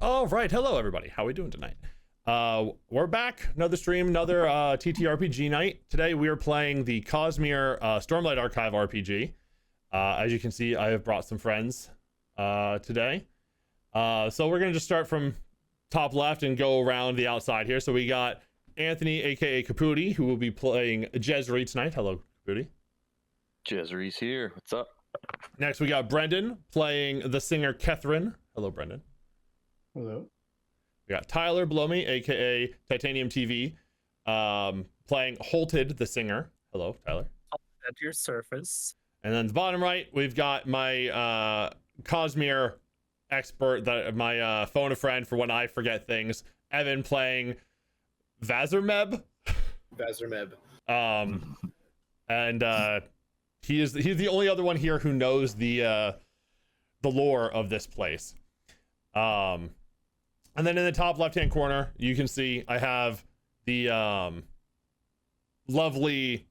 All right, hello everybody. How are we doing tonight? We're back. Another stream, another TTRPG night. Today we are playing the Cosmere Stormlight Archive RPG. As you can see, I have brought some friends today. So we're gonna just start from top left and go around the outside here. So we got Anthony, aka Caputi, who will be playing Jezri tonight. Hello, Caputi. Jezri's here. What's up? Next, we got Brendan playing the singer Ketherin. Hello, Brendan. Hello. We got Tyler below me, aka Titanium TV, playing Holtid, the singer. Hello, Tyler. At your surface. And then the bottom right, we've got my Cosmere expert, my phone a friend for when I forget things, Evan, playing Vazrmeb. Vazrmeb. And he's the only other one here who knows the lore of this place. And then in the top left hand corner, you can see I have the lovely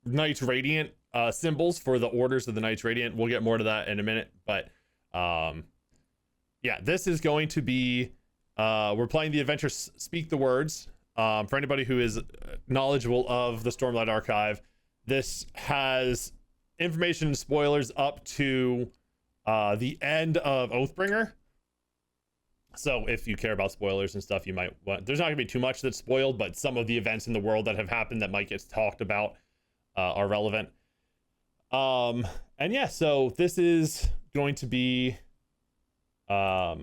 Knights Radiant symbols for the orders of the Knights Radiant. We'll get more to that in a minute, but yeah, this is going to be we're playing the adventure Speak the Words. For anybody who is knowledgeable of the Stormlight Archive, this has information and spoilers up to the end of Oathbringer. So if you care about spoilers and stuff, you might want, there's not gonna be too much that's spoiled, but some of the events in the world that have happened that might get talked about are relevant. And yeah, so this is going to be a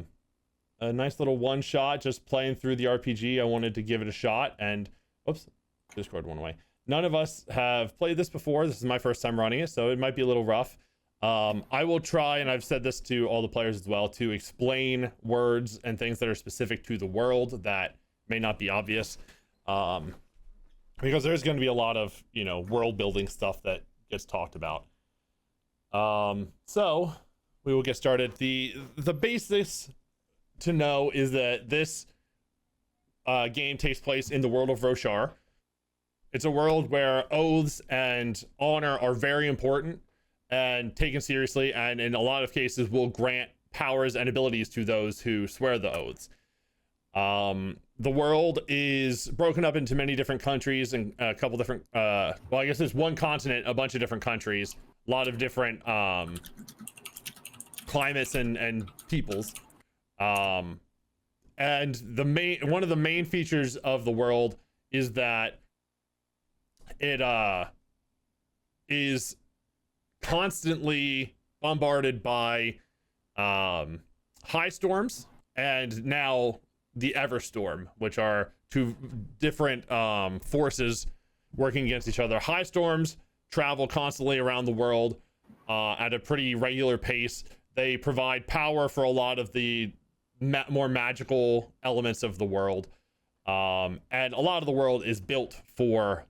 nice little one shot, just playing through the RPG. I wanted to give it a shot, and oops, Discord went away. None of us have played this before. This is my first time running it, so it might be a little rough. I will try, and I've said this to all the players as well, to explain words and things that are specific to the world that may not be obvious, because there's going to be a lot of, you know, world building stuff that gets talked about. So we will get started. The basics to know is that this game takes place in the world of Roshar. It's a world where oaths and honor are very important and taken seriously, and in a lot of cases will grant powers and abilities to those who swear the oaths. The world is broken up into many different countries and a couple different well, I guess there's one continent, a bunch of different countries, a lot of different climates and peoples. And one of the main features of the world is that it is constantly bombarded by high storms and now the Everstorm, which are two different forces working against each other. High storms travel constantly around the world at a pretty regular pace. They provide power for a lot of the more magical elements of the world, and a lot of the world is built for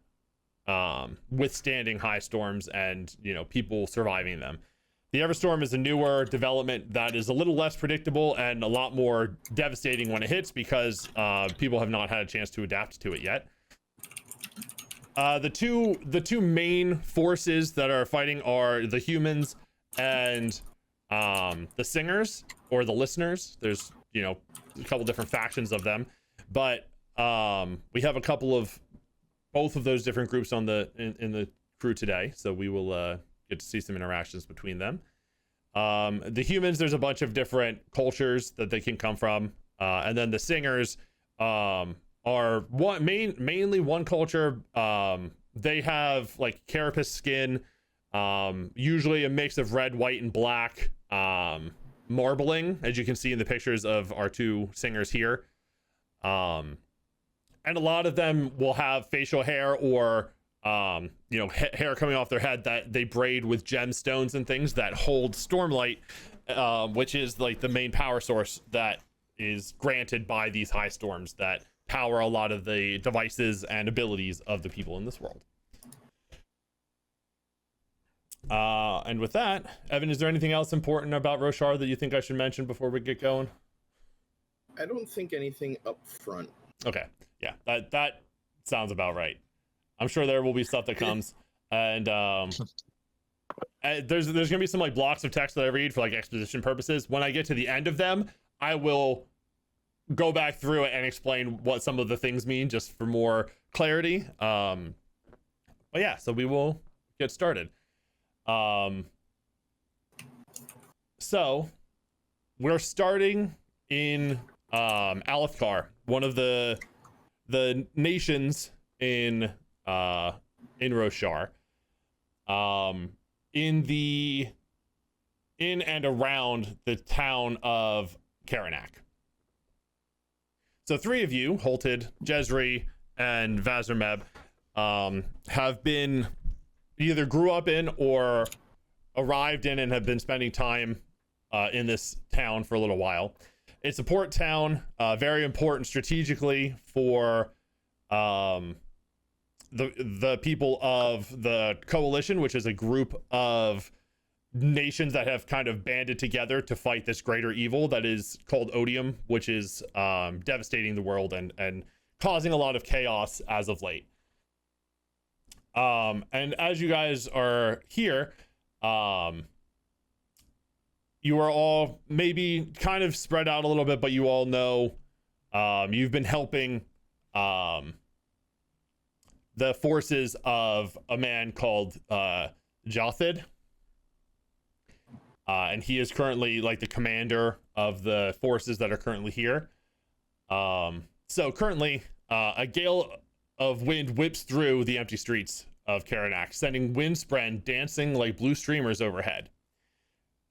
withstanding high storms and, you know, people surviving them. The Everstorm is a newer development that is a little less predictable and a lot more devastating when it hits, because people have not had a chance to adapt to it yet. The two main forces that are fighting are the humans and the singers, or the listeners. There's, you know, a couple different factions of them, but we have a couple of both of those different groups on in the crew today, so we will get to see some interactions between them. The humans, there's a bunch of different cultures that they can come from, and then the singers are mainly one culture. They have like carapace skin, usually a mix of red, white, and black, marbling, as you can see in the pictures of our two singers here. And a lot of them will have facial hair or, you know, hair coming off their head that they braid with gemstones and things that hold stormlight, which is like the main power source that is granted by these high storms that power a lot of the devices and abilities of the people in this world. And with that, Evan, is there anything else important about Roshar that you think I should mention before we get going? I don't think anything up front. Okay, yeah, that sounds about right. I'm sure there will be stuff that comes, and there's gonna be some like blocks of text that I read for like exposition purposes. When I get to the end of them, I will go back through it and explain what some of the things mean just for more clarity. But yeah, so we will get started. So we're starting in Alethkar, one of the nations in Roshar, in and around the town of Karanak. So three of you, Holtid, Jezri, and Vazrmeb, have been either grew up in or arrived in and have been spending time in this town for a little while. It's a port town, very important strategically for the people of the Coalition, which is a group of nations that have kind of banded together to fight this greater evil that is called Odium, which is devastating the world and causing a lot of chaos as of late. And as you guys are here, you are all maybe kind of spread out a little bit, but you all know you've been helping the forces of a man called Jothid. And he is currently like the commander of the forces that are currently here. So currently, a gale of wind whips through the empty streets of Karanak, sending windspren dancing like blue streamers overhead.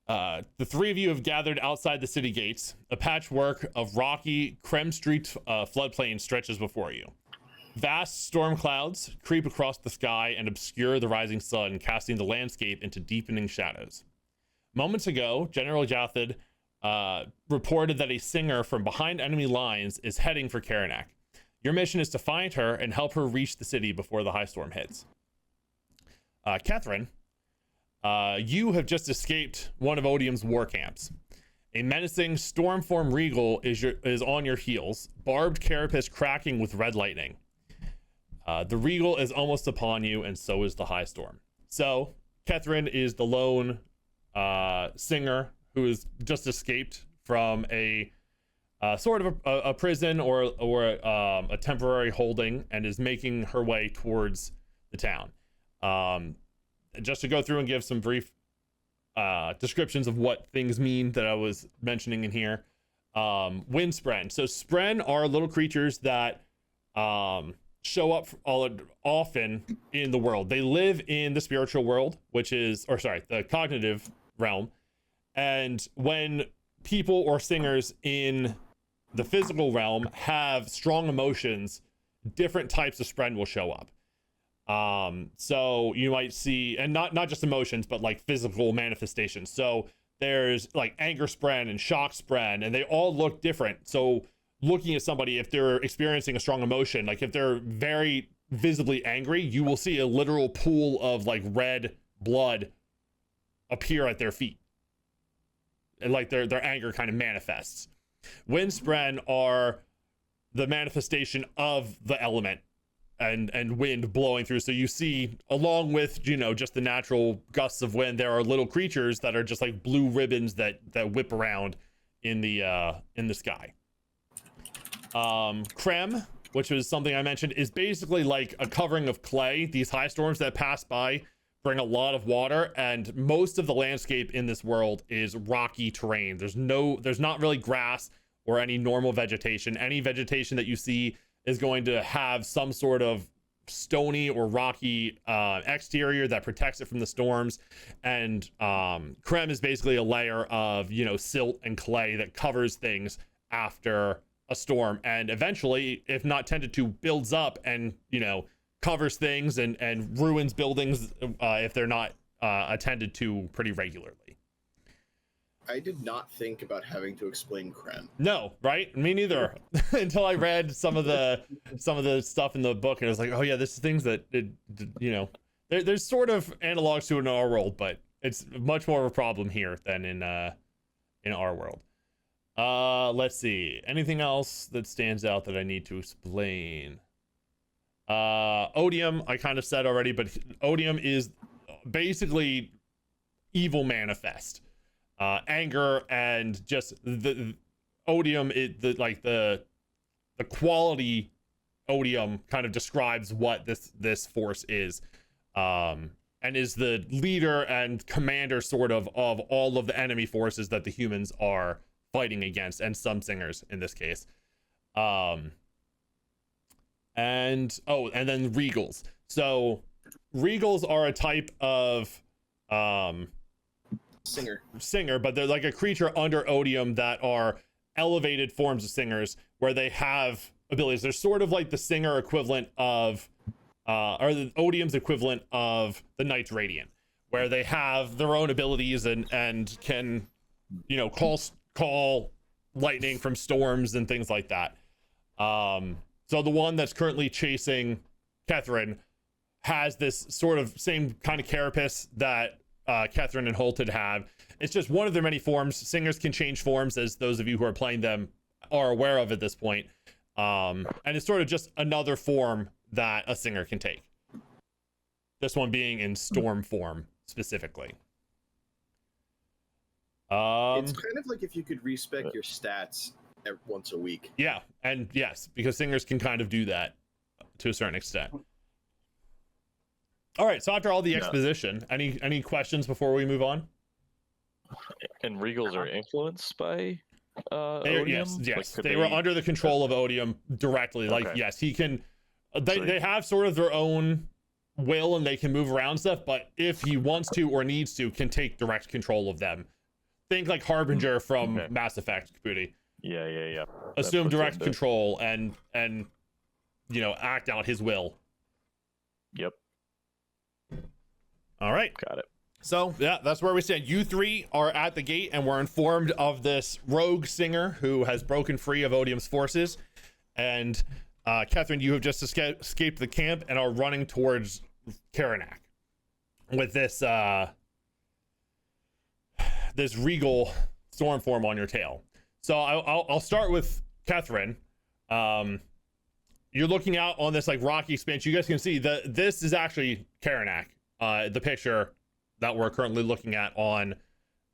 The three of you have gathered outside the city gates. A patchwork of rocky Krem Street floodplain stretches before you. Vast storm clouds creep across the sky and obscure the rising sun, casting the landscape into deepening shadows. Moments ago, General Jothid reported that a singer from behind enemy lines is heading for Karanak. Your mission is to find her and help her reach the city before the high storm hits. Ketherin, you have just escaped one of Odium's war camps. A menacing stormform regal is on your heels, barbed carapace cracking with red lightning. The regal is almost upon you, and so is the high storm. So, Ketherin is the lone singer who has just escaped from a sort of a prison or a temporary holding and is making her way towards the town. Just to go through and give some brief descriptions of what things mean that I was mentioning in here. Windspren. So spren are little creatures that show up often in the world. They live in the spiritual world, the cognitive realm. And when people or singers in the physical realm have strong emotions, different types of spren will show up. So you might see, and not just emotions, but like physical manifestations. So there's like anger spren and shock spren, and they all look different. So looking at somebody, if they're experiencing a strong emotion, like if they're very visibly angry, you will see a literal pool of like red blood appear at their feet. And like their anger kind of manifests. Windspren are the manifestation of the element and wind blowing through. So you see, along with, just the natural gusts of wind, there are little creatures that are just like blue ribbons that whip around in the sky. Krem, which was something I mentioned, is basically like a covering of clay. These high storms that pass by bring a lot of water, and most of the landscape in this world is rocky terrain. There's not really grass or any normal vegetation. Any vegetation that you see is going to have some sort of stony or rocky exterior that protects it from the storms. And Krem is basically a layer of, silt and clay that covers things after a storm, and eventually, if not tended to, builds up and, covers things and ruins buildings if they're not attended to pretty regularly. I did not think about having to explain Krem. No, right? Me neither. Until I read some of the stuff in the book, and I was like, oh yeah, this is things that there's sort of analogs to in our world, but it's much more of a problem here than in our world. Let's see. Anything else that stands out that I need to explain? Odium, I kind of said already, but Odium is basically evil manifest. Anger and just odium, the quality odium kind of describes what this force is, and is the leader and commander sort of all of the enemy forces that the humans are fighting against, and some singers in this case. And then regals. So regals are a type of singer, but they're like a creature under odium that are elevated forms of singers where they have abilities. They're sort of like the singer equivalent of or the odium's equivalent of the Knights Radiant, where they have their own abilities and can, you know, call lightning from storms and things like that. So the one that's currently chasing Ketherin has this sort of same kind of carapace that Ketherin and Holtid have. It's just one of their many forms. Singers can change forms, as those of you who are playing them are aware of at this point. And it's sort of just another form that a singer can take. This one being in storm form specifically. It's kind of like if you could respec your stats once a week. Yeah, and yes, because singers can kind of do that to a certain extent. All right, so after all the exposition, any questions before we move on? And regals are influenced by odium? Yes, they were under the control of odium directly. Like, yes, he can. They have sort of their own will and they can move around stuff, but if he wants to or needs to, can take direct control of them. Think like Harbinger from Mass Effect, Caputi. Yeah. Assume direct control and you know, act out his will. Yep. All right. Got it. So yeah, that's where we stand. You three are at the gate, and we're informed of this rogue singer who has broken free of Odium's forces. And Ketherin, you have just escaped the camp and are running towards Karanak with this this regal storm form on your tail. So I'll start with Ketherin. You're looking out on this like rocky expanse. You guys can see this is actually Karanak, the picture that we're currently looking at on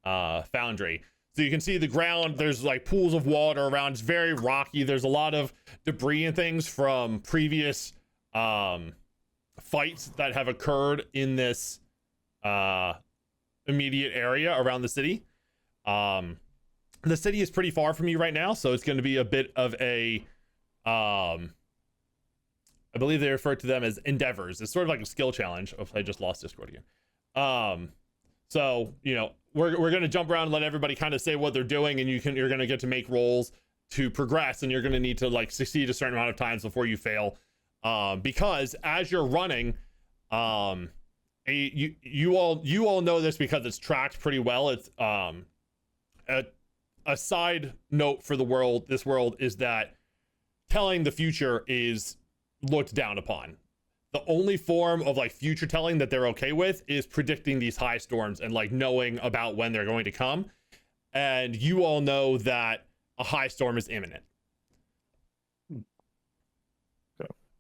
Foundry. So you can see the ground, there's like pools of water around. It's very rocky. There's a lot of debris and things from previous fights that have occurred in this immediate area around the city. The city is pretty far from you right now, so it's going to be a bit of a I believe they refer to them as endeavors. It's sort of like a skill challenge. Oh, I just lost Discord again. So, you know, we're going to jump around and let everybody kind of say what they're doing, and you're going to get to make rolls to progress, and you're going to need to like succeed a certain amount of times before you fail. Because as you're running, you all know this because it's tracked pretty well. It's a side note for this world is that telling the future is looked down upon. The only form of like future telling that they're okay with is predicting these high storms and like knowing about when they're going to come. And you all know that a high storm is imminent. Okay.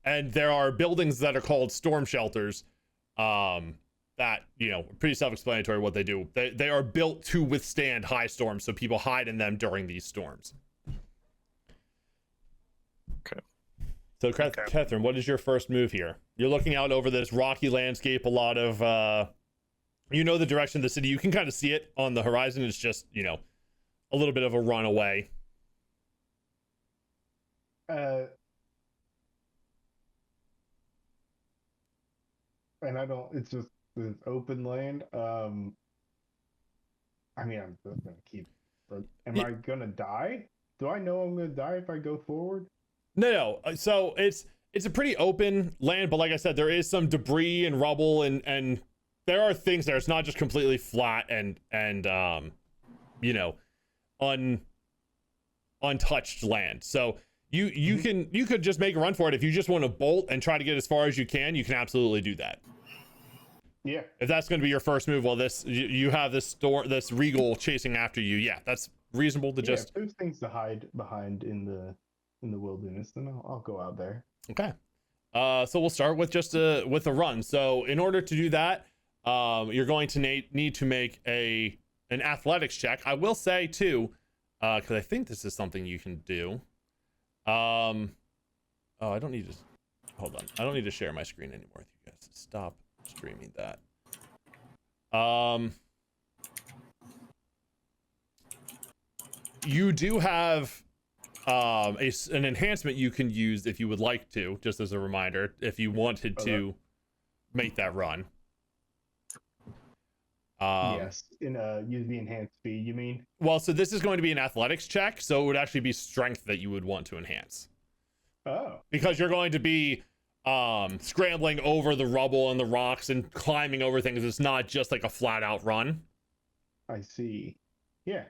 And there are buildings that are called storm shelters that, you know, pretty self-explanatory what they do. They are built to withstand high storms, so people hide in them during these storms. Okay. So, Ketherin, what is your first move here? You're looking out over this rocky landscape, a lot of, you know, the direction of the city. You can kind of see it on the horizon. It's just, you know, a little bit of a run away. And it's just this open land. I mean, I'm just gonna keep. Am I gonna die? Do I know I'm gonna die if I go forward? No. So it's a pretty open land, but like I said, there is some debris and rubble, and there are things there. It's not just completely flat and you know, untouched land. So you could just make a run for it. If you just want to bolt and try to get as far as you can absolutely do that. Yeah. If that's going to be your first move, well, you have this regal chasing after you. Yeah, that's reasonable to just. If there's things to hide behind in the wilderness, then I'll go out there. Okay. So we'll start with just with a run. So in order to do that, you're going to need to make an athletics check. I will say too, because I think this is something you can do. Oh, I don't need to. Hold on. I don't need to share my screen anymore with you guys. Stop streaming that. You do have an enhancement you can use if you would like to, just as a reminder, if you wanted to make that run. Yes, use the enhanced speed, you mean? Well, so this is going to be an athletics check, so it would actually be strength that you would want to enhance. Oh. Because you're going to be scrambling over the rubble and the rocks and climbing over things. It's not just like a flat out run. I see. Yeah.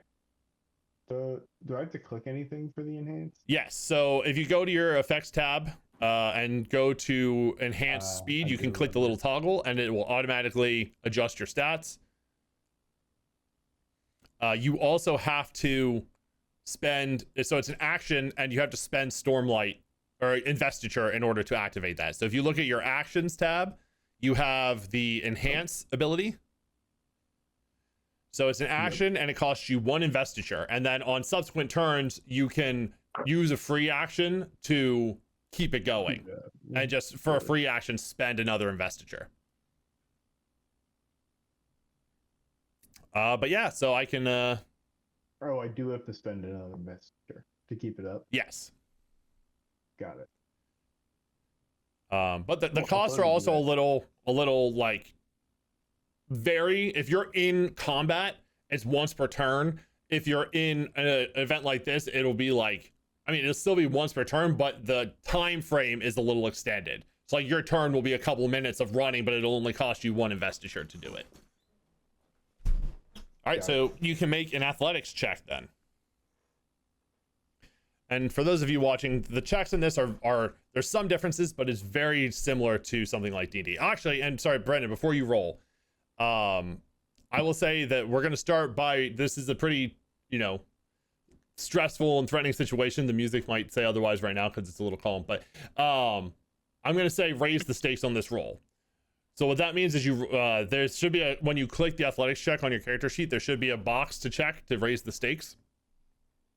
So, do I have to click anything for the enhanced? Yes. So if you go to your effects tab and go to enhanced speed, you can click the little toggle and it will automatically adjust your stats. You also have to spend, so it's an action and you have to spend Stormlight or Investiture in order to activate that. So if you look at your actions tab, you have the enhance ability. So it's an action and it costs you 1 Investiture. And then on subsequent turns, you can use a free action to keep it going. And just for a free action, spend another Investiture. But yeah, so I can... Oh, I do have to spend another Investiture to keep it up? Yes. Got it. But the costs are also a little like vary. If you're in combat, it's once per turn. If you're in an event like this, it'll be like, I mean, it'll still be once per turn, but the time frame is a little extended. So like your turn will be a couple minutes of running, but it'll only cost you 1 Investiture to do it. All right, so you can make an athletics check then. And for those of you watching, the checks in this are there's some differences, but it's very similar to something like D&D. Actually, and sorry, Brendan, before you roll, I will say that we're going to start by, this is a pretty, stressful and threatening situation. The music might say otherwise right now because it's a little calm, but I'm going to say raise the stakes on this roll. So what that means is there should be when you click the athletics check on your character sheet, there should be a box to check to raise the stakes.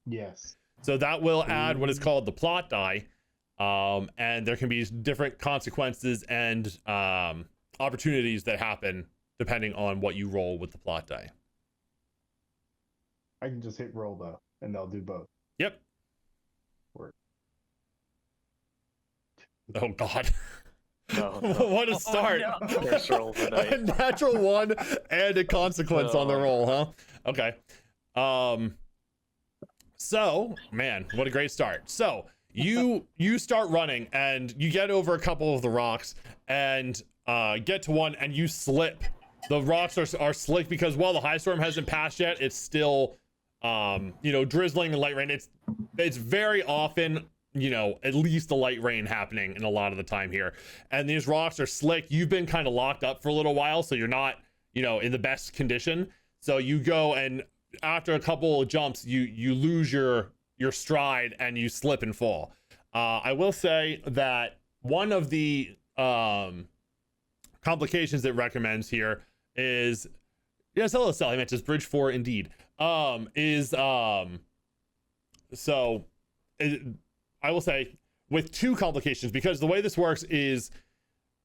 Yes. So that will add what is called the plot die. And there can be different consequences and opportunities that happen depending on what you roll with the plot die. I can just hit roll though, and they'll do both. Yep. Work. Oh God. No. What a start. Oh, no. First roll of the night. A natural 1 and a consequence on the roll, huh? Okay. So, man, what a great start. So you start running and you get over a couple of the rocks and get to one and you slip. The rocks are slick because while the high storm hasn't passed yet, it's still drizzling and light rain. It's very often at least a light rain happening in a lot of the time here. And these rocks are slick. You've been kind of locked up for a little while, so you're not in the best condition. So you go and after a couple of jumps, you lose your stride and you slip and fall. I will say that one of the complications it recommends here is, yes, hello Sally, I Bridge 4 indeed. I will say with 2 complications, because the way this works is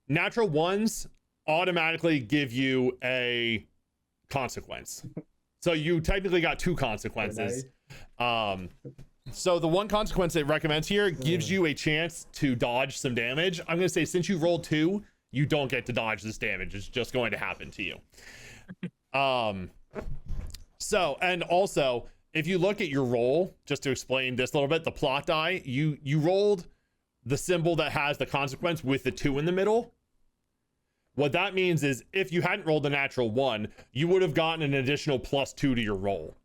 natural 1s automatically give you a consequence. So you technically got 2 consequences. So the one consequence it recommends here gives you a chance to dodge some damage. I'm going to say since you rolled 2, you don't get to dodge this damage. It's just going to happen to you. So, and also, if you look at your roll, just to explain this a little bit, the plot die, you rolled the symbol that has the consequence with the 2 in the middle. What that means is if you hadn't rolled a natural 1, you would have gotten an additional +2 to your roll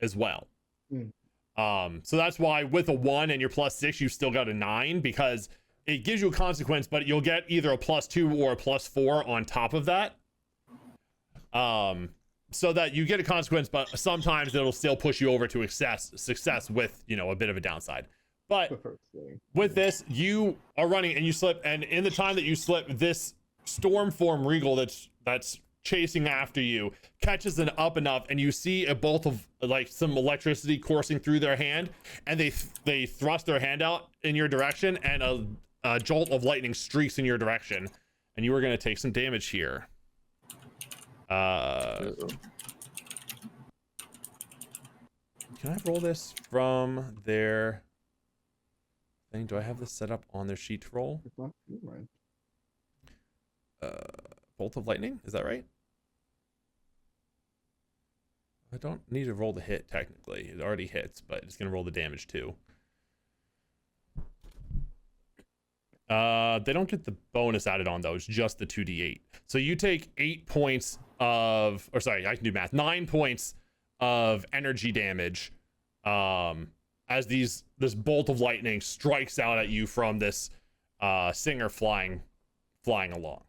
as well. So that's why with a 1 and your +6, you still got a 9 because it gives you a consequence, but you'll get either a +2 or a +4 on top of that. So that you get a consequence, but sometimes it'll still push you over to success with, a bit of a downside. But with this, you are running and you slip, and in the time that you slip, this storm form regal that's chasing after you, catches an up enough, and you see a bolt of like some electricity coursing through their hand, and they thrust their hand out in your direction, and a jolt of lightning streaks in your direction, and you are going to take some damage here. Can I roll this from their thing? Do I have this set up on their sheet to roll? It's not too right. Bolt of lightning, is that right? I don't need to roll the hit technically. It already hits, but it's gonna roll the damage too. They don't get the bonus added on though. It's just the 2d8. So you take 8 points of, or sorry, I can do math. 9 points of energy damage, as this bolt of lightning strikes out at you from this singer flying along.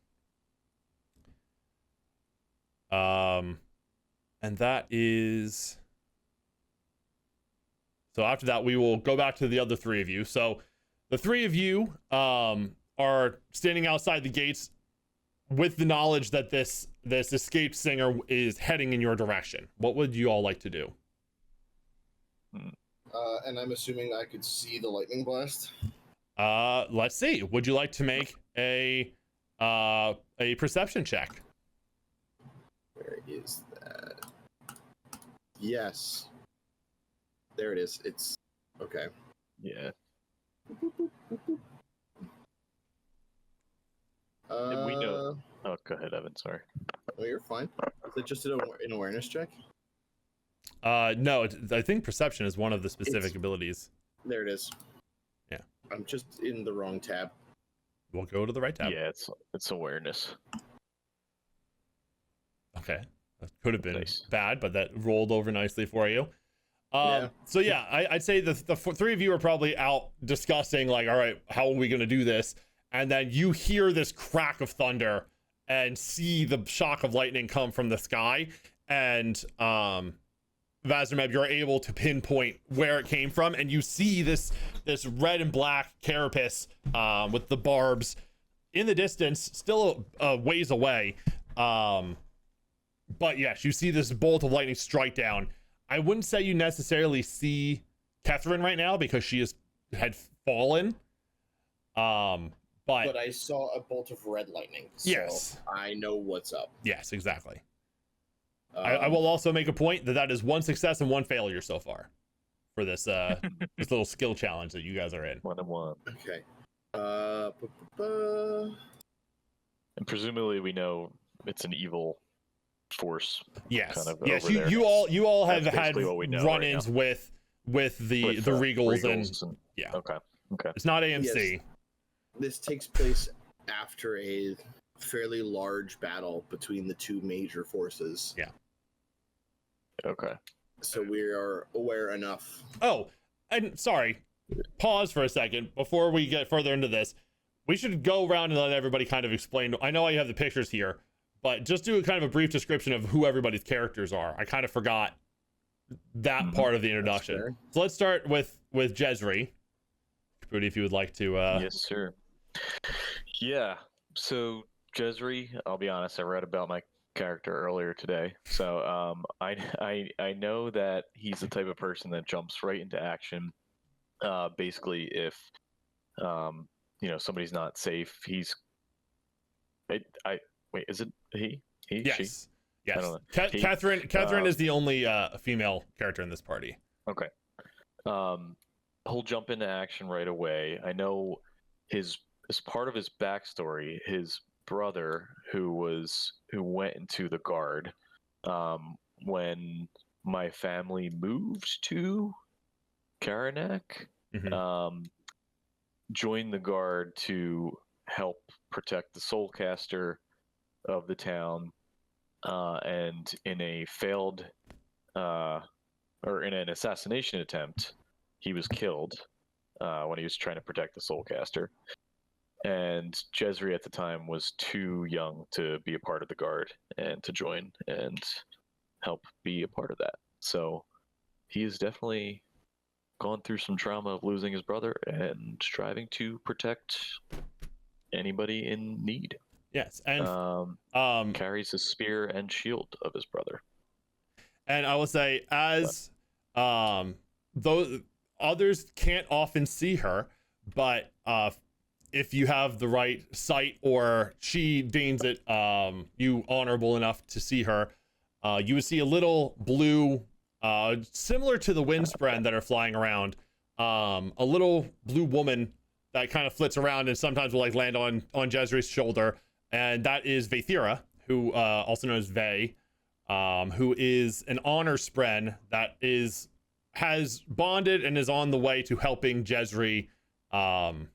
And that is, so after that we will go back to the other three of you. So the three of you are standing outside the gates with the knowledge that this escaped singer is heading in your direction. What would you all like to do? And I'm assuming I could see the lightning blast. Let's see. Would you like to make a perception check? Where is that? Yes. There it is. It's okay. Yeah. Uh, we know. Oh, go ahead, Evan. Sorry. Oh, you're fine. Is it just an awareness check? No, I think perception is one of the specific It's- abilities. There it is. Yeah. I'm just in the wrong tab. We'll go to the right tab. Yeah, it's awareness. Okay. That could have been Nice. bad, but that rolled over nicely for you. Yeah. So yeah, I'd say the three of you are probably out discussing like, all right, how are we going to do this? And then you hear this crack of thunder and see the shock of lightning come from the sky. And Vazrmeb, you're able to pinpoint where it came from, and you see this red and black carapace with the barbs in the distance, still a ways away. But yes, you see this bolt of lightning strike down. I wouldn't say you necessarily see Ketherin right now because she had fallen. But I saw a bolt of red lightning. So yes, I know what's up. yes, exactly. I will also make a point that is one success and one failure so far for this this little skill challenge that you guys are in. 1-1. Okay. And presumably we know it's an evil force. Yes, Kind of yes. over there. You all have That's had basically what we know run-ins right with the With, Regals and and yeah. Okay. It's not AMC. Yes. This takes place after a fairly large battle between the two major forces. Yeah. Okay. So we are aware enough. Oh, and sorry, pause for a second before we get further into this. We should go around and let everybody kind of explain. I know I have the pictures here, but just do a kind of a brief description of who everybody's characters are. I kind of forgot that part of the introduction. fair. So let's start with Jezri. Rudy, if you would like to. Yes, sir. Yeah. So Jezri, I'll be honest, I read about my character earlier today. So I know that he's the type of person that jumps right into action. Basically, if somebody's not safe, he's. I wait. Is it he? He? Yes. She? Yes. I don't know. Ketherin is the only female character in this party. Okay. He'll jump into action right away. I know as part of his backstory, his brother who went into the guard when my family moved to Karanak, Mhm. joined the guard to help protect the soulcaster of the town, and in a failed or in an assassination attempt, he was killed when he was trying to protect the soulcaster. And Jezri at the time was too young to be a part of the guard and to join and help be a part of that. So he has definitely gone through some trauma of losing his brother and striving to protect anybody in need. Yes, and carries a spear and shield of his brother. and I will say, as those others can't often see her, but if you have the right sight or she deems it you honorable enough to see her, you would see a little blue, similar to the windspren that are flying around, a little blue woman that kind of flits around and sometimes will like land on Jezri's shoulder, and that is Vathira, who also known as Vey, who is an honor spren that has bonded and is on the way to helping Jezri on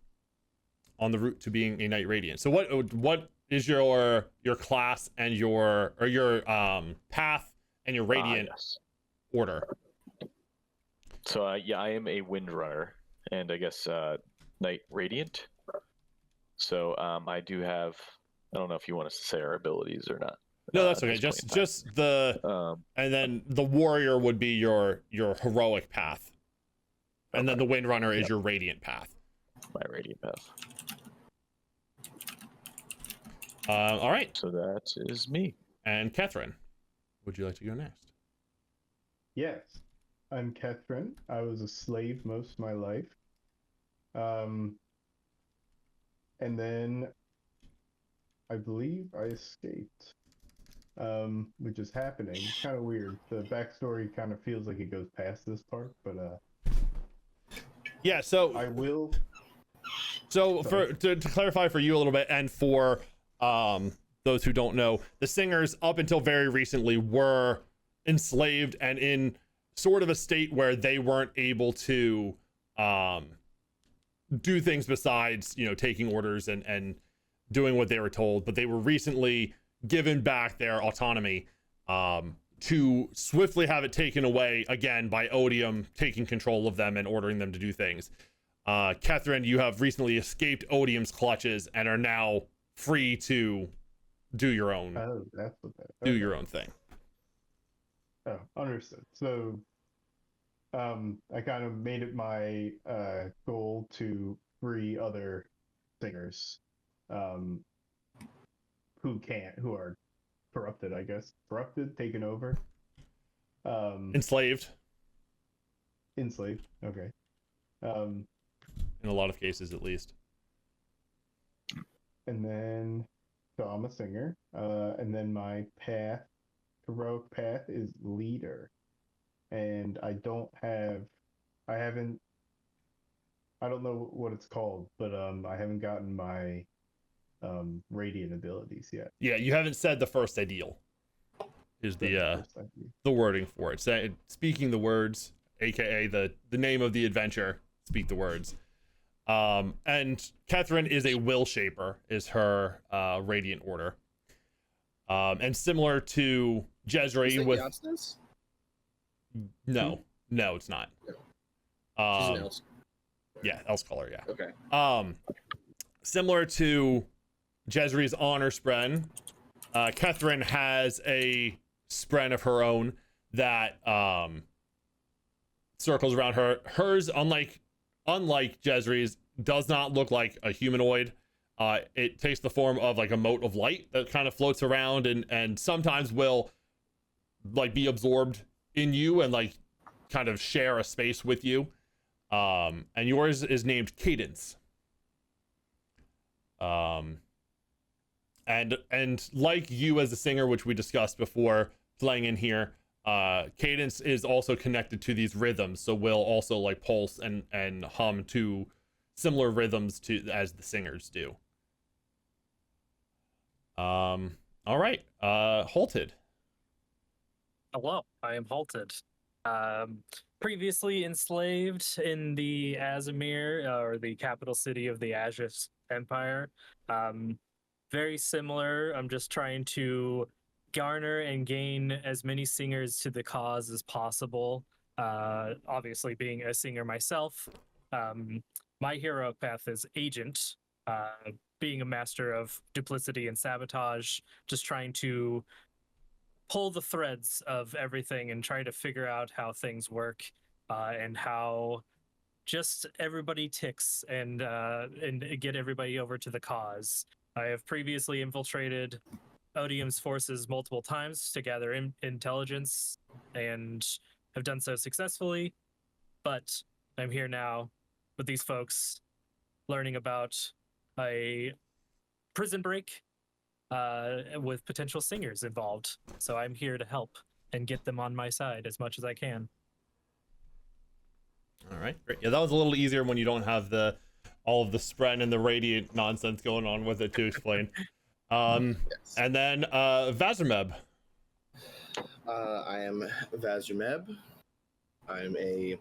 the route to being a Knight Radiant. So what is your class and your path and your Radiant Yes. order? So I am a Windrunner, and I guess Knight Radiant. So I do have. I don't know if you want us to say our abilities or not. No, that's okay. at this point in Just the and then the warrior would be your heroic path, and then the Windrunner is your Radiant path. my Radiant path. All right. So that is me. And Ketherin, would you like to go next? Yes, I'm Ketherin. I was a slave most of my life. And then I believe I escaped, which is happening. It's kind of weird. The backstory kind of feels like it goes past this part, but Yeah, so I will. So to clarify for you a little bit, and for those who don't know, the singers up until very recently were enslaved and in sort of a state where they weren't able to do things besides, taking orders and doing what they were told. But they were recently given back their autonomy to swiftly have it taken away again by Odium taking control of them and ordering them to do things. Ketherin, you have recently escaped Odium's clutches and are now free to do your own That's what that. do your own thing. Oh, understood. So, I kind of made it my goal to free other singers, who are corrupted, I guess. Corrupted, taken over. Enslaved Enslaved. Okay. in a lot of cases, at least. And then, so I'm a singer. And then my heroic path is leader. And I don't know what it's called, but I haven't gotten my radiant abilities yet. Yeah, you haven't said the first ideal. Is the wording for it? Speaking the words, aka the name of the adventure. Speak the words. And Ketherin is a will shaper, is her radiant order. And similar to Jezri with no, it's not. No. She's an elf. Yeah, Else color, yeah. Okay. Similar to Jezri's honor spren, Ketherin has a spren of her own that circles around her. Hers, unlike Jezri's, does not look like a humanoid. It takes the form of like a mote of light that kind of floats around and sometimes will like be absorbed in you and like kind of share a space with you. And yours is named Cadence. And like you as a singer, which we discussed before playing in here, Cadence is also connected to these rhythms, so will also like pulse and hum to similar rhythms as the singers do. All right, Holtid. Hello, I am Holtid. Previously enslaved in the Azamir, or the capital city of the Azure Empire. Very similar. I'm just trying to garner and gain as many singers to the cause as possible. Obviously, being a singer myself, my hero path is agent. Being a master of duplicity and sabotage, just trying to pull the threads of everything and try to figure out how things work, and how just everybody ticks and get everybody over to the cause. I have previously infiltrated Odium's forces multiple times to gather intelligence and have done so successfully, but I'm here now with these folks learning about a prison break with potential singers involved. So I'm here to help and get them on my side as much as I can. All right, great. Yeah, that was a little easier when you don't have all of the spread and the radiant nonsense going on with it to explain. Yes. And then Vazrmeb. I am Vazrmeb. I'm a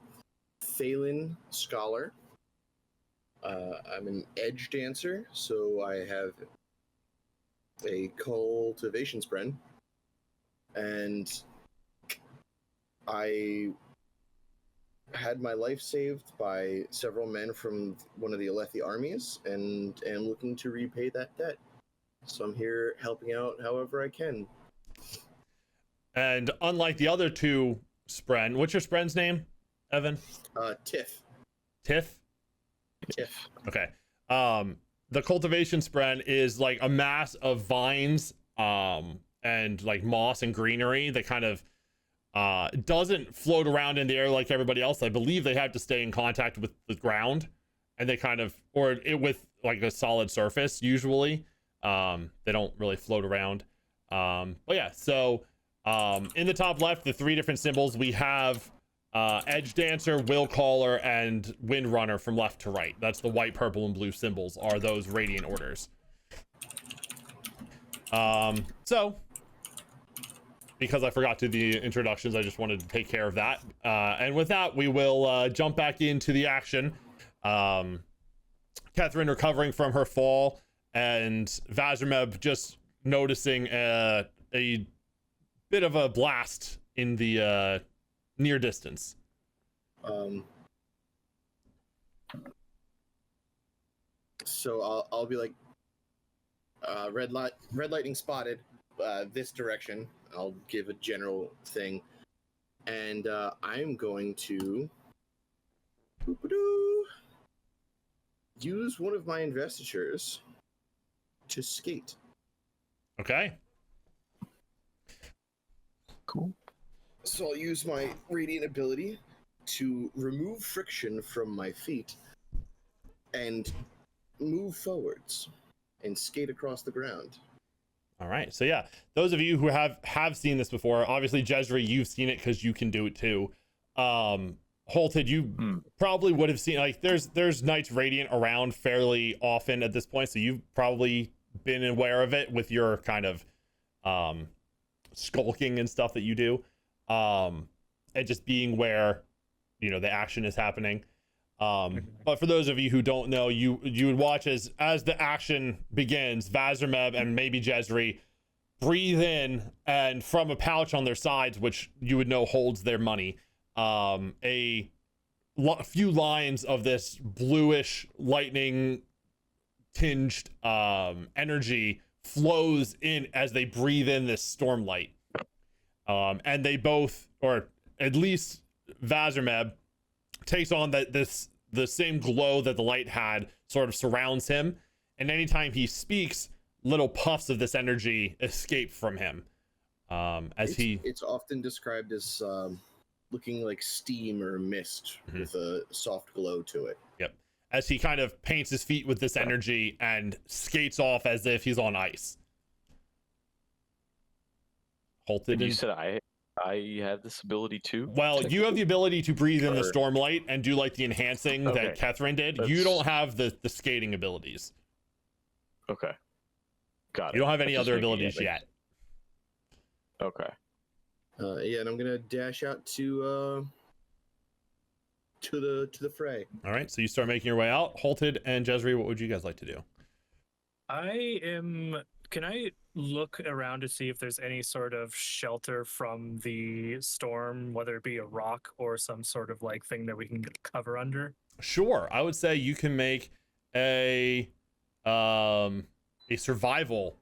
Thalen scholar. I'm an edge dancer, so I have a cultivation spren. And I had my life saved by several men from one of the Alethi armies and am looking to repay that debt. So I'm here helping out however I can. And unlike the other two Spren, what's your Spren's name, Evan? Tiff. Tiff? Tiff. Okay. The cultivation Spren is like a mass of vines and like moss and greenery that kind of doesn't float around in the air like everybody else. I believe they have to stay in contact with the ground, and they kind of, or it with like a solid surface usually. They don't really float around. But yeah, so in the top left, the three different symbols, we have Edge Dancer, Will Caller, and Wind Runner from left to right. That's the white, purple, and blue symbols are those radiant orders. So because I forgot to the introductions, I just wanted to take care of that. And with that, we will jump back into the action. Ketherin recovering from her fall, and Vazrmeb just noticing a bit of a blast in the near distance. So I'll be like, red lightning spotted, this direction. I'll give a general thing, and I'm going to use one of my investitures to skate. Okay. Cool. So I'll use my radiant ability to remove friction from my feet and move forwards and skate across the ground. All right. So yeah, those of you who have seen this before, obviously Jezri, you've seen it because you can do it too. Holtid, you probably would have seen, like, there's Knights Radiant around fairly often at this point, so you've probably been aware of it with your kind of skulking and stuff that you do, and just being where, you know, the action is happening. But for those of you who don't know, you would watch as the action begins, Vazrmeb and maybe Jezri breathe in, and from a pouch on their sides, which you would know holds their money, a few lines of this bluish lightning tinged energy flows in as they breathe in this stormlight. And they both, or at least Vazrmeb, takes on the same glow that the light had, sort of surrounds him, and anytime he speaks, little puffs of this energy escape from him. It's often described as looking like steam or mist with a soft glow to it. Yep. As he kind of paints his feet with this energy and skates off as if he's on ice. Holtid, You said I have this ability too? well, you have the ability to breathe in the stormlight and do like the enhancing that Ketherin did. You don't have the skating abilities. Okay. Got it. You don't have any other abilities yet. Okay. Yeah, and I'm gonna dash out to the fray. All right, so you start making your way out. Holtid and Jezri, what would you guys like to do? Can I look around to see if there's any sort of shelter from the storm, whether it be a rock or some sort of like thing that we can get cover under? Sure, I would say you can make a survival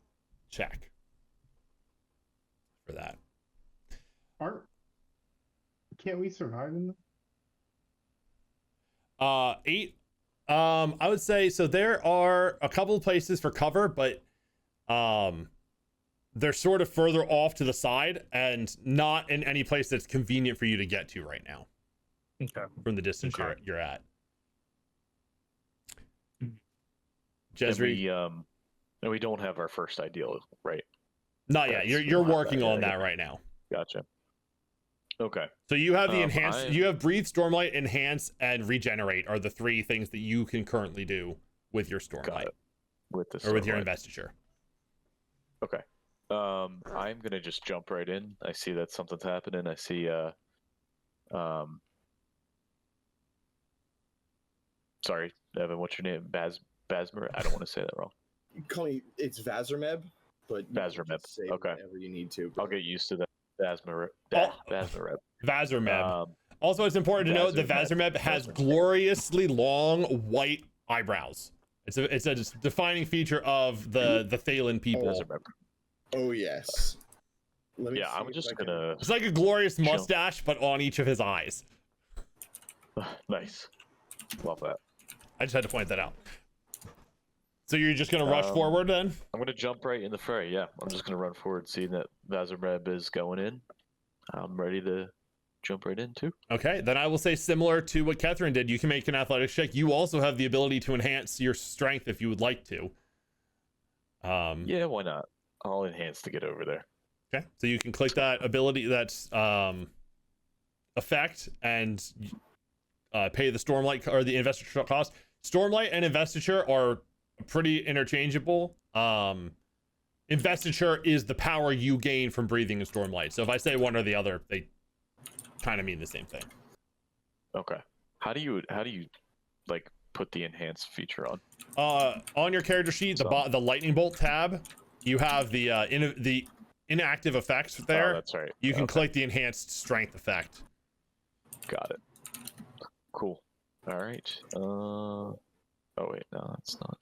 check for that. Can't we survive in them? 8 I would say so. There are a couple of places for cover, but they're sort of further off to the side and not in any place that's convenient for you to get to right now. Okay. From the distance Okay. you're at. And Jezri, we don't have our first ideal, right? not yet. that's You're not working that on yet. that right now. Gotcha. Okay. So you have the Um, enhanced. I- You have breathe, stormlight, enhance, and regenerate are the three things that you can currently do with your Got stormlight it. With the or with your Stormlight. investiture. Okay. I'm gonna just jump right in. I see that something's happening. I see sorry, Evan, what's your name? Vazrmeb? I don't want to say that wrong. You call me. It's Vazrmeb, but you can Vazrmeb, just say okay. whatever you need to. I'll get used to that. Vazrmeb. Oh. Vazrmeb. Vazrmeb. Also, it's important to note that Vazrmeb has gloriously long white eyebrows. It's a defining feature of the Thalen people. Vazrmeb. Oh yes. Let me Yeah, see I'm if just I can- gonna. It's like a glorious Chill. mustache, but on each of his eyes. Nice. Love that. I just had to point that out. So you're just gonna rush forward then? I'm gonna jump right in the fray. Yeah, I'm just gonna run forward, seeing that Vazrmeb is going in. I'm ready to jump right in too. Okay, then I will say similar to what Ketherin did. You can make an athletics check. You also have the ability to enhance your strength if you would like to. Yeah, why not? I'll enhance to get over there. Okay, so you can click that ability, that's effect, and pay the Stormlight or the investiture cost. Stormlight and investiture are pretty interchangeable. Investiture is the power you gain from breathing in Stormlight. So if I say one or the other, they kind of mean the same thing. Okay. How do you like put the enhanced feature on? On your character sheet, the lightning bolt tab, you have the inactive effects there. Oh, that's right. You can Okay. click the enhanced strength effect. Got it. Cool. All right. Oh wait, no, it's not.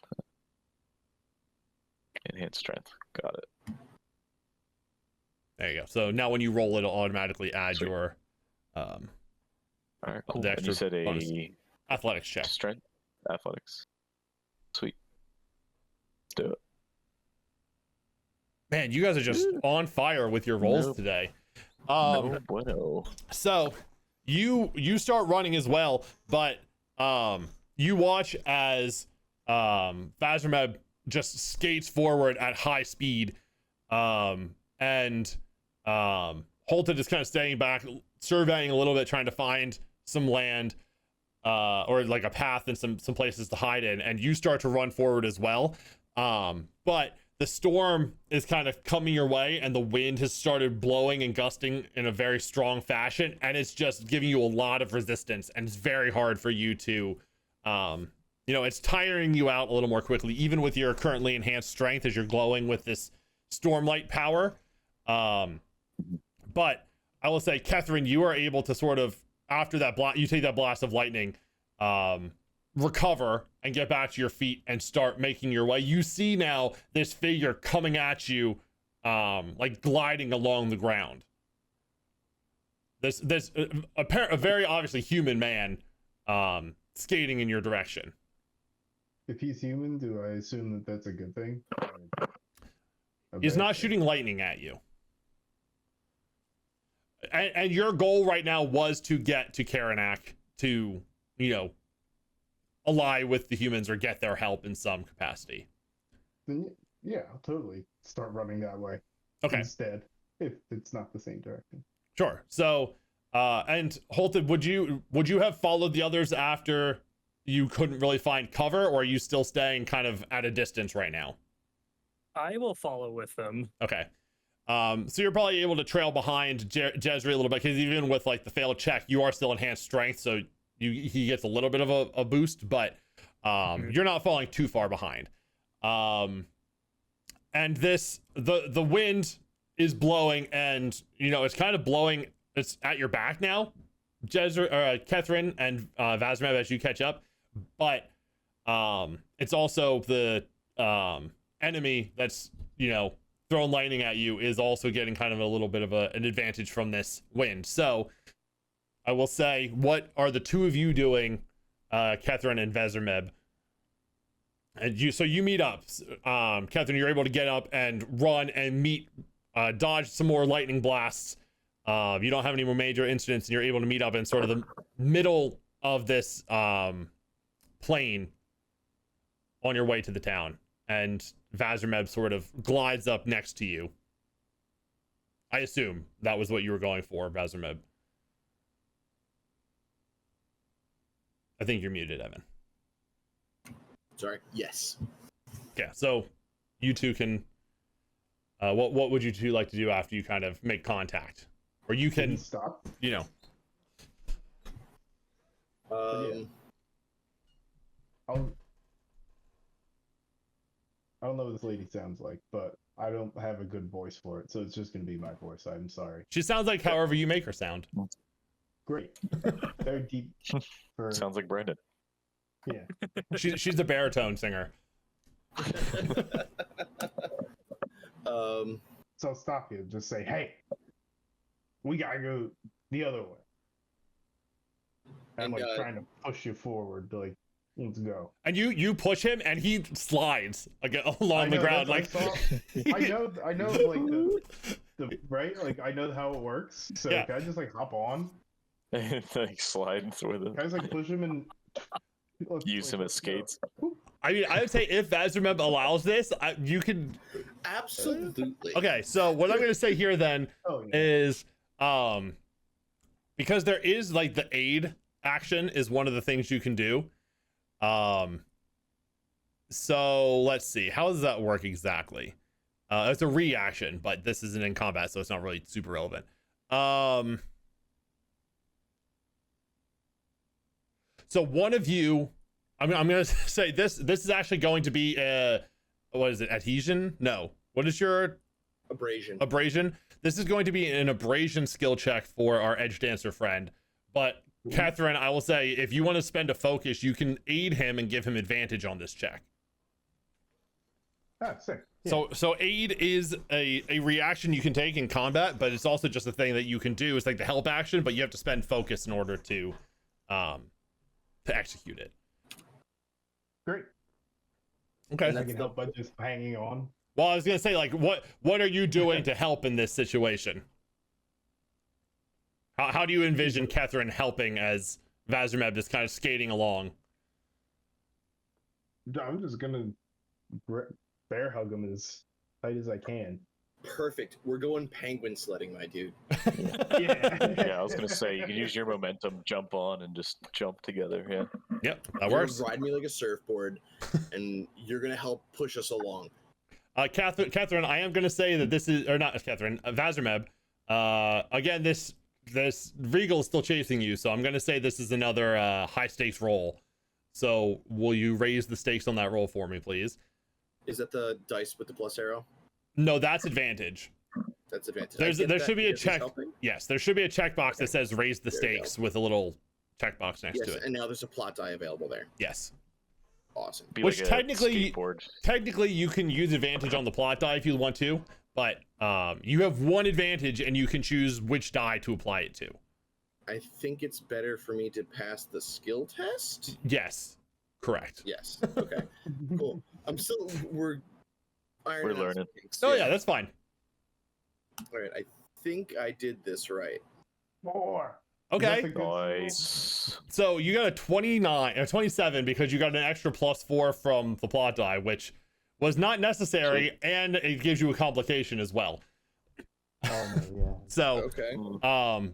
Enhanced strength. Got it. There you go. So now when you roll, it'll automatically add Sweet. your All right. Cool. The And you extra said a bonus. athletics check. strength, athletics. Sweet. Let's do it. Man, you guys are just on fire with your rolls Nope. today. No bueno. So you start running as well, but you watch as Vazrmeb just skates forward at high speed, and Holtid is kind of staying back, surveying a little bit, trying to find some land or like a path and some places to hide in, and you start to run forward as well. But the storm is kind of coming your way, and the wind has started blowing and gusting in a very strong fashion, and it's just giving you a lot of resistance, and it's very hard for you to it's tiring you out a little more quickly, even with your currently enhanced strength as you're glowing with this stormlight power. But I will say, Ketherin, you are able to sort of, after that you take that blast of lightning, recover and get back to your feet and start making your way. You see now this figure coming at you, like gliding along the ground. This a very obviously human man, skating in your direction. If he's human, do I assume that that's a good thing? He's not shooting lightning at you. And your goal right now was to get to Karanak to, ally with the humans or get their help in some capacity. Then yeah, I'll totally start running that way. Okay. Instead, if it's not the same direction. Sure. So, and Holtid, would you have followed the others after you couldn't really find cover, or are you still staying kind of at a distance right now? I will follow with them. Okay. So you're probably able to trail behind Jezri a little bit, because even with like the failed check, you are still enhanced strength, so he gets a little bit of a boost, but you're not falling too far behind. And the wind is blowing, and it's kind of blowing. It's at your back now, Ketherin and Vazrmeb, as you catch up, but it's also the enemy that's throwing lightning at you is also getting kind of a little bit of an advantage from this wind. So I will say, what are the two of you doing Ketherin and Vazrmeb. And you meet up. Ketherin, you're able to get up and run and meet, dodge some more lightning blasts. You don't have any more major incidents, and you're able to meet up in sort of the middle of this plain on your way to the town. And Vazrmeb sort of glides up next to you. I assume that was what you were going for, Vazrmeb. I think you're muted, Evan. Sorry. Yes. Yeah, so you two can... what would you two like to do after you kind of make contact? Or you can... stop. You know. I don't know what this lady sounds like, but I don't have a good voice for it, so it's just going to be my voice. I'm sorry. She sounds like however you make her sound. Great. Very deep. Sounds like Brandon. Yeah. She's a baritone singer. So I'll stop you and just say, hey, we gotta go the other way. I'm like trying to push you forward, like, let's go. And you push him and he slides like along the ground. Like I know like the right, like I know how it works. So yeah. Can I just like hop on? And like slide with him. Can I just like push him and use him as skates? I mean, I would say if Vazrmeb allows this, you can Absolutely. Okay, so what I'm gonna say here then is because there is like the aid action is one of the things you can do. So let's see, how does that work exactly? It's a reaction, but this isn't in combat, so it's not really super relevant. So one of you, I'm gonna say this is actually going to be what is it, adhesion? No, what is your abrasion? This is going to be an abrasion skill check for our edge dancer friend, but Ketherin, I will say, if you want to spend a focus, you can aid him and give him advantage on this check. Ah, sick. Yeah. So aid is a reaction you can take in combat, but it's also just a thing that you can do. It's like the help action, but you have to spend focus in order to execute it. Great. Okay. And I can help by just hanging on. Well, I was gonna say, like, what are you doing to help in this situation? How do you envision Ketherin helping as Vazrmeb just kind of skating along? I'm just gonna bear hug him as tight as I can. Perfect. We're going penguin sledding, my dude. Yeah, I was gonna say you can use your momentum, jump on, and just jump together. Yeah. Yep, that works. Ride me like a surfboard, and you're gonna help push us along. Ketherin, I am gonna say that this is, or not Ketherin, Vazrmeb. Again, this Regal is still chasing you, so I'm gonna say this is another high stakes roll. So will you raise the stakes on that roll for me, please? Is that the dice with the plus arrow? No, that's advantage. That's advantage. There should be a check. Yes, there should be a checkbox that says raise the stakes with a little checkbox next to it. And now there's a plot die available there. Yes. Awesome. Which like technically you can use advantage on the plot die if you want to, but you have one advantage and you can choose which die to apply it to. I think it's better for me to pass the skill test. Yes, correct. Yes. Okay. Cool. We're learning. Oh yeah, that's fine. All right. I think I did this right. More. Okay. Nice. So you got a 29 or 27 because you got an extra +4 from the plot die, which was not necessary, and it gives you a complication as well. Oh my god. So okay.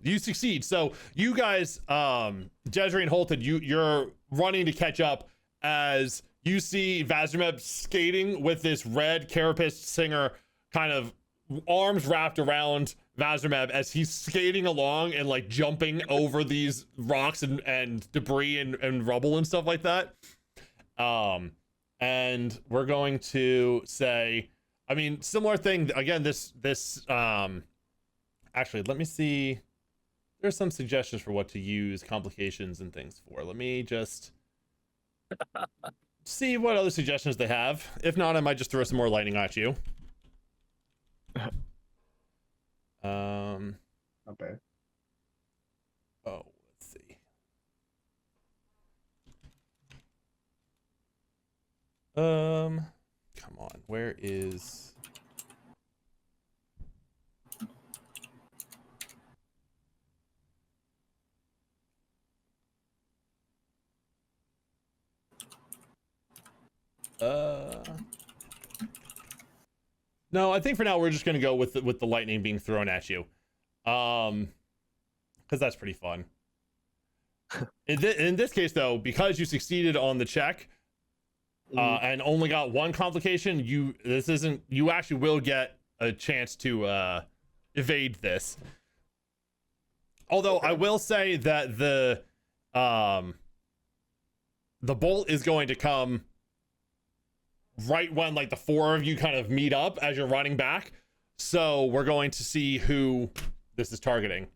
You succeed. So you guys, Jezri and Holtid, you're running to catch up as you see Vazrmeb skating with this red carapace singer, kind of arms wrapped around Vazrmeb as he's skating along and like jumping over these rocks and debris and rubble and stuff like that. And we're going to say, I mean, similar thing again. This actually, let me see. There's some suggestions for what to use complications and things for. Let me just see what other suggestions they have. If not, I might just throw some more lightning at you. Okay. Oh, let's see. Come on, where is? No, I think for now we're just gonna go with the lightning being thrown at you, because that's pretty fun. In this case, though, because you succeeded on the check, and only got one complication, you actually will get a chance to evade this. Although I will say that the bolt is going to come right when like the four of you kind of meet up as you're running back. So we're going to see who this is targeting.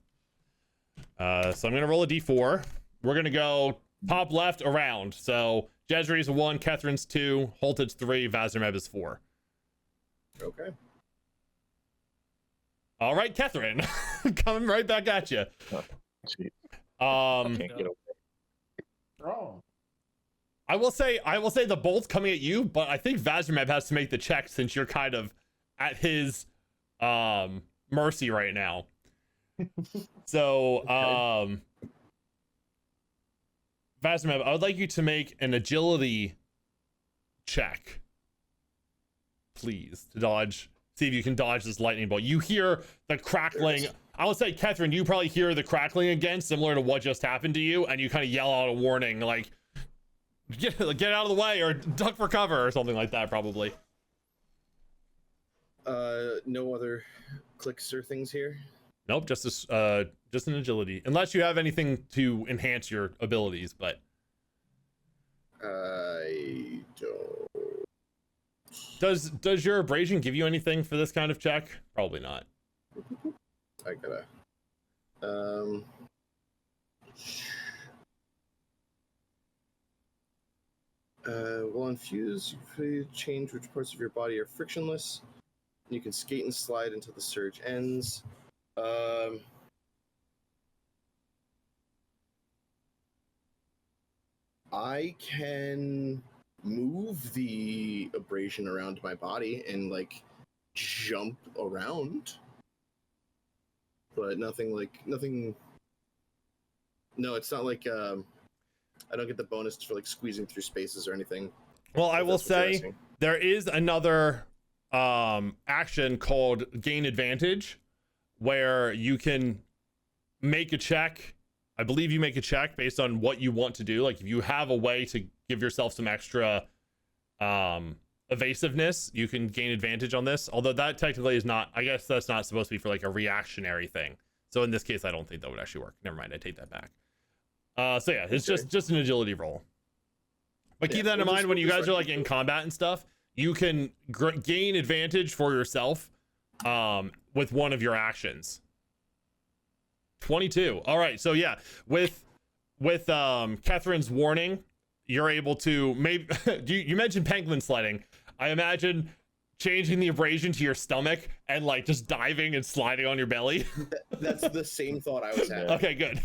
So I'm going to roll a d4. We're going to go top left around. So Jezri's 1, Ketherin's 2, Holtid's 3, Vazrmeb is 4. Okay. All right, Ketherin, coming right back at you. Sweet. Can't get away. Oh. I will say the bolt's coming at you, but I think Vazrmeb has to make the check since you're kind of at his mercy right now. So Vazrmeb, I would like you to make an agility check, please, to dodge. See if you can dodge this lightning bolt. You hear the crackling. I would say, Ketherin, you probably hear the crackling again, similar to what just happened to you, and you kind of yell out a warning, like, get out of the way, or duck for cover, or something like that, probably. No other clicks or things here? Nope, just an agility. Unless you have anything to enhance your abilities, but... I don't... Does your abrasion give you anything for this kind of check? Probably not. I gotta... While infused, you change which parts of your body are frictionless. You can skate and slide until the surge ends. I can move the abrasion around my body and like jump around, but nothing. No, it's not like I don't get the bonus for like squeezing through spaces or anything. Well, I will That's what you're say asking. there is another action called gain advantage, where you can make a check. I believe you make a check based on what you want to do. Like if you have a way to give yourself some extra evasiveness, you can gain advantage on this. Although that technically is not, I guess that's not supposed to be for like a reactionary thing. So in this case, I don't think that would actually work. Never mind, I take that back. So yeah, it's just an agility roll. But keep that in mind when you guys are like in combat and stuff. You can gain advantage for yourself with one of your actions. 22. All right, so yeah, with Ketherin's warning, you're able to maybe you mentioned penguin sledding. I imagine changing the abrasion to your stomach and like just diving and sliding on your belly. That's the same thought I was having. Okay, good.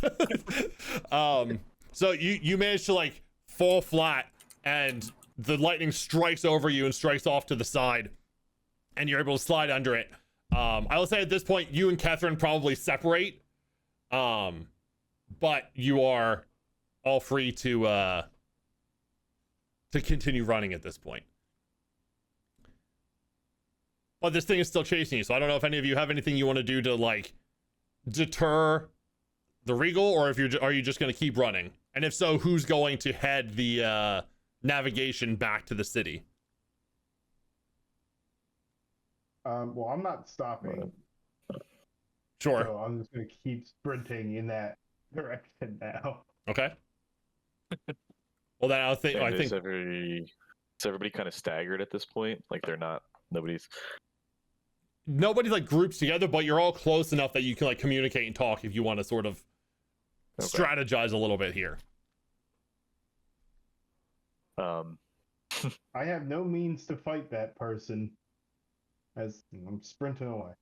So you managed to like fall flat and the lightning strikes over you and strikes off to the side and you're able to slide under it. I will say at this point you and Ketherin probably separate, but you are all free to continue running at this point. But this thing is still chasing you, so I don't know if any of you have anything you want to do to like deter the Regal, or if are you just going to keep running? And if so, who's going to head the navigation back to the city? Well, I'm not stopping. Sure. So I'm just going to keep sprinting in that direction now. Okay. Well, then I think Is everybody kind of staggered at this point? Like nobody's like grouped together, but you're all close enough that you can like communicate and talk if you want to sort of strategize a little bit here. I have no means to fight that person as I'm sprinting away.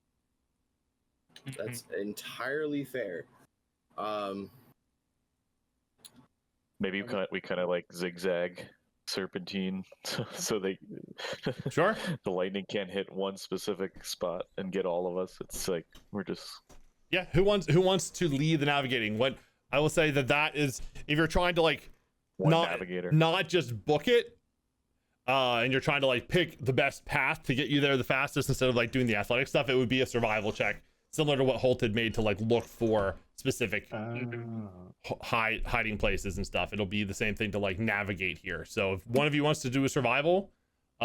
That's entirely fair. Maybe we kind of like zigzag serpentine, so they Sure. the lightning can't hit one specific spot and get all of us. It's like we're just Yeah, who wants to lead the navigating? What I will say that is, if you're trying to like one not navigator. not just book it, and you're trying to like pick the best path to get you there the fastest instead of like doing the athletic stuff, it would be a survival check similar to what Holtid made to like look for specific hiding places and stuff. It'll be the same thing to like navigate here. So if one of you wants to do a survival,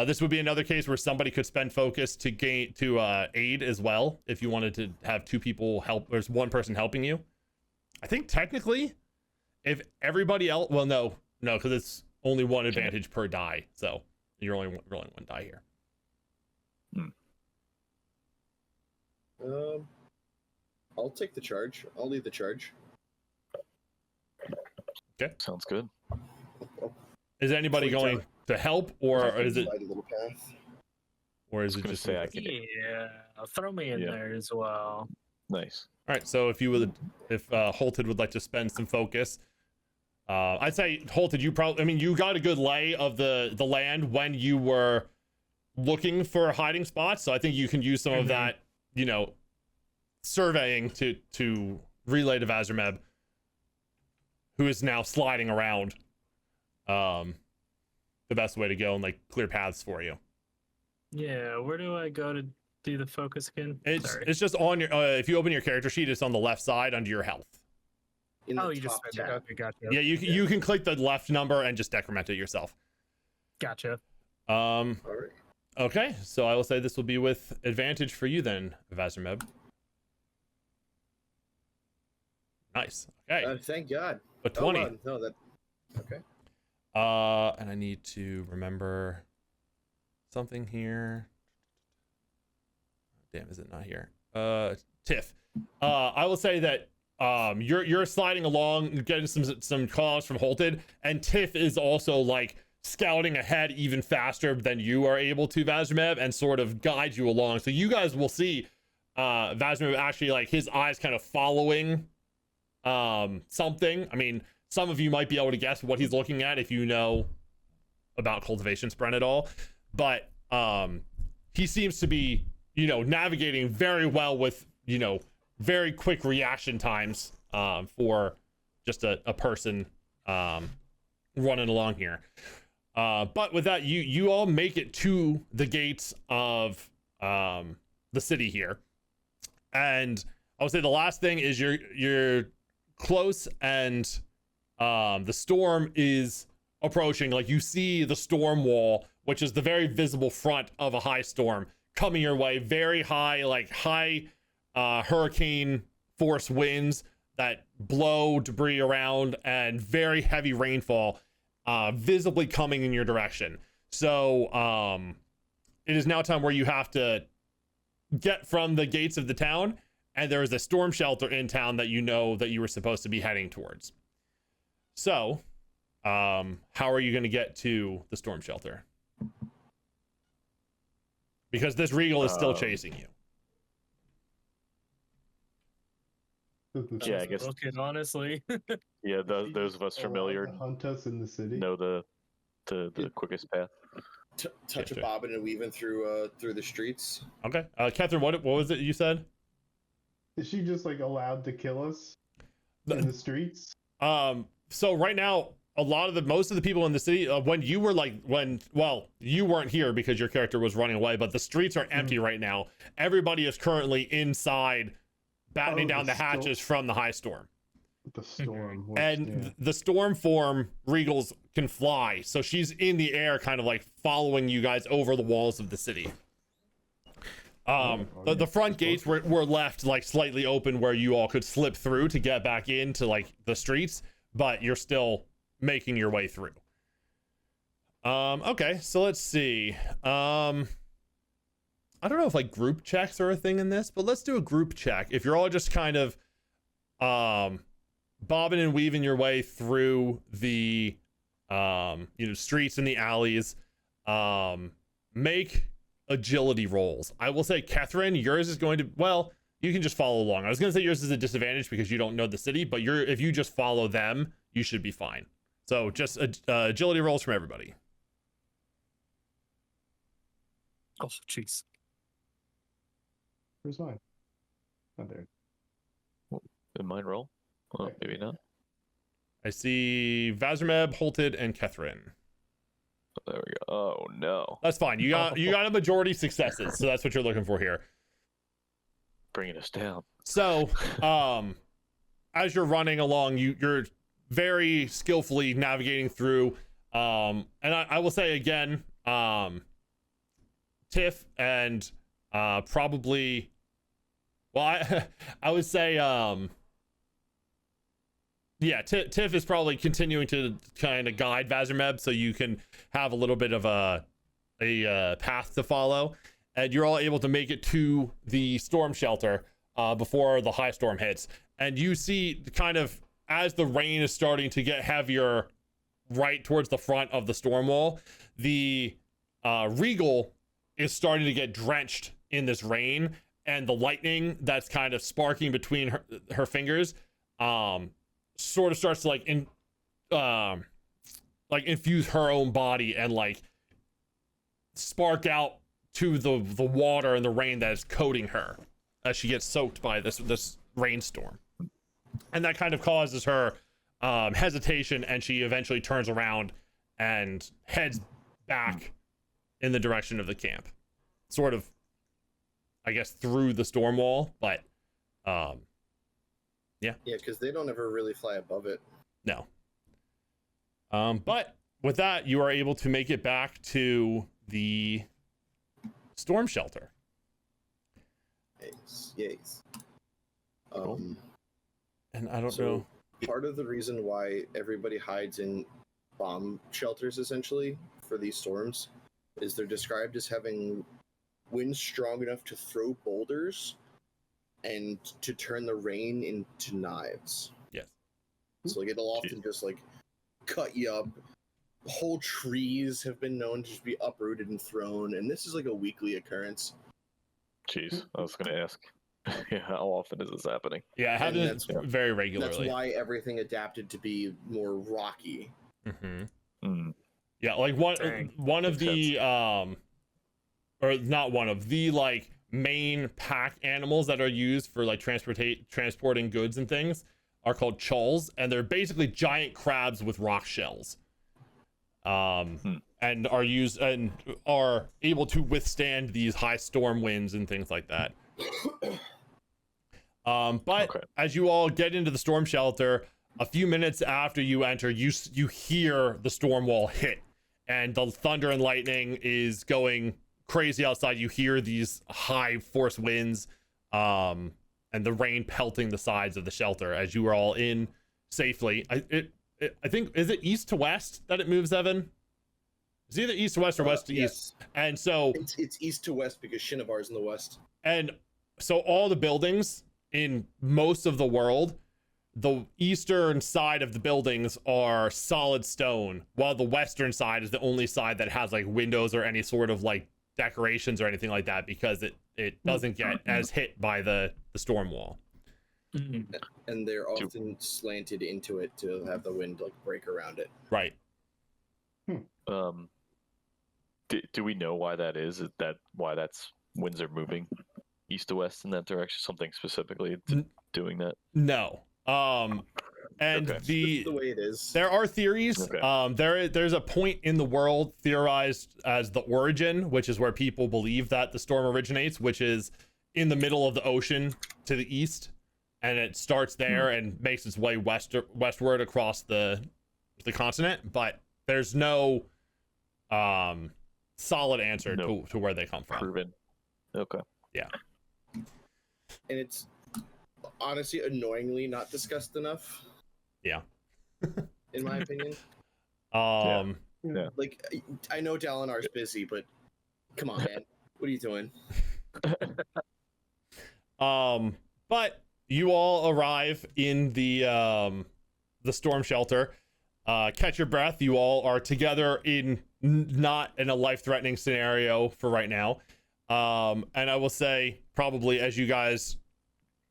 this would be another case where somebody could spend focus to aid as well. If you wanted to have two people help, there's one person helping you. I think technically, if everybody else, well, no, because it's only one advantage per die, so you're only rolling one die here. I'll take the charge. I'll lead the charge. Okay, sounds good. Is anybody going to help, or is it? A little path. Or is it just? Say I can. Yeah, throw me in there as well. Nice. All right, so if Holtid would like to spend some focus, I'd say Holtid, you got a good lay of the land when you were looking for hiding spots, so I think you can use some of that, surveying to relay to Vazrmeb, who is now sliding around, the best way to go and like clear paths for you. Yeah, where do I go to do the focus again? It's just on your if you open your character sheet, it's on the left side under your health. In the you just top said that. tab. Okay, gotcha. Yeah, you can click the left number and just decrement it yourself. Gotcha. All right. Okay, so I will say this will be with advantage for you then, Vazrmeb. Nice. Okay. Thank God. A 20. No, that. Okay. And I need to remember something here. Damn, is it not here? Tiff. I will say that you're sliding along, getting some calls from Holtid, and Tiff is also like scouting ahead even faster than you are able to, Vazrmeb, and sort of guide you along. So you guys will see Vazrmeb actually like his eyes kind of following something. I mean, some of you might be able to guess what he's looking at if you know about cultivation sprint at all, but he seems to be navigating very well with very quick reaction times for just a person running along here. But with that, you all make it to the gates of the city here, and I would say the last thing is you're close, and the storm is approaching. Like, you see the storm wall, which is the very visible front of a high storm coming your way. Very high, like high hurricane force winds that blow debris around, and very heavy rainfall visibly coming in your direction. So it is now time where you have to get from the gates of the town, and there is a storm shelter in town that that you were supposed to be heading towards. So how are you going to get to the storm shelter? Because this Regal is still chasing you. Yeah, I guess. Looking, honestly. Yeah, those of us familiar hunt us in the city. know the quickest path. Touch of bobbing and weaving through the streets. Okay. Ketherin, what was it you said? Is she just like allowed to kill us in the streets? So right now, most of the people in the city, when you weren't here because your character was running away, but the streets are empty right now. Everybody is currently inside, battening down the hatches from the high storm. The storm. And the storm form Regals can fly, so she's in the air, kind of like following you guys over the walls of the city. The front gates were left like slightly open where you all could slip through to get back into like the streets, but you're still making your way through. Okay, so let's see. I don't know if like group checks are a thing in this, but let's do a group check. If you're all just kind of bobbing and weaving your way through the streets and the alleys, make agility rolls. I will say, Ketherin, yours is going to, well, you can just follow along. I was going to say yours is a disadvantage because you don't know the city, but if you just follow them, you should be fine. So just agility rolls from everybody. Oh, jeez. Where's mine? Not there. Did mine roll? Well, maybe not. I see Vazrmeb, Holtid, and Ketherin. There we go. Oh no. That's fine. You got a majority successes, so that's what you're looking for here. Bringing us down. So, as you're running along, you're very skillfully navigating through. And I will say again, Tiff and probably, well, I would say, yeah, Tiff is probably continuing to kind of guide Vazrmeb so you can have a little bit of a path to follow, and you're all able to make it to the storm shelter before the high storm hits. And you see kind of as the rain is starting to get heavier right towards the front of the storm wall, the Regal is starting to get drenched in this rain, and the lightning that's kind of sparking between her fingers sort of starts to like infuse her own body and like spark out to the water and the rain that is coating her as she gets soaked by this rainstorm. And that kind of causes her hesitation, and she eventually turns around and heads back in the direction of the camp, sort of, I guess, through the storm wall, but yeah, because they don't ever really fly above it. no. But with that, you are able to make it back to the storm shelter. Yes. And I don't So know. part of the reason why everybody hides in bomb shelters, essentially, for these storms, is they're described as having winds strong enough to throw boulders and to turn the rain into knives. Yes. So like it'll often just like cut you up. Whole trees have been known to just be uprooted and thrown, and this is like a weekly occurrence. Jeez, I was gonna ask. Yeah, how often is this happening? Yeah, it And happens very regularly. That's why everything adapted to be more rocky. Mm-hmm. Yeah, like one of the or not one of the like main pack animals that are used for like transporting goods and things are called chulls, and they're basically giant crabs with rock shells. And are used and are able to withstand these high storm winds and things like that. But Okay. as you all get into the storm shelter, a few minutes after you enter, you hear the storm wall hit, and the thunder and lightning is going crazy outside. You hear these high force winds, and the rain pelting the sides of the shelter as you are all in safely. I think, is it east to west that it moves, Evan? It's either east to west or west to east. And so it's east to west because Shinovar's in the west. And so all the buildings in most of the world, the eastern side of the buildings are solid stone, while the western side is the only side that has like windows or any sort of like decorations or anything like that, because it doesn't get as hit by the storm wall. And they're often slanted into it to have the wind like break around it. Right. Do we know why that is? Is that why that's winds are moving east to west in that direction? Something specifically doing that? No. And Okay. The way it is. there are theories. Okay. There's a point in the world theorized as the origin, which is where people believe that the storm originates, which is in the middle of the ocean to the east, and it starts there and makes its way westward across the continent. But there's no solid answer to where they come from. Proven. Okay. Yeah. And it's honestly annoyingly not discussed enough. Yeah. In my opinion. Yeah. Like, I know Dalinar's busy, but come on, man. What are you doing? But you all arrive in the storm shelter. Catch your breath. You all are together in not in a life-threatening scenario for right now. And I will say, probably as you guys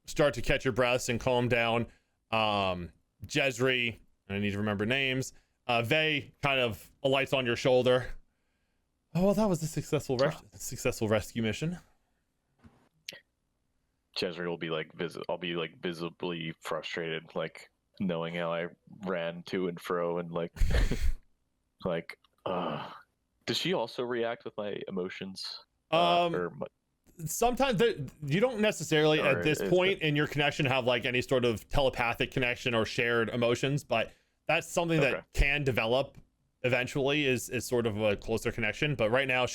start to catch your breaths and calm down, Jezri, I need to remember names, Vey kind of alights on your shoulder. Oh, well, that was a successful rescue mission. Jezri will be like I'll be like visibly frustrated, like knowing how I ran to and fro and like like does she also react with my emotions? Sometimes you don't necessarily Or at this point in your connection have like any sort of telepathic connection or shared emotions, but that's something that can develop eventually is sort of a closer connection. But right now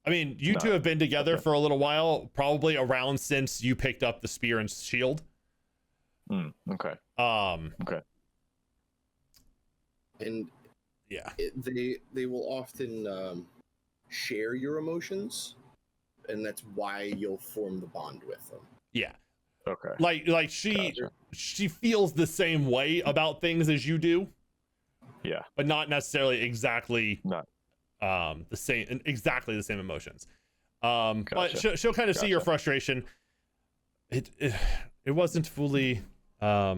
you two have been together for a little while, probably around since you picked up the spear and shield. Okay. Okay. And yeah, they will often share your emotions, and that's why you'll form the bond with them. Yeah. Okay. Like she feels the same way about things as you do. Yeah. But not necessarily exactly exactly the same emotions. But she'll kind of see your frustration. It wasn't fully our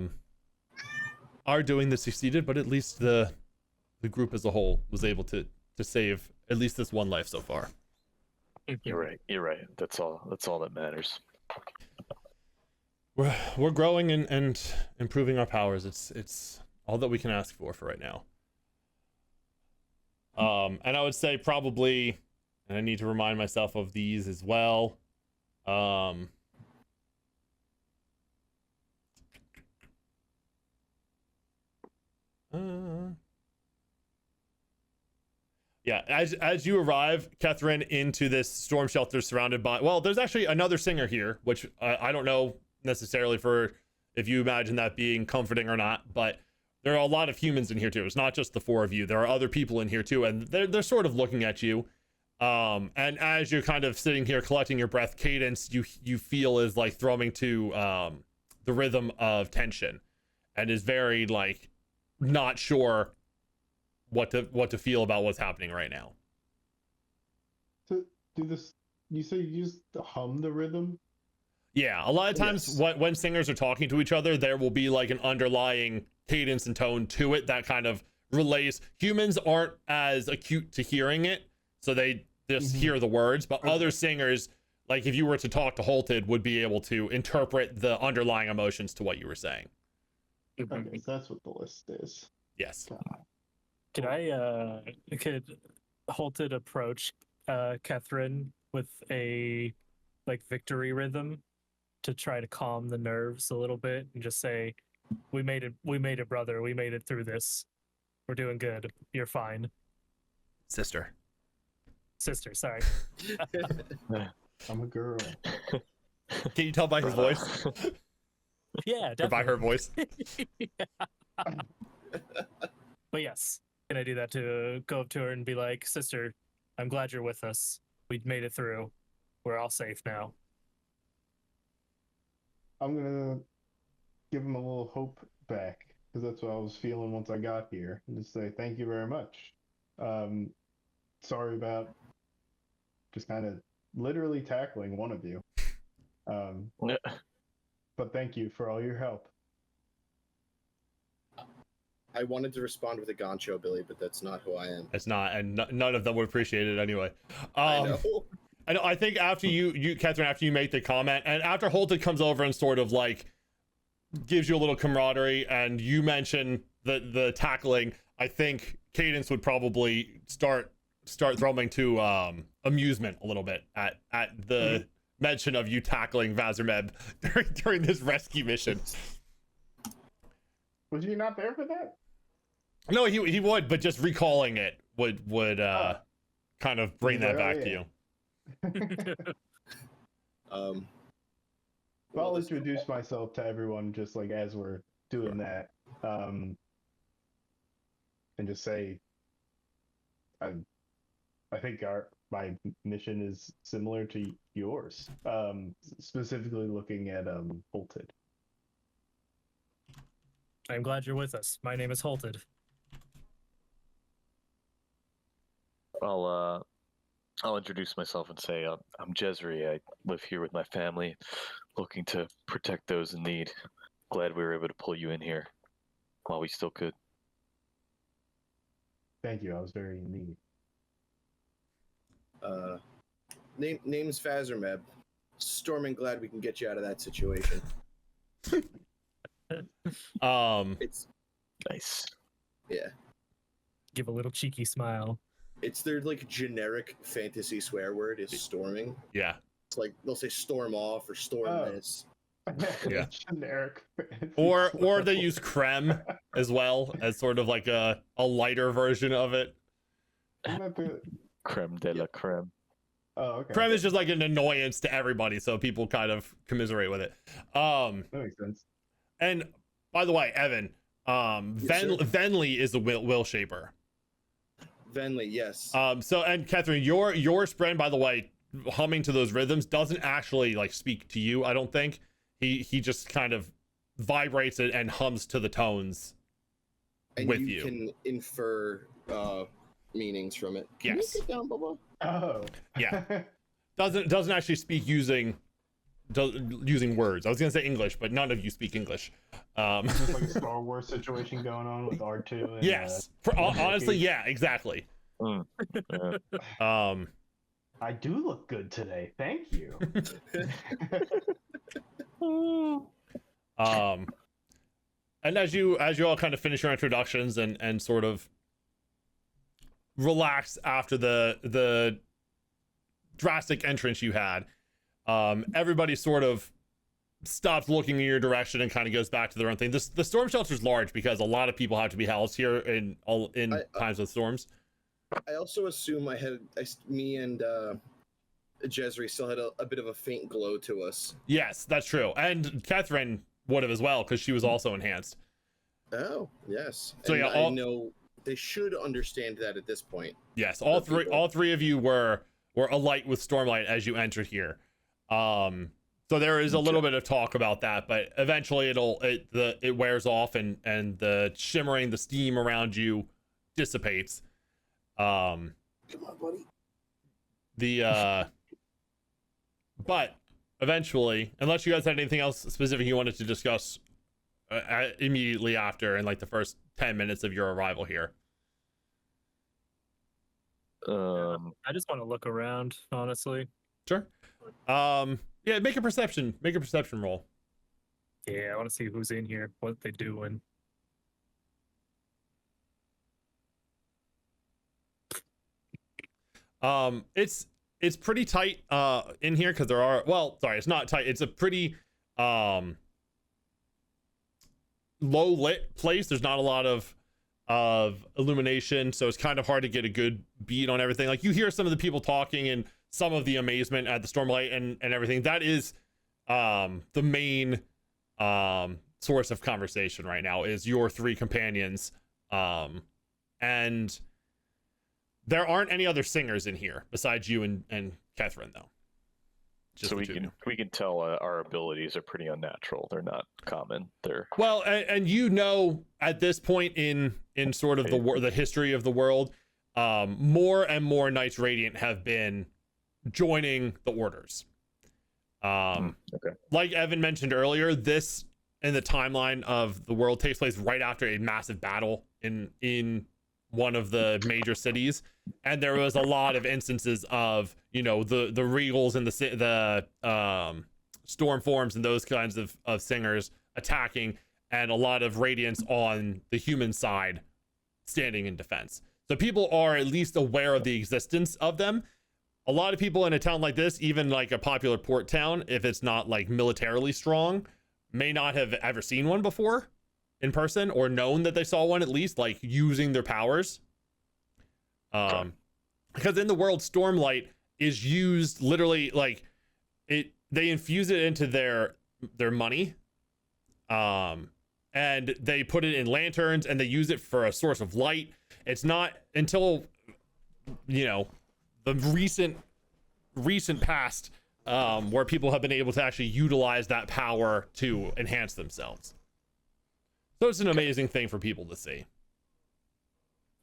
doing that succeeded, but at least the group as a whole was able to save at least this one life so far. You're right. That's all that matters. We're growing and improving our powers. It's all that we can ask for right now. And I would say probably, and I need to remind myself of these as well. Yeah, as you arrive, Ketherin, into this storm shelter surrounded by, well, there's actually another singer here, which I don't know necessarily for if you imagine that being comforting or not, but there are a lot of humans in here too. It's not just the four of you. There are other people in here too, and they're sort of looking at you. And as you're kind of sitting here collecting your breath, Cadence you feel is like thrumming to the rhythm of tension, and is very like not sure what to feel about what's happening right now. So do this. You say you just hum the rhythm? Yeah, a lot of times when singers are talking to each other, there will be like an underlying cadence and tone to it that kind of relays. Humans aren't as acute to hearing it, so they just hear the words, but other singers, like if you were to talk to Holtid, would be able to interpret the underlying emotions to what you were saying. Okay, so that's what the list is. Yes. Could Holtid approach Ketherin with a like victory rhythm to try to calm the nerves a little bit and just say, we made it, brother. We made it through this. We're doing good. You're fine. Sister, sorry. I'm a girl. Can you tell by his voice? Yeah, definitely. Or by her voice? Yeah. But yes, can I do that to go up to her and be like, sister, I'm glad you're with us. We made it through. We're all safe now. I'm gonna give him a little hope back, because that's what I was feeling once I got here, and just say thank you very much. Sorry about just kind of literally tackling one of you. But thank you for all your help. I wanted to respond with a Goncho, Billy, but that's not who I am. It's not, and none of them would appreciate it anyway. I know. I think after you Ketherin, after you make the comment, and after Holtid comes over and sort of like gives you a little camaraderie, and you mention the tackling, I think Cadence would probably start thrumming to amusement a little bit at the mention of you tackling Vazrmeb during this rescue mission. Was you not there for that? No, he would, but just recalling it would kind of bring that back to you. I'll introduce myself to everyone just like as we're doing that, and just say, I think my mission is similar to yours, specifically looking at Holtid. I'm glad you're with us. My name is Holtid. I'll introduce myself and say I'm Jezri. I live here with my family, looking to protect those in need. Glad we were able to pull you in here while we still could. Thank you. I was very in need. Name's Vazrmeb. Storming, glad we can get you out of that situation. It's Nice. yeah. Give a little cheeky smile. It's their like generic fantasy swear word is storming. Yeah. It's like they'll say storm off or storm Oh. this. Yeah. Generic. Or they use creme as well as sort of like a lighter version of it. Creme de la creme. Oh, okay. Creme is just like an annoyance to everybody, so people kind of commiserate with it. That makes sense. And by the way, Evan, Yes, sir. Venli is the will shaper. Venli, yes. So and Ketherin, your spread, by the way, humming to those rhythms doesn't actually like speak to you, I don't think. He just kind of vibrates it and hums to the tones And with you can infer meanings from it. Can you Yes. get down, Bubba? Oh. Yeah. Doesn't actually speak using words. I was gonna say English, but none of you speak English. Just like a Star Wars situation going on with R2 and Yes. Honestly, yeah, exactly. Mm. Yeah. I do look good today. Thank you. And as you all kind of finish your introductions and sort of relax after the drastic entrance you had, everybody sort of stops looking in your direction and kind of goes back to their own thing. The storm shelter is large because a lot of people have to be housed here in times of storms. I also assume me and Jezri still had a bit of a faint glow to us. Yes, that's true. And Ketherin would have as well because she was also enhanced. Oh, yes. So And yeah, I know they should understand that at this point. Yes, The people. all three of you were alight with Stormlight as you entered here. So there is a little bit of talk about that, but eventually it wears off and the shimmering, the steam around you dissipates. Come on, buddy. But eventually, unless you guys had anything else specific you wanted to discuss immediately after in like the first 10 minutes of your arrival here. I just want to look around, honestly. Sure. Yeah, make a perception roll. Yeah, I want to see who's in here, what they doing. It's pretty tight in here because there are, well, sorry, it's not tight. It's a pretty low lit place. There's not a lot of illumination, so it's kind of hard to get a good beat on everything. Like you hear some of the people talking and some of the amazement at the Stormlight and everything. That is the main source of conversation right now is your three companions. And there aren't any other singers in here besides you and Ketherin, though. Just So the two of you. we can tell our abilities are pretty unnatural. They're not common. They're Well, and you know, at this point in sort of the history of the world, more and more Knights Radiant have been joining the orders. okay. Like Evan mentioned earlier, this in the timeline of the world takes place right after a massive battle in one of the major cities, and there was a lot of instances of, you know, the regals and the storm forms and those kinds of singers attacking, and a lot of radiants on the human side standing in defense. So people are at least aware of the existence of them. A lot of people in a town like this, even like a popular port town, if it's not like militarily strong, may not have ever seen one before in person, or known that they saw one, at least like using their powers. Because in the world, Stormlight is used literally like they infuse it into their money, and they put it in lanterns and they use it for a source of light. It's not until, you know, the recent past where people have been able to actually utilize that power to enhance themselves. So it's an amazing thing for people to see.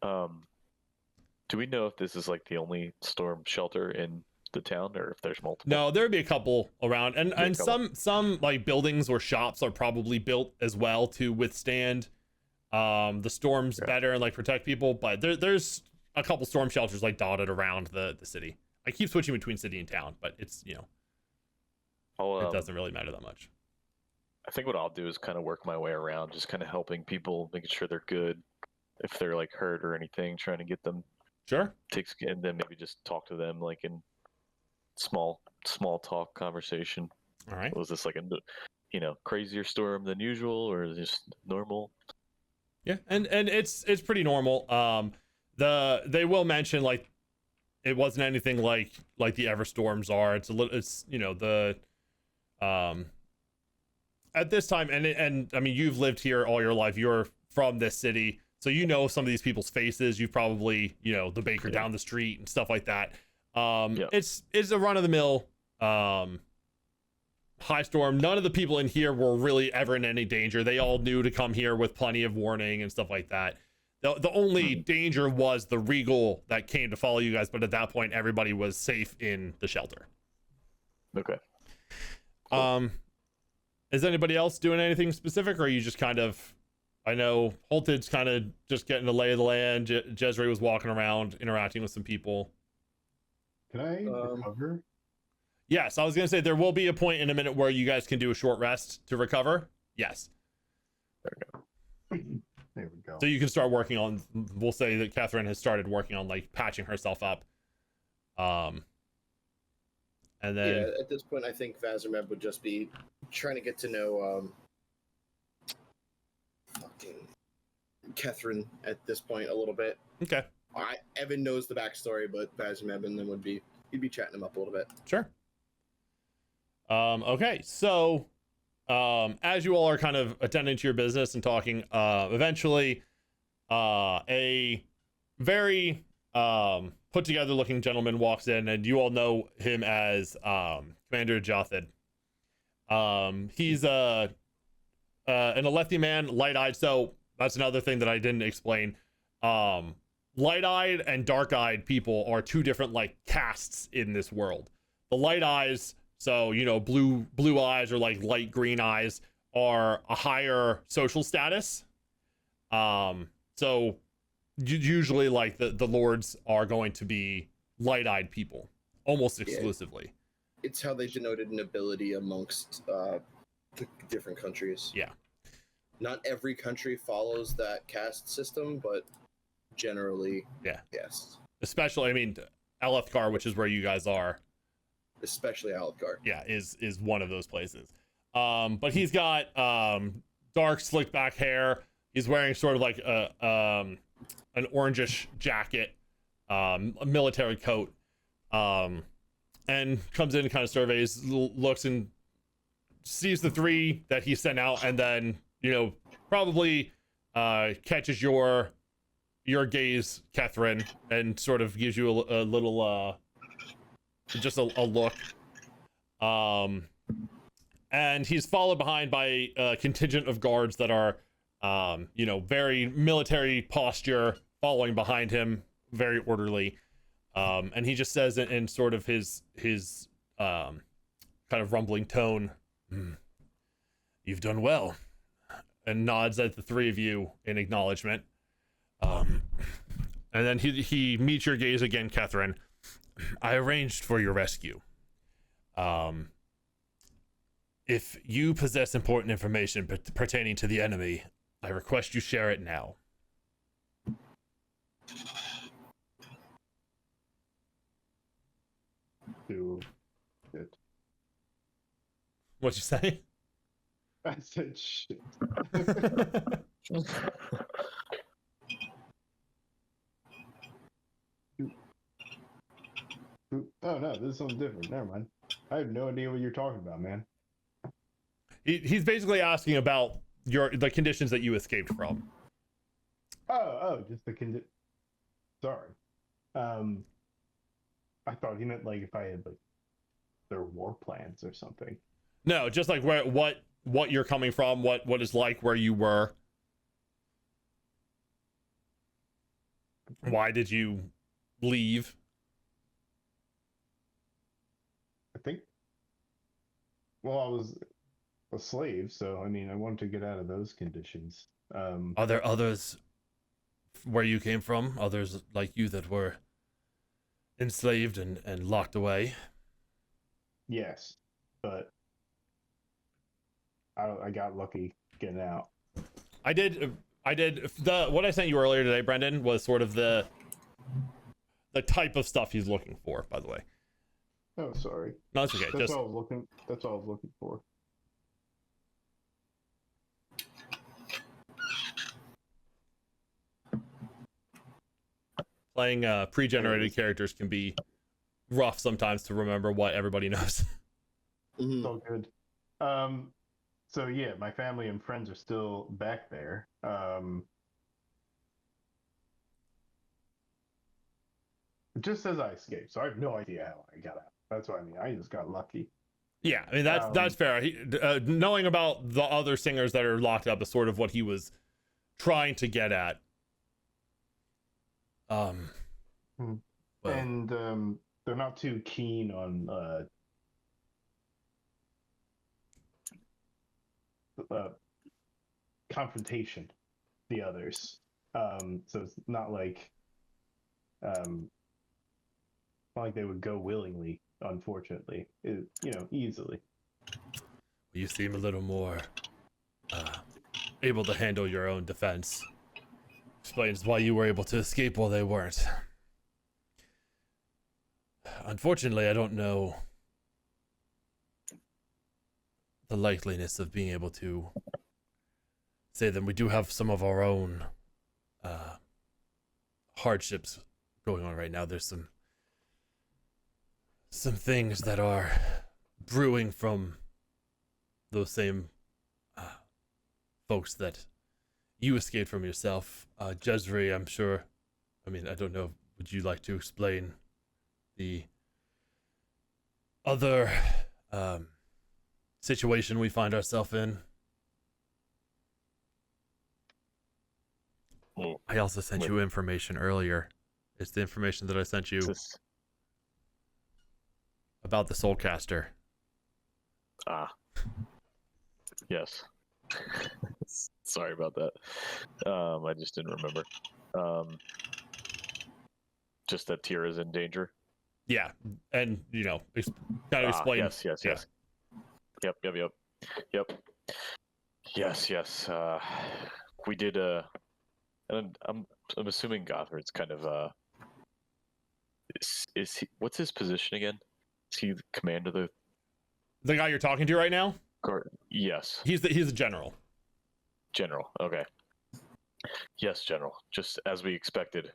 Do we know if this is like the only storm shelter in the town, or if there's multiple? No, there'd be a couple around, and some like buildings or shops are probably built as well to withstand the storms better and like protect people. But there's a couple storm shelters like dotted around the city. I keep switching between city and town, but it's, you know, it doesn't really matter that much. I think what I'll do is kind of work my way around, just kind of helping people, making sure they're good, if they're like hurt or anything, trying to get them Sure. and then maybe just talk to them like in small talk conversation. All right. Was this like a, you know, crazier storm than usual, or is it just normal? Yeah, and it's pretty normal. They will mention like it wasn't anything like the Everstorms are. It's you know, the at this time, and I mean, you've lived here all your life. You're from this city, so you know some of these people's faces. You've probably, you know, the baker down the street and stuff like that. It's a run of the mill high storm. None of the people in here were really ever in any danger. They all knew to come here with plenty of warning and stuff like that. The only danger was the Regal that came to follow you guys, but at that point everybody was safe in the shelter. Okay. Cool. Is anybody else doing anything specific, or are you just kind of, I know Holtid's kind of just getting the lay of the land. Jezri was walking around interacting with some people. Can I recover? Yes, I was going to say there will be a point in a minute where you guys can do a short rest to recover. Yes. There we go. So you can start working on, we'll say that Ketherin has started working on like patching herself up. And then yeah, at this point, I think Vazrmeb would just be trying to get to know fucking Ketherin at this point a little bit. okay, Evan knows the backstory, but Vazrmeb and then he'd be chatting him up a little bit. sure. Okay, so as you all are kind of attending to your business and talking, eventually a very put together looking gentleman walks in, and you all know him as Commander Jothid. He's an Alethi man, light-eyed. So that's another thing that I didn't explain. Light-eyed and dark-eyed people are two different like castes in this world. The light eyes, so you know, blue eyes or like light green eyes, are a higher social status. So usually like the lords are going to be light-eyed people almost exclusively. It's how they denoted nobility amongst the different countries. Yeah. Not every country follows that caste system, but generally, yeah, yes. Especially, I mean, Alethkar, which is where you guys are, especially Alethkar. yeah, is one of those places. But he's got dark slick back hair. He's wearing sort of like an orangish jacket, a military coat, and comes in and kind of surveys, looks and sees the three that he sent out, and then, you know, probably catches your gaze, Ketherin, and sort of gives you a little just a look. And he's followed behind by a contingent of guards that are you know, very military posture, following behind him, very orderly. And he just says in sort of his kind of rumbling tone, "You've done well," and nods at the three of you in acknowledgement. And then he meets your gaze again, Ketherin. "I arranged for your rescue. If you possess important information pertaining to the enemy, I request you share it now." Do it. What'd you say? I said shit. Oh no, this is something different. Never mind. I have no idea what you're talking about, man. He's basically asking about the conditions that you escaped from. Oh, just the Sorry. I thought he meant like if I had like their war plans or something. No, just like what you're coming from, what is like where you were. Why did you leave? I think. Well, I was a slave, so I mean, I wanted to get out of those conditions. Are there others where you came from? Others like you that were enslaved and locked away. Yes, but I got lucky getting out. I did what I sent you earlier today, Brendan, was sort of the type of stuff he's looking for, by the way. Oh, sorry. No, it's okay. That's all I was looking for. Playing pre-generated characters can be rough sometimes to remember what everybody knows. It's all good. So yeah, my family and friends are still back there. It just says I escaped, so I have no idea how I got out. That's what I mean. I just got lucky. Yeah, I mean that's fair. Knowing about the other singers that are locked up is sort of what he was trying to get at. Well, And they're not too keen on confrontation, the others. So it's not like they would go willingly, unfortunately. Easily. you seem a little more able to handle your own defense. Explains why you were able to escape while they weren't. Unfortunately, I don't know the likeliness of being able to say that we do have some of our own hardships going on right now. There's some things that are brewing from those same folks that you escaped from yourself. Jezri, I'm sure. I mean, I don't know. Would you like to explain the other situation we find ourselves in? Well, I also sent you information earlier. It's the information that I sent you about the Soulcaster. Yes. Sorry about that. I just didn't remember. Just that Tira's in danger. Yeah, and kind of explain. Yes. Yep. Yes. We did. And I'm assuming Gothard's kind of. Is he? What's his position again? Is he the commander of The guy you're talking to right now? guard? Yes. He's the general. General. Okay. Yes, General. Just as we expected,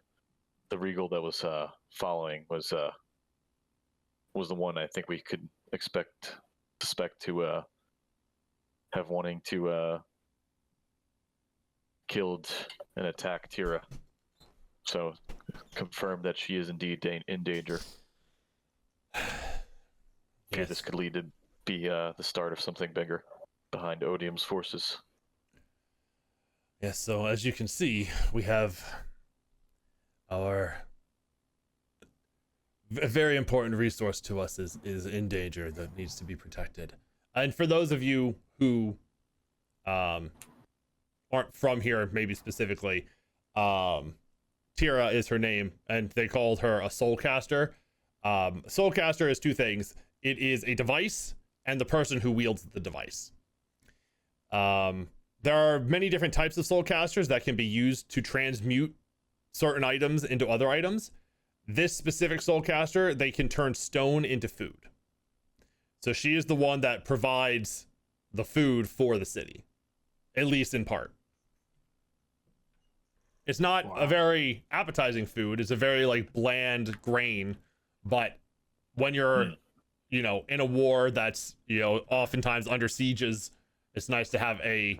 the Regal that was following was the one I think we could suspect to have wanting to killed and attacked Tira. So confirmed that she is indeed in danger. Okay, Yes. this could lead to be the start of something bigger behind Odium's forces. Yes, so as you can see, we have our a very important resource to us is in danger that needs to be protected. And for those of you who aren't from here, maybe specifically, Tira is her name, and they called her a Soulcaster. Soulcaster is two things. It is a device and the person who wields the device. There are many different types of Soulcasters that can be used to transmute certain items into other items. This specific Soulcaster, they can turn stone into food. So she is the one that provides the food for the city, at least in part. It's not a very appetizing food. It's a very bland grain, but when you're, in a war that's, oftentimes under sieges, it's nice to have a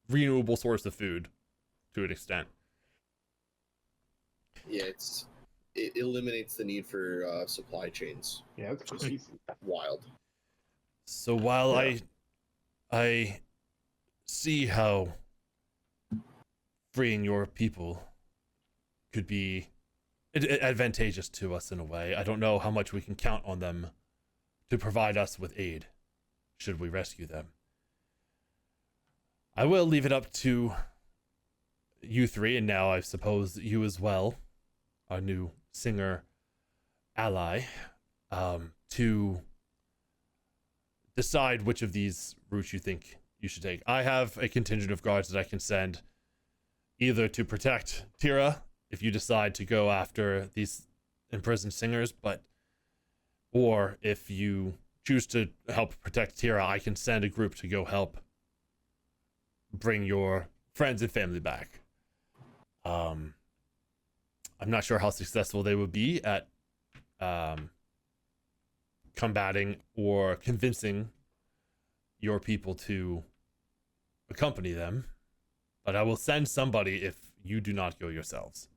renewable source of food to an extent. Yeah, it eliminates the need for supply chains. Yeah, that's crazy. Wild. So while I see how freeing your people could be advantageous to us in a way, I don't know how much we can count on them to provide us with aid should we rescue them. I will leave it up to you three, and now I suppose you as well, our new singer ally to decide which of these routes you think you should take. I have a contingent of guards that I can send either to protect Tira if you decide to go after these imprisoned singers, or if you choose to help protect Tira, I can send a group to go help bring your friends and family back. I'm not sure how successful they would be at combating or convincing your people to accompany them, but I will send somebody if you do not go yourselves.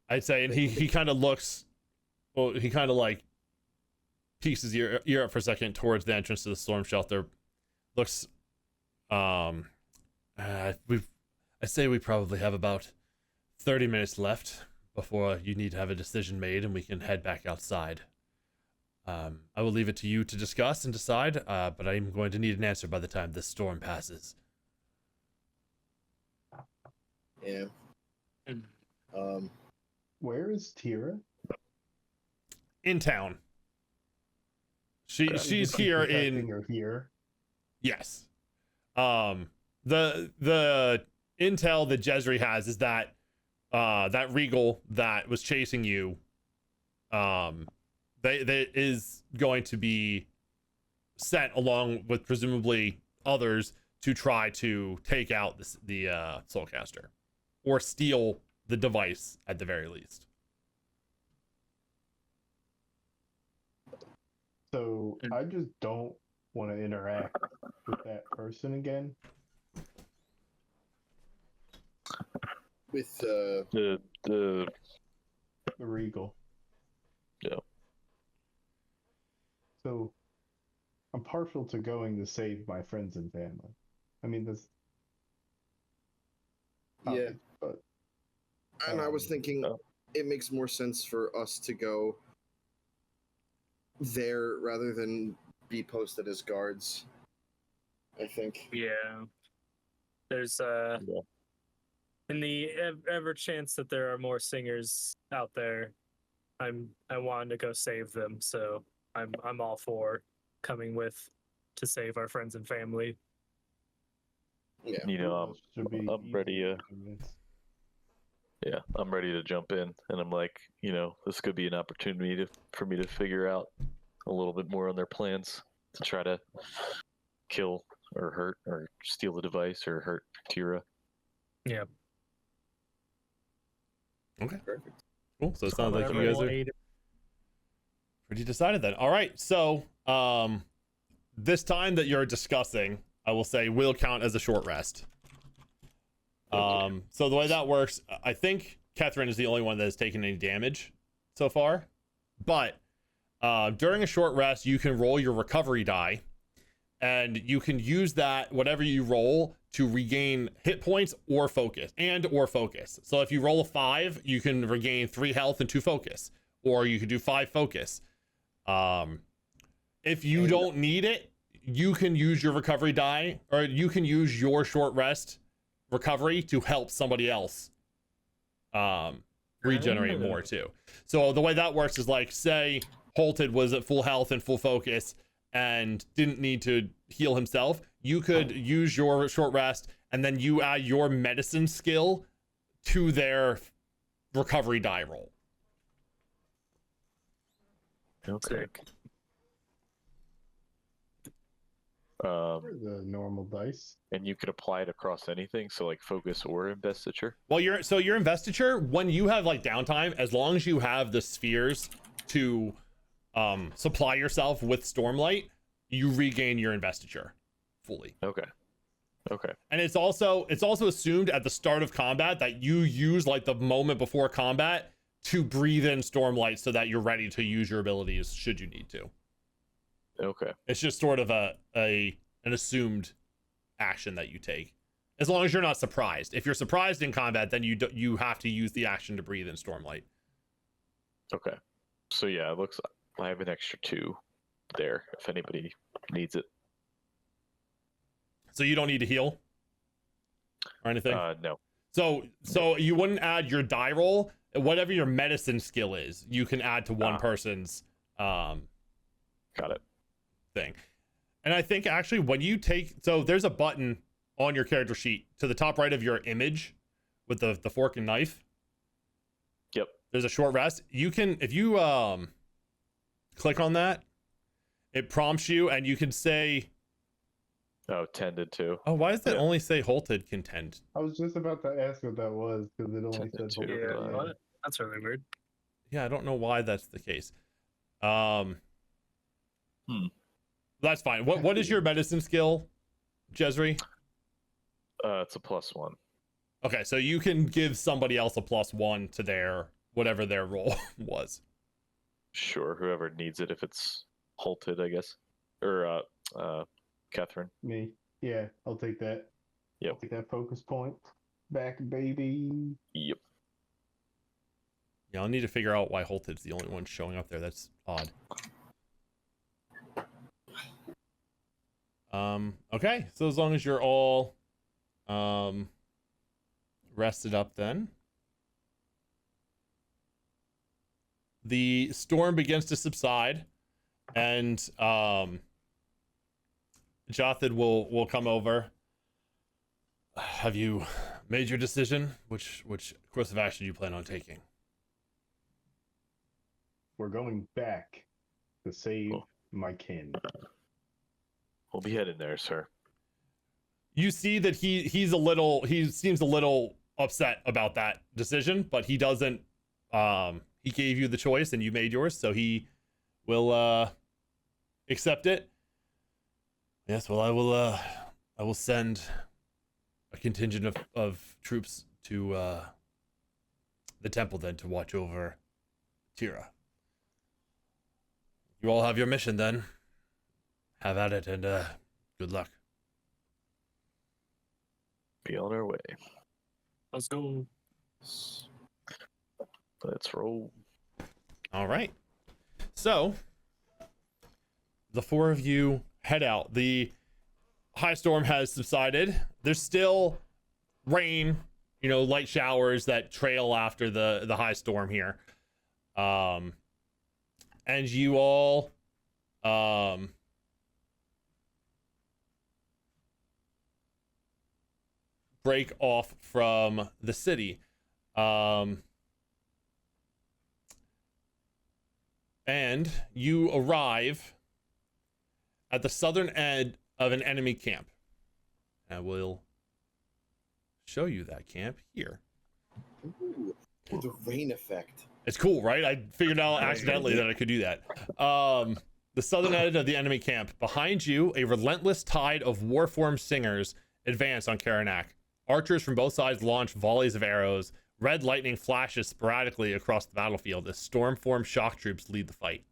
I'd say, and he kind of looks, well, he kind of like peeks his ear up for a second towards the entrance to the storm shelter. Looks, I say we probably have about 30 minutes left before you need to have a decision made and we can head back outside. I will leave it to you to discuss and decide, but I'm going to need an answer by the time this storm passes. Yeah. Where is Tira? In town. She's here in Her here. Yes. The intel that Jezri has is that that Regal that was chasing you they is going to be sent along with presumably others to try to take out the Soulcaster or steal the device at the very least. So I just don't want to interact with that person again. With The The Regal. Yeah. So I'm partial to going to save my friends and family. I mean, this. yeah, But and I was thinking oh. it makes more sense for us to go there rather than be posted as guards. I think. Yeah. There's Yeah. in the ever chance that there are more singers out there, I want to go save them, so I'm all for coming with to save our friends and family. Yeah. You know, should be I'm easy ready to to convince. yeah, I'm ready to jump in, and I'm like, you know, this could be an opportunity for me to figure out a little bit more on their plans to try to kill or hurt or steal the device or hurt Tira. Yeah. Okay. Perfect. Cool. So it sounds like Whatever you guys will are aid- pretty decided then. All right. So this time that you're discussing, I will say will count as a short rest. So the way that works, I think Ketherin is the only one that has taken any damage so far. But during a short rest, you can roll your recovery die, and you can use that, whatever you roll, to regain hit points or focus. So if you roll a 5, you can regain 3 health and 2 focus, or you could do 5 focus. If you don't need it, you can use your recovery die, or you can use your short rest recovery to help somebody else regenerate more too. So the way that works is, like, say Holtid was at full health and full focus and didn't need to heal himself, you could use your short rest and then you add your medicine skill to their recovery die roll. Okay. Sick. The normal dice. And you could apply it across anything, so like focus or investiture. Well, your investiture, when you have like downtime, as long as you have the spheres to supply yourself with Stormlight, you regain your investiture fully. Okay. And it's also assumed at the start of combat that you use like the moment before combat to breathe in Stormlight so that you're ready to use your abilities should you need to. Okay. It's just sort of an assumed action that you take, as long as you're not surprised. If you're surprised in combat, then you have to use the action to breathe in Stormlight. Okay. So yeah, it looks like I have an extra 2 there if anybody needs it. So you don't need to heal or anything. No. So you wouldn't add your die roll. Whatever your medicine skill is, you can add to one person's Got it. thing. And I think actually when you take, so there's a button on your character sheet to the top right of your image with the fork and knife. Yep. There's a short rest. You can, if you click on that, it prompts you and you can say, Oh, tended to. oh, why does it only say Holtid contend? I was just about to ask what that was because it only said Tended to, Yeah, Holtid. what? That's really weird. Yeah, I don't know why that's the case. That's fine. What is your medicine skill, Jezri? It's a +1. Okay, so you can give somebody else a +1 to their whatever their roll was. Sure, whoever needs it, if it's Holtid, I guess. Or Ketherin. Me. Yeah, I'll take that. Yep. I'll take that focus point. Back, baby. Yep. Yeah, I'll need to figure out why Holtid's the only one showing up there. That's odd. Okay, so as long as you're all rested up then. The storm begins to subside and Jothid will come over. Have you made your decision? Which course of action you plan on taking? We're going back to save my kin. We'll be heading there, sir. You see that he seems a little upset about that decision, but he doesn't he gave you the choice and you made yours, so he will accept it. Yes, well I will send a contingent of troops to the temple then to watch over Tira. You all have your mission then. Have at it and good luck. Be on our way. Let's go. Let's roll. All right. So the four of you head out. The high storm has subsided. There's still rain, light showers that trail after the high storm here. And you all break off from the city. And you arrive at the southern end of an enemy camp. I will show you that camp here. Ooh, the rain effect. It's cool, right? I figured out accidentally that I could do that. The southern end of the enemy camp. Behind you, a relentless tide of warformed singers advance on Karanak. Archers from both sides launch volleys of arrows. Red lightning flashes sporadically across the battlefield as storm-formed shock troops lead the fight.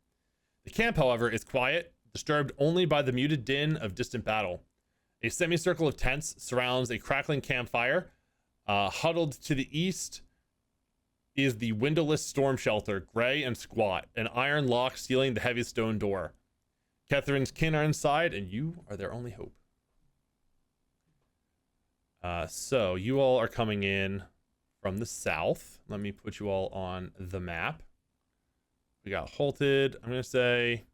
The camp, however, is quiet, disturbed only by the muted din of distant battle. A semicircle of tents surrounds a crackling campfire. Huddled to the east is the windowless storm shelter, gray and squat, an iron lock sealing the heavy stone door. Ketherin's kin are inside, and you are their only hope. So you all are coming in from the south. Let me put you all on the map. We got Holtid. I'm going to say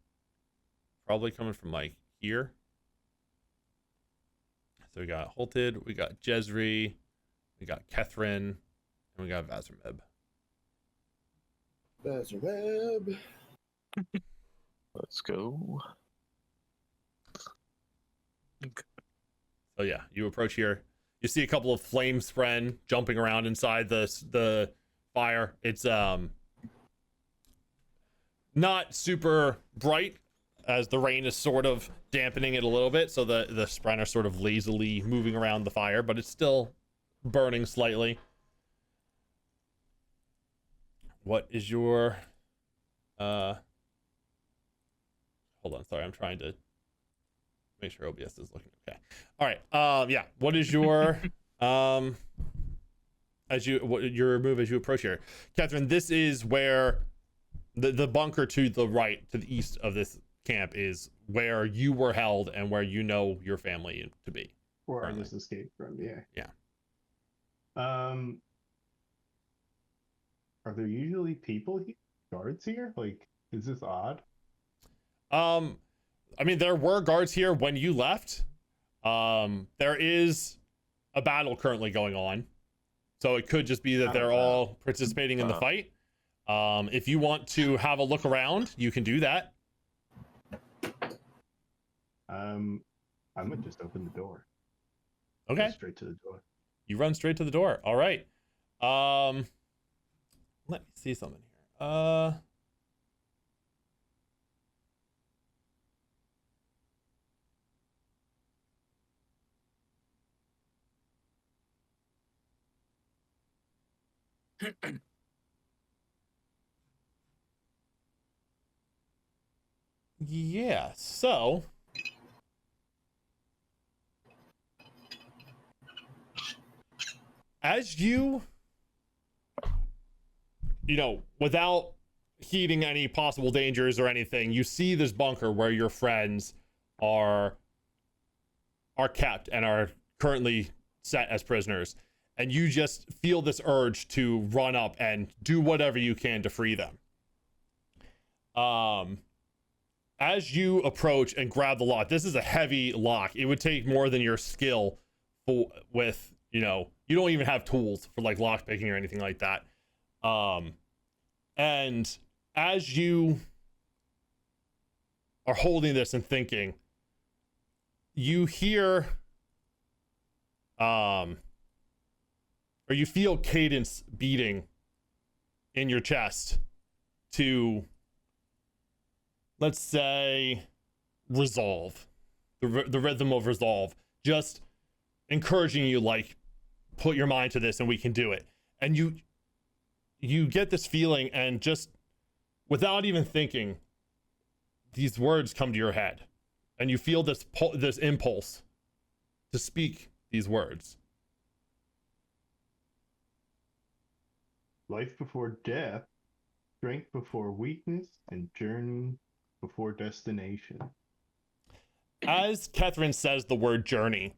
probably coming from like here. So we got Holtid, we got Jezri, we got Ketherin, and we got Vazrmeb. Vazrmeb. Let's go. So yeah, you approach here. You see a couple of flame spren jumping around inside the fire. It's not super bright, as the rain is sort of dampening it a little bit, so the spren are sort of lazily moving around the fire, but it's still burning slightly. What is your hold on, sorry, I'm trying to make sure OBS is looking okay. All right. Yeah. What is your your move as you approach here, Ketherin? This is where the bunker to the right, to the east of this camp, is where you were held and where you know your family to be. Or I currently. just escaped from, yeah. Yeah. Um, are there usually people here, guards here? Like, is this odd? I mean, there were guards here when you left. There is a battle currently going on, so it could just be that they're all participating in the fight. If you want to have a look around, you can do that. I'm gonna just open the door. Okay. Go straight to the door. You run straight to the door. All right. Let me see something here. Yeah, so as you know, without heeding any possible dangers or anything, you see this bunker where your friends are kept and are currently set as prisoners, and you just feel this urge to run up and do whatever you can to free them. As you approach and grab the lock, this is a heavy lock. It would take more than your skill with, you know, you don't even have tools for like lock picking or anything like that. And as you are holding this and thinking, you hear, or you feel cadence beating in your chest to, let's say, resolve, the rhythm of resolve, just encouraging you, like, put your mind to this and we can do it. And you get this feeling, and just without even thinking, these words come to your head, and you feel this impulse to speak these words. Life before death, strength before weakness, and journey before destination. As Ketherin says the word journey,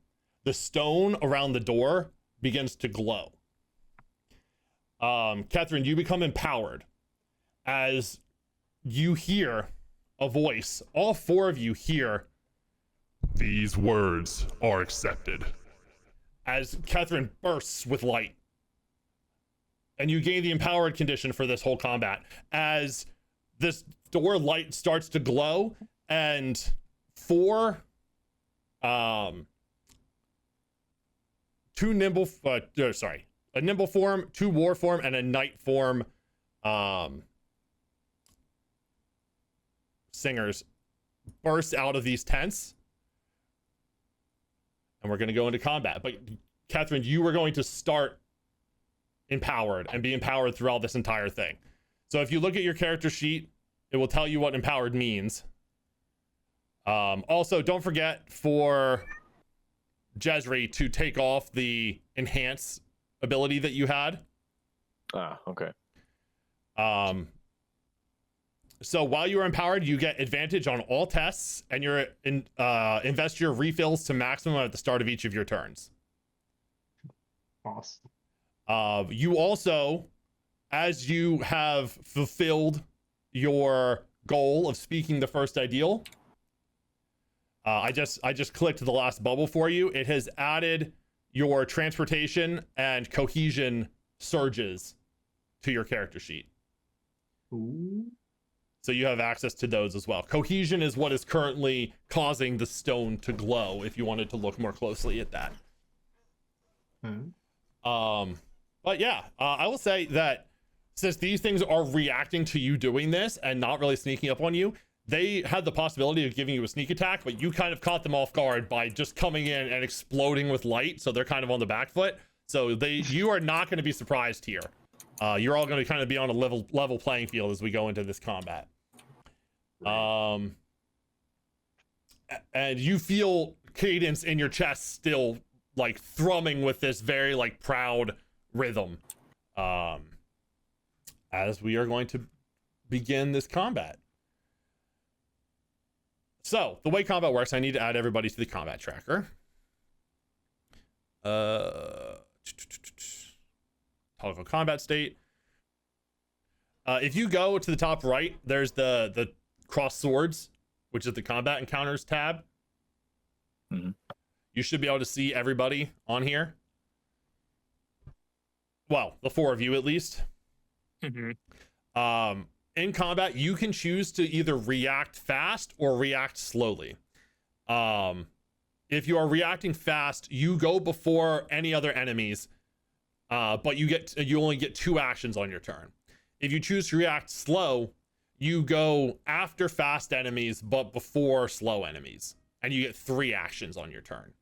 the stone around the door begins to glow. Ketherin, you become empowered as you hear a voice. All four of you hear, "These words are accepted," as Ketherin bursts with light. And you gain the empowered condition for this whole combat as this door light starts to glow, and a nimble form, 2 war form, and a knight form singers burst out of these tents, and we're going to go into combat. But Ketherin, you were going to start empowered and be empowered throughout this entire thing. So if you look at your character sheet, it will tell you what empowered means. Also, don't forget for Jezri to take off the enhance ability that you had. Okay. So while you are empowered, you get advantage on all tests, and invest your refills to maximum at the start of each of your turns. Awesome. You also, as you have fulfilled your goal of speaking the first ideal, I just clicked the last bubble for you. It has added your transportation and cohesion surges to your character sheet. Ooh. So you have access to those as well. Cohesion is what is currently causing the stone to glow, if you wanted to look more closely at that. But yeah, I will say that since these things are reacting to you doing this and not really sneaking up on you, they had the possibility of giving you a sneak attack, but you kind of caught them off guard by just coming in and exploding with light, so they're kind of on the back foot. So you are not going to be surprised here. You're all going to kind of be on a level playing field as we go into this combat. And you feel cadence in your chest still like thrumming with this very like proud rhythm as we are going to begin this combat. So the way combat works, I need to add everybody to the combat tracker. toggle combat state. If you go to the top right, there's the cross swords, which is the combat encounters tab. Mhm. You should be able to see everybody on here. Well, the 4 of you at least. Mm-hmm. In combat, you can choose to either react fast or react slowly. If you are reacting fast, you go before any other enemies, but you only get 2 actions on your turn. If you choose to react slow, you go after fast enemies but before slow enemies, and you get 3 actions on your turn.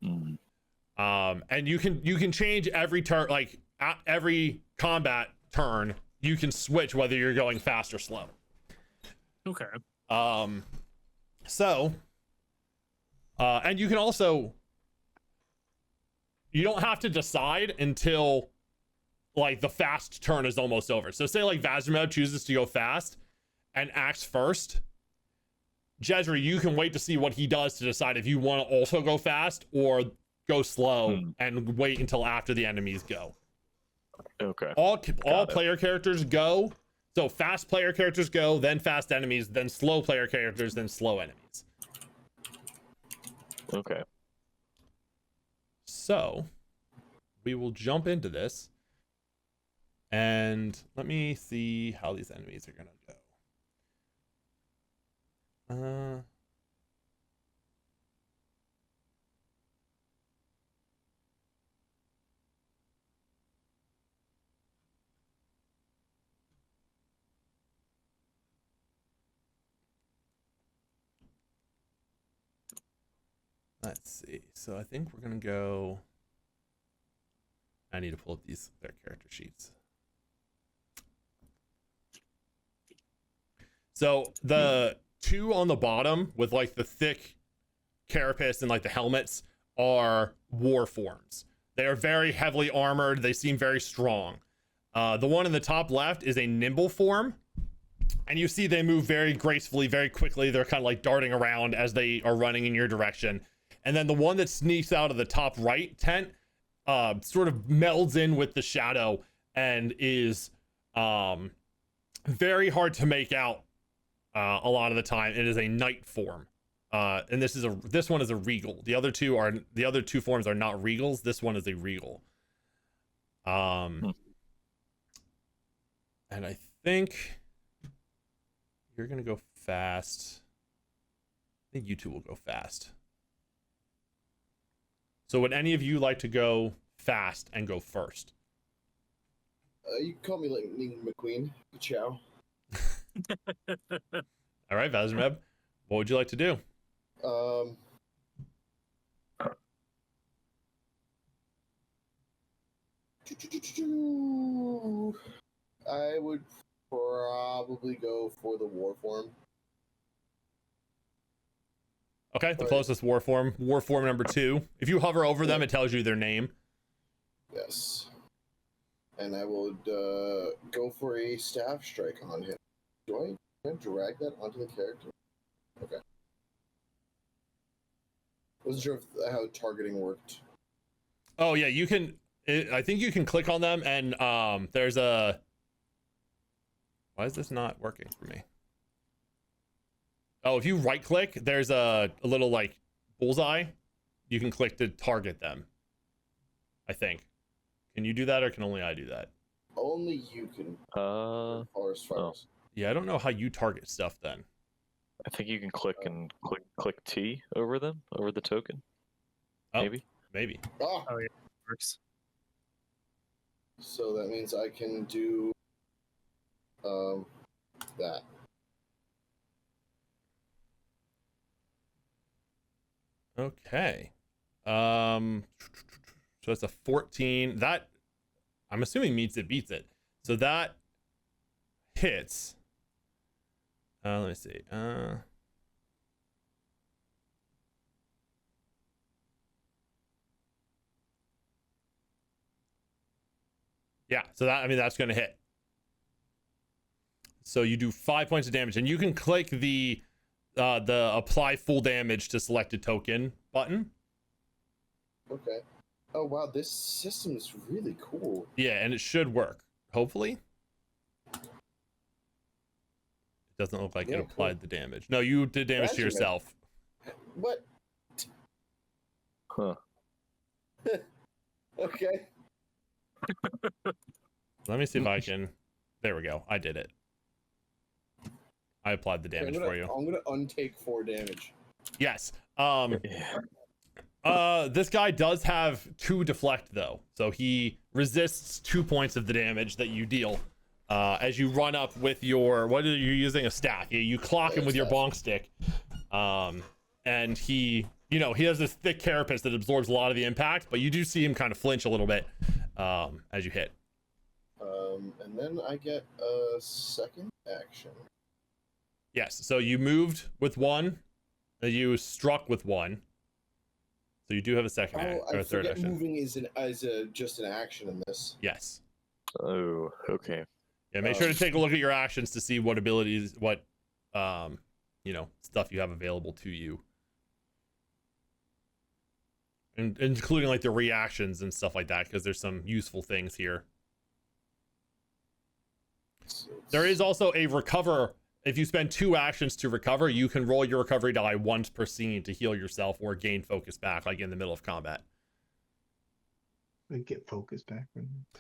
Mhm. And you can change every turn, like at every combat turn, you can switch whether you're going fast or slow. Okay. And you can also, you don't have to decide until like the fast turn is almost over. So say like Vazrmeb chooses to go fast and acts first. Jezri, you can wait to see what he does to decide if you want to also go fast or go slow and wait until after the enemies go. Okay. All Got it. player characters go. So fast player characters go, then fast enemies, then slow player characters, then slow enemies. Okay. So we will jump into this. And let me see how these enemies are gonna go. Let's see. So I think we're gonna go. I need to pull up their character sheets. So the 2 on the bottom with like the thick carapace and like the helmets are war forms. They are very heavily armored. They seem very strong. The one in the top left is a nimble form. And you see they move very gracefully, very quickly. They're kind of like darting around as they are running in your direction. And then the one that sneaks out of the top right tent sort of melds in with the shadow and is very hard to make out a lot of the time. It is a knight form. And this one is a regal. The other two forms are not regals. This one is a regal. And I think you're gonna go fast. I think you two will go fast. So would any of you like to go fast and go first? You can call me Lightning McQueen. Ciao. All right, Vazrmeb, what would you like to do? I would probably go for the war form. Okay, the closest war form number 2. If you hover over them, it tells you their name. Yes. And I would go for a staff strike on him. Do I drag that onto the character? Okay. Wasn't sure how targeting worked. Oh yeah, you can. I think you can click on them, and there's a. Why is this not working for me? Oh, if you right click, there's a little like bullseye. You can click to target them. I think. Can you do that, or can only I do that? Only you can. Forest fires. Oh. Yeah, I don't know how you target stuff then. I think you can click T over them, over the token. Oh, Maybe. Ah! Oh yeah, works. So that means I can do that. Okay. So that's a 14. That I'm assuming meets it, beats it. So that hits. Let me see. Yeah, so that's going to hit. So you do 5 points of damage, and you can click the apply full damage to selected token button. Okay. Oh wow, this system is really cool. Yeah, and it should work. Hopefully. It doesn't look like Yeah, it applied the damage. No, you did damage to Vazrmeb. yourself. What? Huh. Okay. Let me see if I can. There we go. I did it. I applied the damage for you. I'm gonna untake 4 damage. Yes. Yeah. This guy does have 2 deflect though, so he resists 2 points of the damage that you deal. As you run up with your, what are you using? A staff. Yeah, you clock him with your bonk stick. And he, you know, he has this thick carapace that absorbs a lot of the impact, but you do see him kind of flinch a little bit as you hit. And then I get a second action. Yes, so you moved with 1, and you struck with 1. So you do have a second Oh, or I a third forget action. moving is just an action in this. Yes. Oh, okay. Yeah, make sure to take a look at your actions to see what abilities, what you know, stuff you have available to you. And including like the reactions and stuff like that, because there's some useful things here. There is also a recover. If you spend 2 actions to recover, you can roll your recovery die once per scene to heal yourself or gain focus back, like in the middle of combat. They get focus back.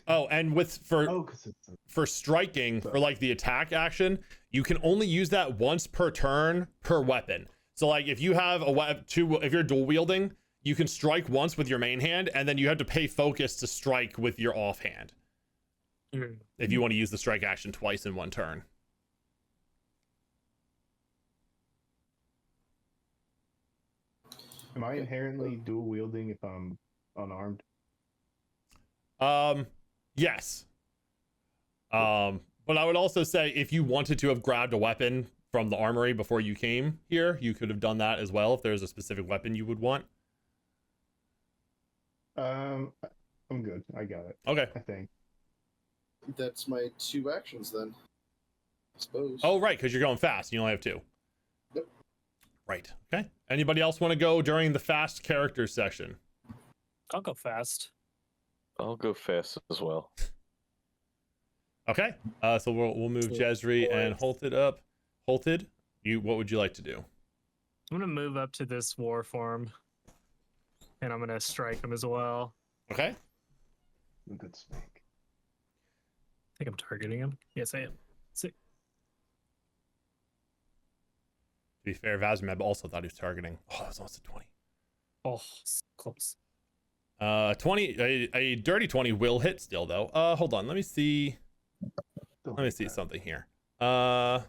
Oh, and for striking, Sorry. for like the attack action, you can only use that once per turn per weapon. So like if you have if you're dual wielding, you can strike once with your main hand, and then you have to pay focus to strike with your offhand. If you want to use the strike action twice in 1 turn. Am I inherently dual wielding if I'm unarmed? Yes. But I would also say if you wanted to have grabbed a weapon from the armory before you came here, you could have done that as well if there's a specific weapon you would want. I'm good. I got it. Okay. I think. That's my 2 actions then. I suppose. Oh, right, because you're going fast. You only have 2. Yep. Right. Okay. Anybody else want to go during the fast characters session? I'll go fast. I'll go fast as well. Okay. So we'll move Jezri and Holtid up. Holtid, what would you like to do? I'm gonna move up to this war form, and I'm gonna strike him as well. Okay. Good snake. I think I'm targeting him. Yes, I am. Sick. To be fair, Vazrmeb also thought he was targeting. Oh, that was almost a 20. Oh, so close. 20, a dirty 20 will hit still though. Hold on, let me see something here. As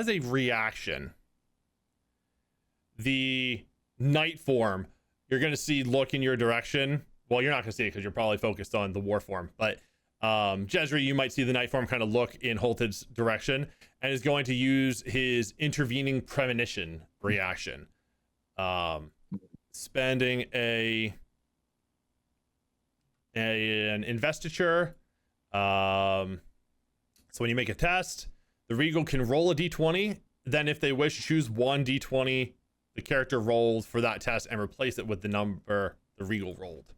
a reaction, the night form, you're gonna see look in your direction. Well, you're not gonna see it because you're probably focused on the war form, but Jezri, you might see the night form kind of look in Holtid's direction and is going to use his intervening premonition reaction. Spending an investiture. So when you make a test, the Regal can roll a d20. Then if they wish, choose 1 d20 the character rolled for that test and replace it with the number the Regal rolled.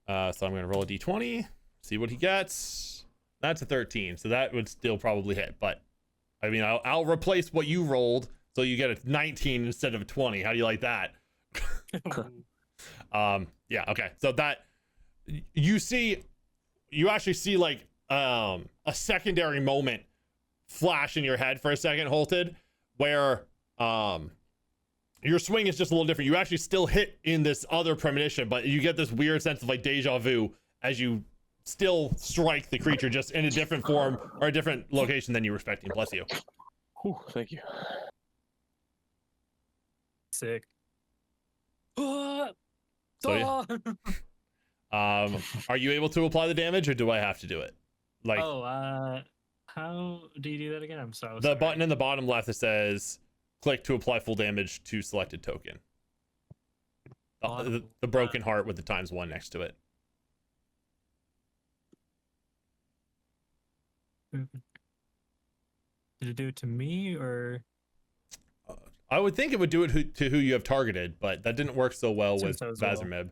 So I'm going to roll a d20, see what he gets. That's a 13, so that would still probably hit. But I mean, I'll replace what you rolled, so you get a 19 instead of a 20. How do you like that? Yeah, okay. So that you actually see like a secondary moment flash in your head for a second, Holtid, where your swing is just a little different. You actually still hit in this other premonition, but you get this weird sense of like deja vu as you still strike the creature just in a different form or a different location than you were expecting. Bless you. Whew, thank you. Sick. So, yeah. Are you able to apply the damage, or do I have to do it? Like, how do you do that again? I'm so the sorry. button in the bottom left that says click to apply full damage to selected token. The broken heart with the ×1 next to it. Did it do it to me or? I would think it would do it to who you have targeted, but that didn't work so well with Seems so as well. Vazrmeb.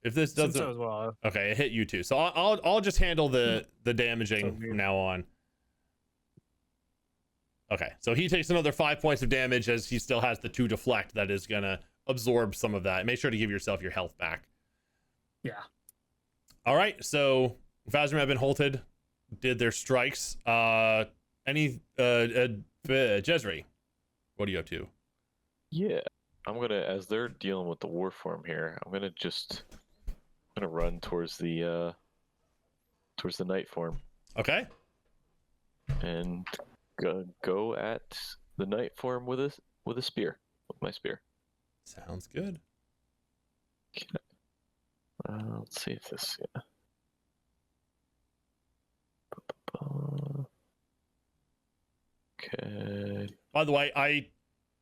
If this Seems doesn't, so as well. okay, it hit you too. So I'll just handle the damaging So weird. from now on. Okay, so he takes another 5 points of damage as he still has the 2 deflect that is gonna absorb some of that. Make sure to give yourself your health back. Yeah. All right, so Vazrmeb and Holtid did their strikes. Jezri, what are you up to? Yeah, I'm gonna, as they're dealing with the war form here, I'm gonna run towards the night form Okay. and go at the night form with a spear, with my spear. Sounds good. Let's see if this. Yeah. Okay. By the way, I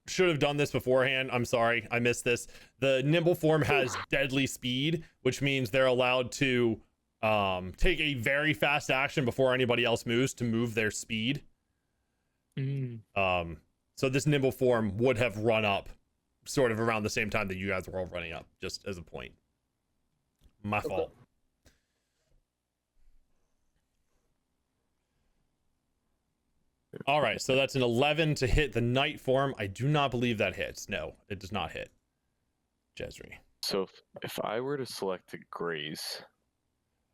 should have done this beforehand. I'm sorry, I missed this. The nimble form has deadly speed, which means they're allowed to take a very fast action before anybody else moves to move their speed. So this nimble form would have run up sort of around the same time that you guys were all running up, just as a point. My fault. All right, so that's an 11 to hit the night form. I do not believe that hits. No, it does not hit. Jezri. So if I were to select a graze,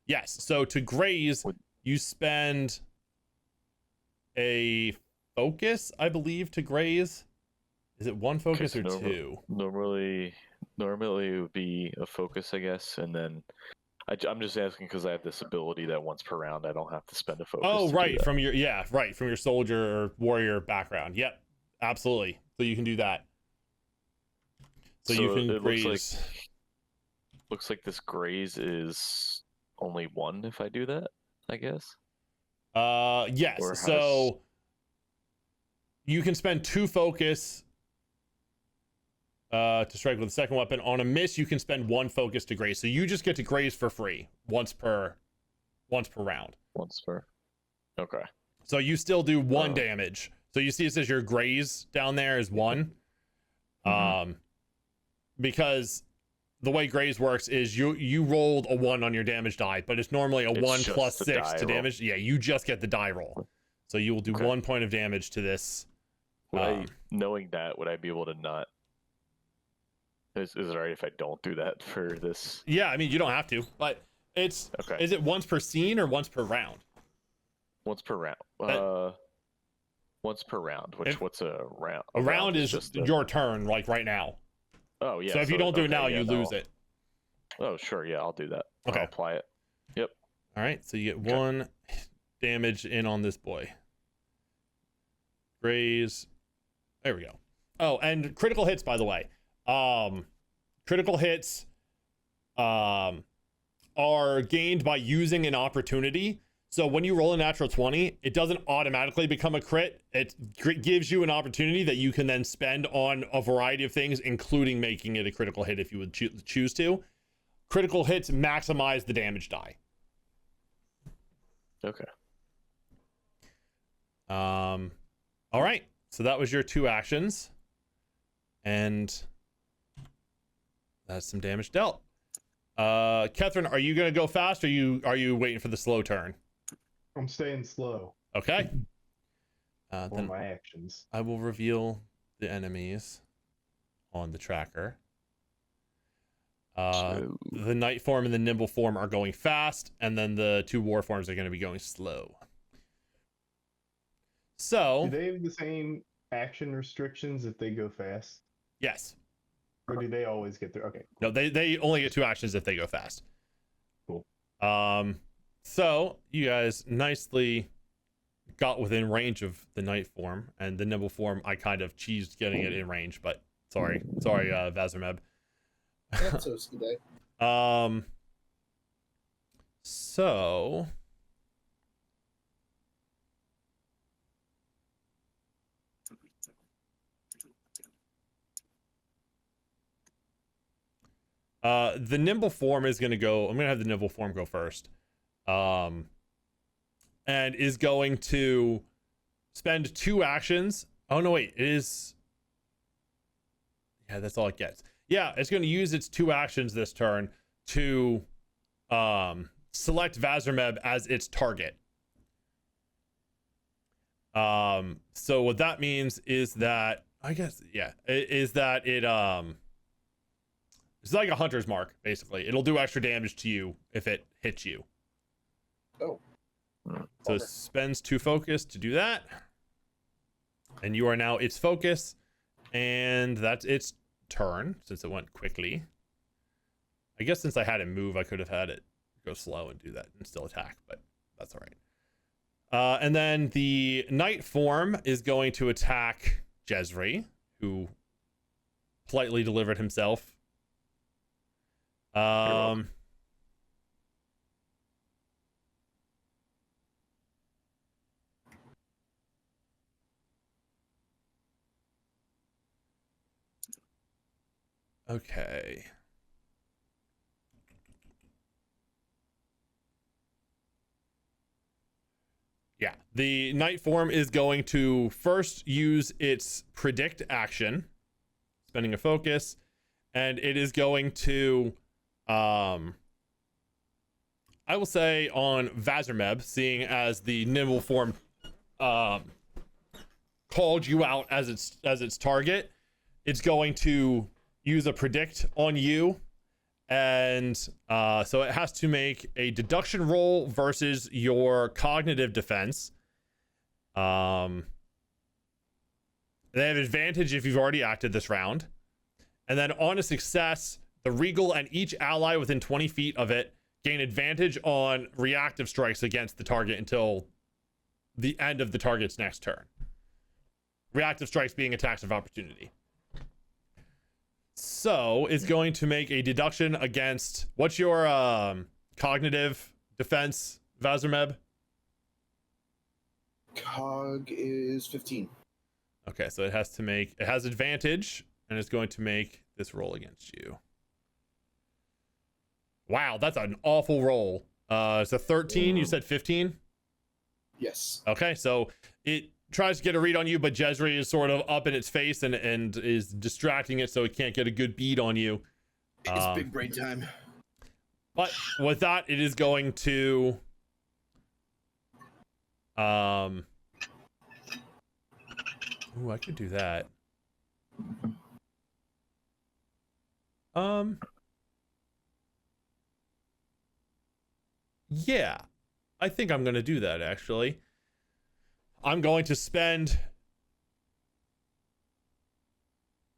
Yes, so to graze, you spend a focus, I believe, to graze. Is it 1 focus Okay, or so 2? normally it would be a focus, I guess, and then I'm just asking because I have this ability that once per round I don't have to spend a focus. Oh, to do right, that. from your soldier or warrior background. Yep, absolutely. So you can do that. So you can it graze. looks like this graze is only 1 if I do that, I guess. Yes. Or So you can spend 2 focus to strike with a second weapon. On a miss, you can spend 1 focus to graze. So you just get to graze for free once per round. Once per. Okay. So you still do 1 Oh. damage. So you see it says your graze down there is 1. Mhm. Because the way graze works is you rolled a 1 on your damage die, but it's normally a It's 1 just plus the 6 die to roll. damage. Yeah, you just get the die roll. So you will do Okay. 1 point of damage to this. Knowing that, would I be able to not? Is it alright if I don't do that for this? Yeah, I mean you don't have to, but it's Okay. is it once per scene or once per round? Once per round. Once per round. What's a round? A round is just your turn, like right now. Oh yeah. so if you don't do it okay, now, yeah, you no. lose it. Oh sure, yeah, I'll do that. Okay. I'll apply it. All right, so you get Okay. 1 damage in on this boy. Graze. There we go. Oh, and critical hits, by the way. Critical hits are gained by using an opportunity. So when you roll a natural 20, it doesn't automatically become a crit. It gives you an opportunity that you can then spend on a variety of things, including making it a critical hit if you would choose to. Critical hits maximize the damage die. Okay. All right, so that was your 2 actions, and that's some damage dealt. Ketherin, are you gonna go fast, or are you waiting for the slow turn? I'm staying slow Okay. on Then my actions. I will reveal the enemies on the tracker. So- The night form and the nimble form are going fast, and then the 2 war forms are going to be going slow. So, Do they have the same action restrictions if they go fast? yes. Or do they always get there? Okay. No, they only get 2 actions if they go fast. Cool. So you guys nicely got within range of the night form, and the nimble form I kind of cheesed getting it in range, but sorry, Vazrmeb. That's so today. So the nimble form is going to go. I'm going to have the nimble form go first. And is going to spend 2 actions Oh no, wait, it is. Yeah, that's all it gets. Yeah, it's going to use its 2 actions this turn to select Vazrmeb as its target. So what that means is that, I guess, yeah, is that it it's like a hunter's mark, basically. It'll do extra damage to you if it hits you. Oh. So it spends 2 focus to do that. And you are now its focus. And that's its turn, since it went quickly. I guess since I had it move, I could have had it go slow and do that and still attack, but that's all right. And then the Night form is going to attack Jezri, who politely delivered himself. Okay. Yeah, the Night form is going to first use its predict action, spending a focus, and it is going to, I will say on Vazrmeb, seeing as the nimble form called you out as its target, it's going to use a predict on you. And so it has to make a deduction roll versus your cognitive defense. They have advantage if you've already acted this round. And then on a success, the Regal and each ally within 20 feet of it gain advantage on reactive strikes against the target until the end of the target's next turn. Reactive strikes being attacks of opportunity. So it's going to make a deduction against, what's your cognitive defense, Vazrmeb? Cog is 15. Okay, so it has advantage, and it's going to make this roll against you. Wow, that's an awful roll. It's a 13, you said 15? Yes. Okay, so it tries to get a read on you, but Jezri is sort of up in its face and is distracting it so it can't get a good bead on you. It's big brain time. But with that, it is going to ooh, I could do that. Yeah, I think I'm gonna do that actually. I'm going to spend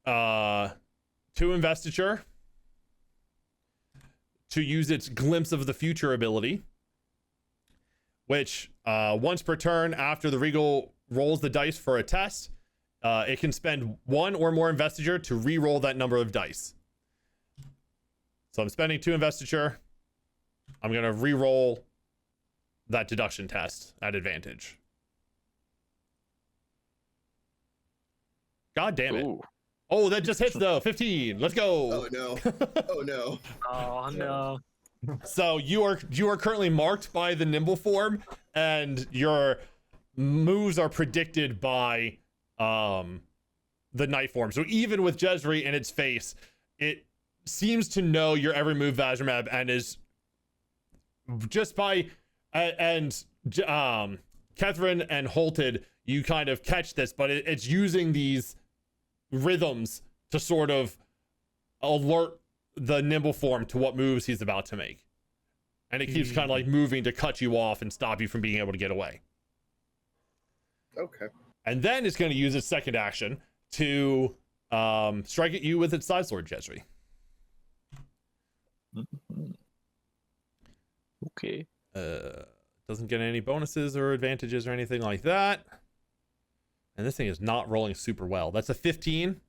2 investiture to use its glimpse of the future ability, which once per turn after the Regal rolls the dice for a test, it can spend 1 or more investiture to re-roll that number of dice. So I'm spending 2 investiture. I'm gonna re-roll that deduction test at advantage. God damn it. Ooh. Oh, that just hits though. 15. Let's go. Oh no. Oh no. Oh no. So you are currently marked by the nimble form, and your moves are predicted by the Night form. So even with Jezri in its face, it seems to know your every move, Vazrmeb, and is just by Ketherin and Holtid, you kind of catch this, but it's using these rhythms to sort of alert the nimble form to what moves he's about to make, and it keeps kind of like moving to cut you off and stop you from being able to get away. Okay. And then it's going to use its second action to strike at you with its side sword, Jezri. Okay. Doesn't get any bonuses or advantages or anything like that. And this thing is not rolling super well. That's a 15.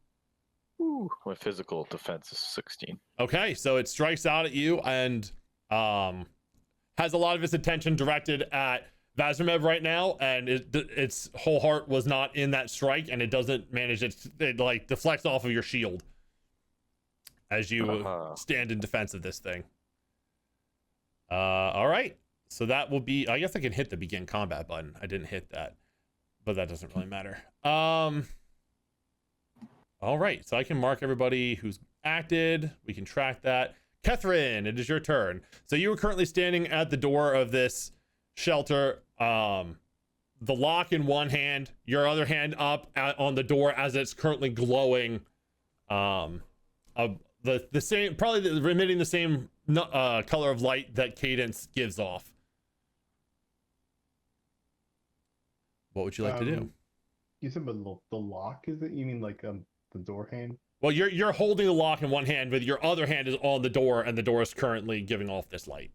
Ooh, my physical defense is 16. Okay, so it strikes out at you and has a lot of its attention directed at Vazrmeb right now, and its whole heart was not in that strike, and it doesn't manage it like deflects off of your shield as you stand in defense of this thing. All right, so that will be, I guess I can hit the begin combat button. I didn't hit that. but that doesn't really matter. All right, so I can mark everybody who's acted. We can track that. Ketherin, it is your turn. So you are currently standing at the door of this shelter. The lock in one hand, your other hand up on the door as it's currently glowing. The same, probably emitting the same color of light that Cadence gives off. What would you like to do? You said the lock, is it? You mean like the door hand? Well, you're holding the lock in one hand, but your other hand is on the door, and the door is currently giving off this light.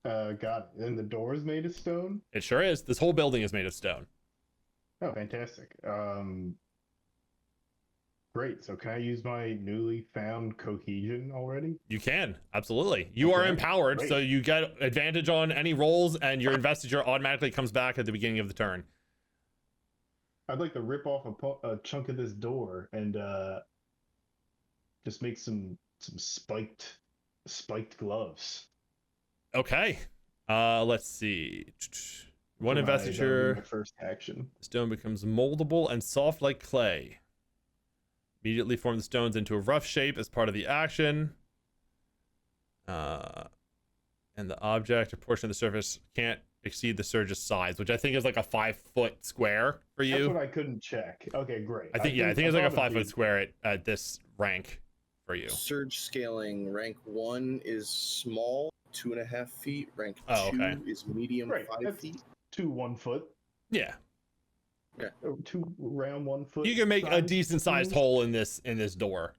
Got it. And the door is made of stone? It sure is. This whole building is made of stone. Oh, fantastic. Great. So can I use my newly found cohesion already? You can, absolutely. You are empowered, great. so you get advantage on any rolls, and your investiture automatically comes back at the beginning of the turn. I'd like to rip off a chunk of this door and just make some spiked gloves. Okay. Let's see. One That'll be investiture. my first action. Stone becomes moldable and soft like clay. Immediately form the stones into a rough shape as part of the action. And the object or portion of the surface can't exceed the surge's size, which I think is like a 5-foot square for you. That's what I couldn't check. Okay, great. I think it's like a 5-foot square at this rank for you. Surge scaling rank 1 is small, 2.5 feet. Rank 2 is medium, Right, 5 that's feet. 2 1 foot. Yeah. Or 2 round 1 foot. You can make a decent sized hole in this door.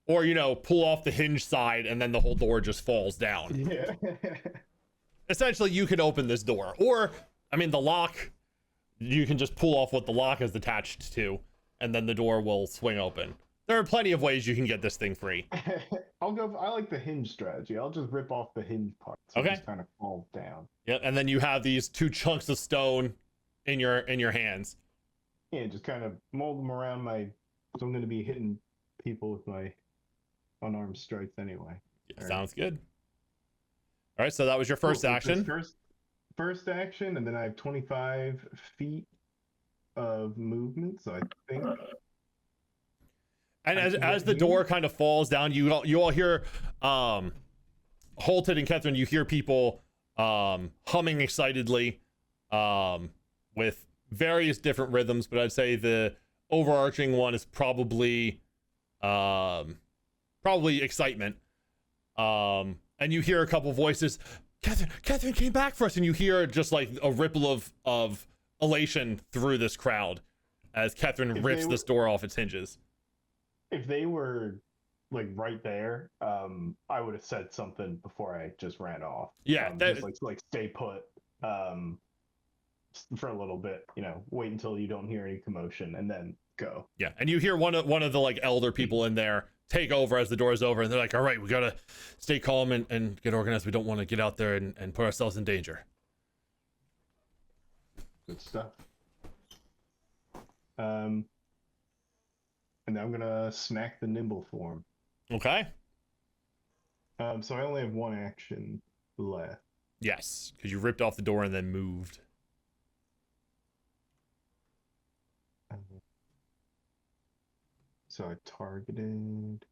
Or, pull off the hinge side and then the whole door just falls down. Yeah. Essentially, you can open this door. Or, the lock, you can just pull off what the lock is attached to, and then the door will swing open. There are plenty of ways you can get this thing free. I like the hinge strategy. I'll just rip off the hinge part. So Okay. it just kind of falls down. Yep, and then you have these 2 chunks of stone in your hands. Yeah, just kind of mold them around so I'm going to be hitting people with my unarmed strikes anyway. Yeah, sounds good. All right, so that was your first Cool. action. First action, and then I have 25 feet of movement, so I think. And as the door kind of falls down, you all hear Holtid and Ketherin, you hear people humming excitedly with various different rhythms, but I'd say the overarching one is probably excitement. And you hear a couple voices, Ketherin came back for us, and you hear just like a ripple of elation through this crowd as Ketherin rips this door off its hinges. If they were like right there, I would have said something before I just ran off. Yeah, just like stay put for a little bit, wait until you don't hear any commotion and then go. Yeah, and you hear one of the like elder people in there take over as the door's over, and they're like, all right, we gotta stay calm and get organized. We don't want to get out there and put ourselves in danger. Good stuff. And I'm gonna smack the nimble form. Okay. So I only have 1 action left. Yes, because you ripped off the door and then moved. So I targeted.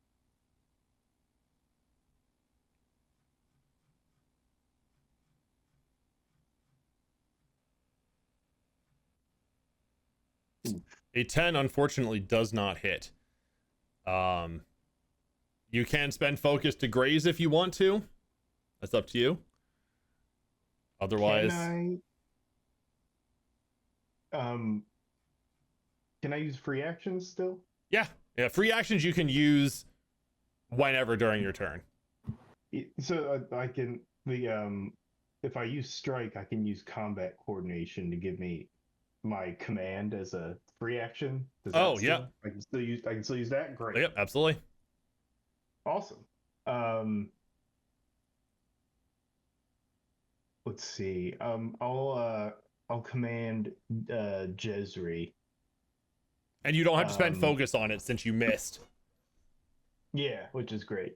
A 10 unfortunately does not hit. You can spend focus to graze if you want to. That's up to you. Otherwise, can I use free actions still? yeah, free actions you can use whenever during your turn. So I can if I use strike, I can use combat coordination to give me my command as a free action. Yeah. I can still use that. Great. Yep, absolutely. Awesome. Let's see. I'll command Jezri. And you don't have to spend focus on it since you missed. Yeah, which is great.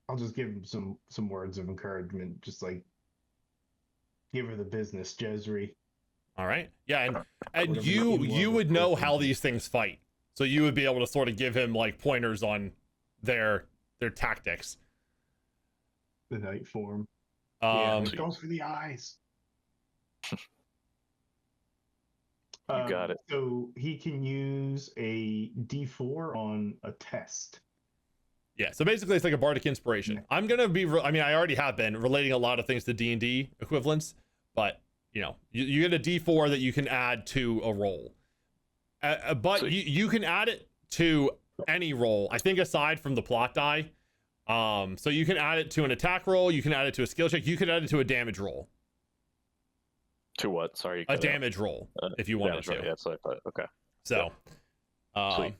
I'll just give him some words of encouragement, just like give her the business, Jezri. All right. Yeah, and Whatever you would know how person. these things fight, so you would be able to sort of give him like pointers on their tactics. The night form. Um, Go for the eyes. You got it. So he can use a D4 on a test. yeah. So basically, it's like a bardic inspiration. I'm gonna be. I mean, I already have been relating a lot of things to D&D equivalents, but you know, you get a D4 that you can add to a roll. But So- you can add it to any roll. I think aside from the plot die. So you can add it to an attack roll. You can add it to a skill check. You can add it to a damage roll. To what? Sorry. you A cut out. damage roll, if you wanted Damage, right, to. yeah, that's what I thought. Okay. So, Sweet.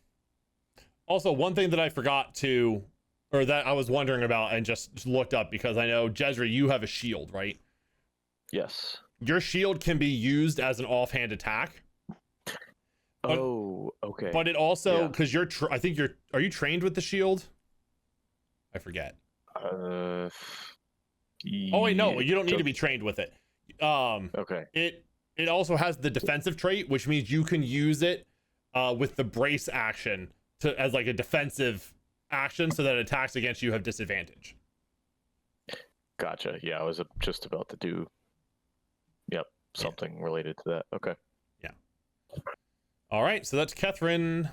also one thing that I forgot to, or that I was wondering about and just looked up because I know Jezri, you have a shield, right? Yes. Your shield can be used as an offhand attack, But- Oh, okay. but it also Yeah. because I think are you trained with the shield? I forget. Uh, Oh wait, no, you don't need so- to be trained with it. Okay. It also has the defensive trait, which means you can use it with the brace action as like a defensive action, so that attacks against you have disadvantage. Gotcha. Yeah, I was just about to do. Yep, something related to that. Okay. All right, so that's Ketherin's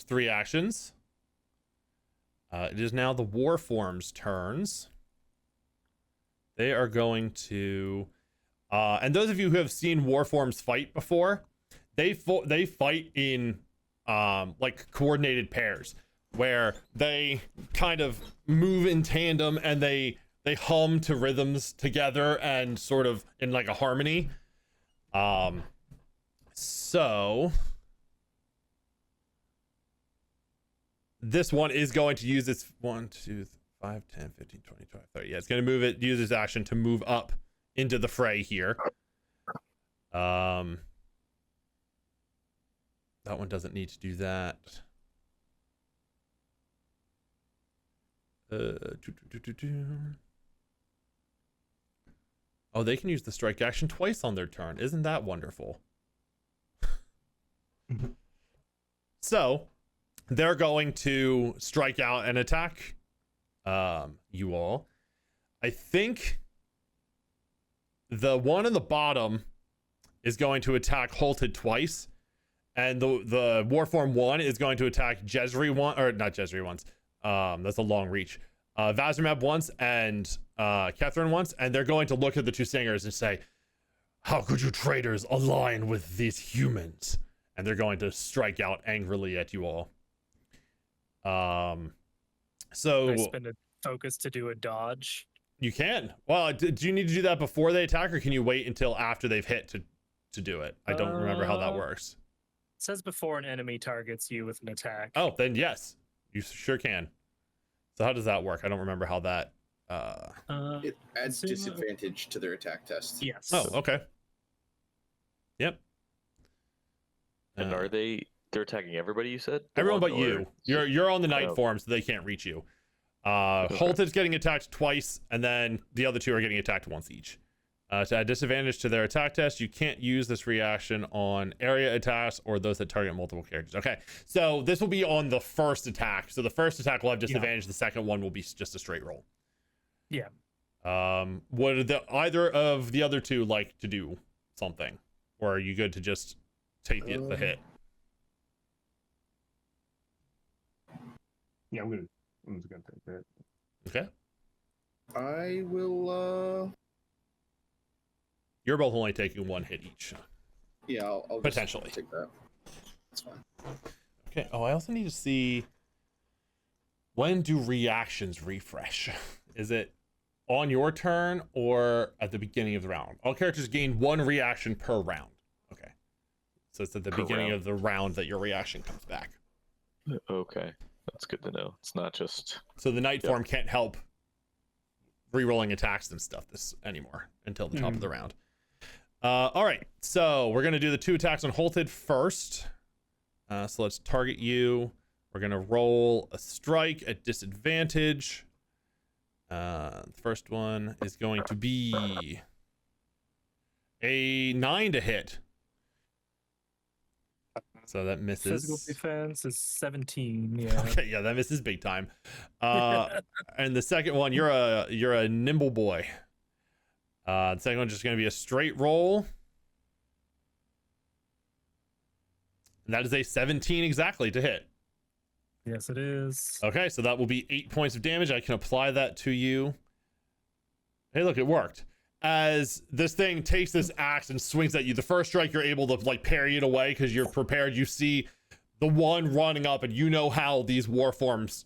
3 actions. It is now the Warforms' turns. They are going to, and those of you who have seen Warforms fight before, they fight in like coordinated pairs, where they kind of move in tandem and they hum to rhythms together and sort of in like a harmony. So this one is going to use its 1, 2, 5, 10, 15, 20, 25, 30. Yeah, it's going to use its action to move up into the fray here. That one doesn't need to do that. Oh, they can use the strike action twice on their turn. Isn't that wonderful? So they're going to strike out and attack you all. I think the one in the bottom is going to attack Holtid twice, and the Warform 1 is going to attack Jezri one, or not Jezri once. That's a long reach. Vazrmeb once and Ketherin once, and they're going to look at the 2 singers and say, "How could you traitors align with these humans?" And they're going to strike out angrily at you all. So I spend a focus to do a dodge. you can. Well, do you need to do that before they attack, or can you wait until after they've hit to do it? I don't remember how that works. It says before an enemy targets you with an attack. Oh, then yes, you sure can. So how does that work? I don't remember how that. It adds assume- disadvantage to their attack test. Yes. Oh, okay. Yep. And are they're attacking everybody? You said everyone but Or- you? You're on the night Oh. form, so they can't reach you. Holtid's getting attacked twice, and then the other 2 are getting attacked once each. To add disadvantage to their attack test, you can't use this reaction on area attacks or those that target multiple characters. Okay, so this will be on the first attack. So the first attack will have disadvantage. The second one will be just a straight roll. Yeah. Would either of the other 2 like to do something, or are you good to just take the hit? Yeah, I'm just gonna take that. Okay, I will. you're both only taking 1 hit each. Yeah, I'll just Potentially. take that. That's fine. Okay. Oh, I also need to see, when do reactions refresh? Is it on your turn or at the beginning of the round? All characters gain 1 reaction per round. Okay. So it's at the Per beginning round. of the round that your reaction comes back. Okay, that's good to know. It's not just. So the night Yep. form can't help re-rolling attacks and stuff anymore until the top of the round. All right. So we're going to do the 2 attacks on Holtid first. So let's target you. We're going to roll a strike at disadvantage. The first one is going to be a 9 to hit. So that misses. Physical defense is 17. Yeah. Okay, yeah, that misses big time. And the second one, you're a nimble boy. The second one's just going to be a straight roll. And that is a 17 exactly to hit. Yes, it is. Okay, so that will be 8 points of damage. I can apply that to you. Hey, look, it worked. As this thing takes this axe and swings at you, the first strike you're able to like parry it away because you're prepared. You see the one running up, and you know how these war forms,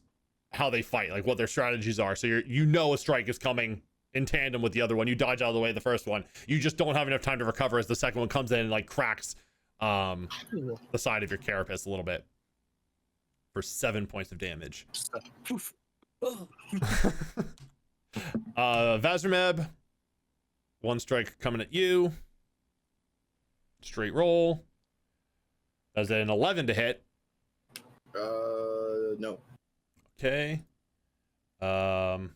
how they fight, like what their strategies are. So you know a strike is coming in tandem with the other one. You dodge out of the way of the first one. You just don't have enough time to recover as the second one comes in and like cracks the side of your carapace a little bit for 7 points of damage. Vazrmeb, one strike coming at you. Straight roll. That's an 11 to hit. No. Okay. All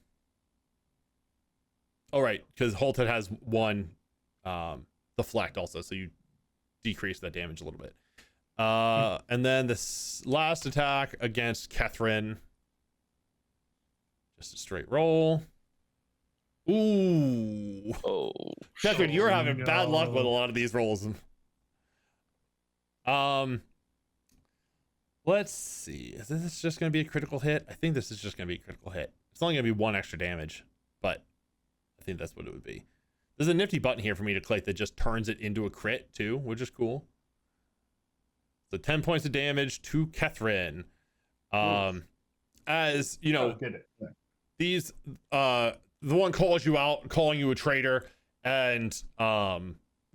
right, because Holtid has one deflect also, so you decrease that damage a little bit. And then this last attack against Ketherin. Just a straight roll. Ooh. Oh. Ketherin, you're having no. bad luck with a lot of these rolls. Let's see. Is this just going to be a critical hit? I think this is just going to be a critical hit. It's only going to be 1 extra damage, but I think that's what it would be. There's a nifty button here for me to click that just turns it into a crit too, which is cool. So 10 points of damage to Ketherin. As you know, these the one calls you out, calling you a traitor, and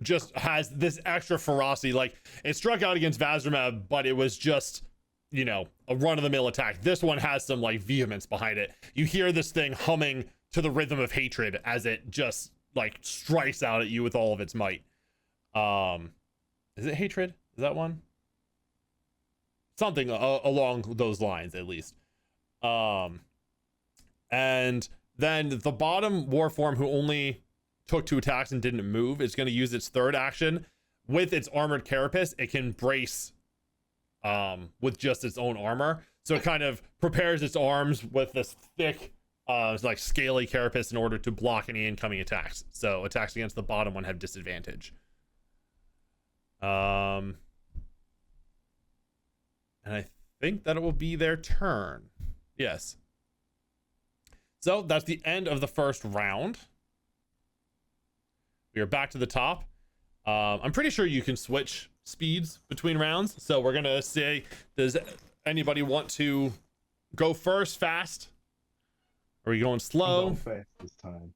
just has this extra ferocity. Like, it struck out against Vazrmeb, but it was just, you know, a run-of-the-mill attack. This one has some like vehemence behind it. You hear this thing humming to the rhythm of hatred as it just like strikes out at you with all of its might. Is it hatred? Is that one? Something along those lines, at least. And then the bottom warform, who only took 2 attacks and didn't move, is going to use its third action with its armored carapace. It can brace with just its own armor, so it kind of prepares its arms with this thick like scaly carapace in order to block any incoming attacks. So attacks against the bottom one have disadvantage. And I think that it will be their turn. Yes. So that's the end of the first round. We are back to the top. I'm pretty sure you can switch speeds between rounds. So we're going to say, does anybody want to go first fast? Are we going slow? I'm going fast this time.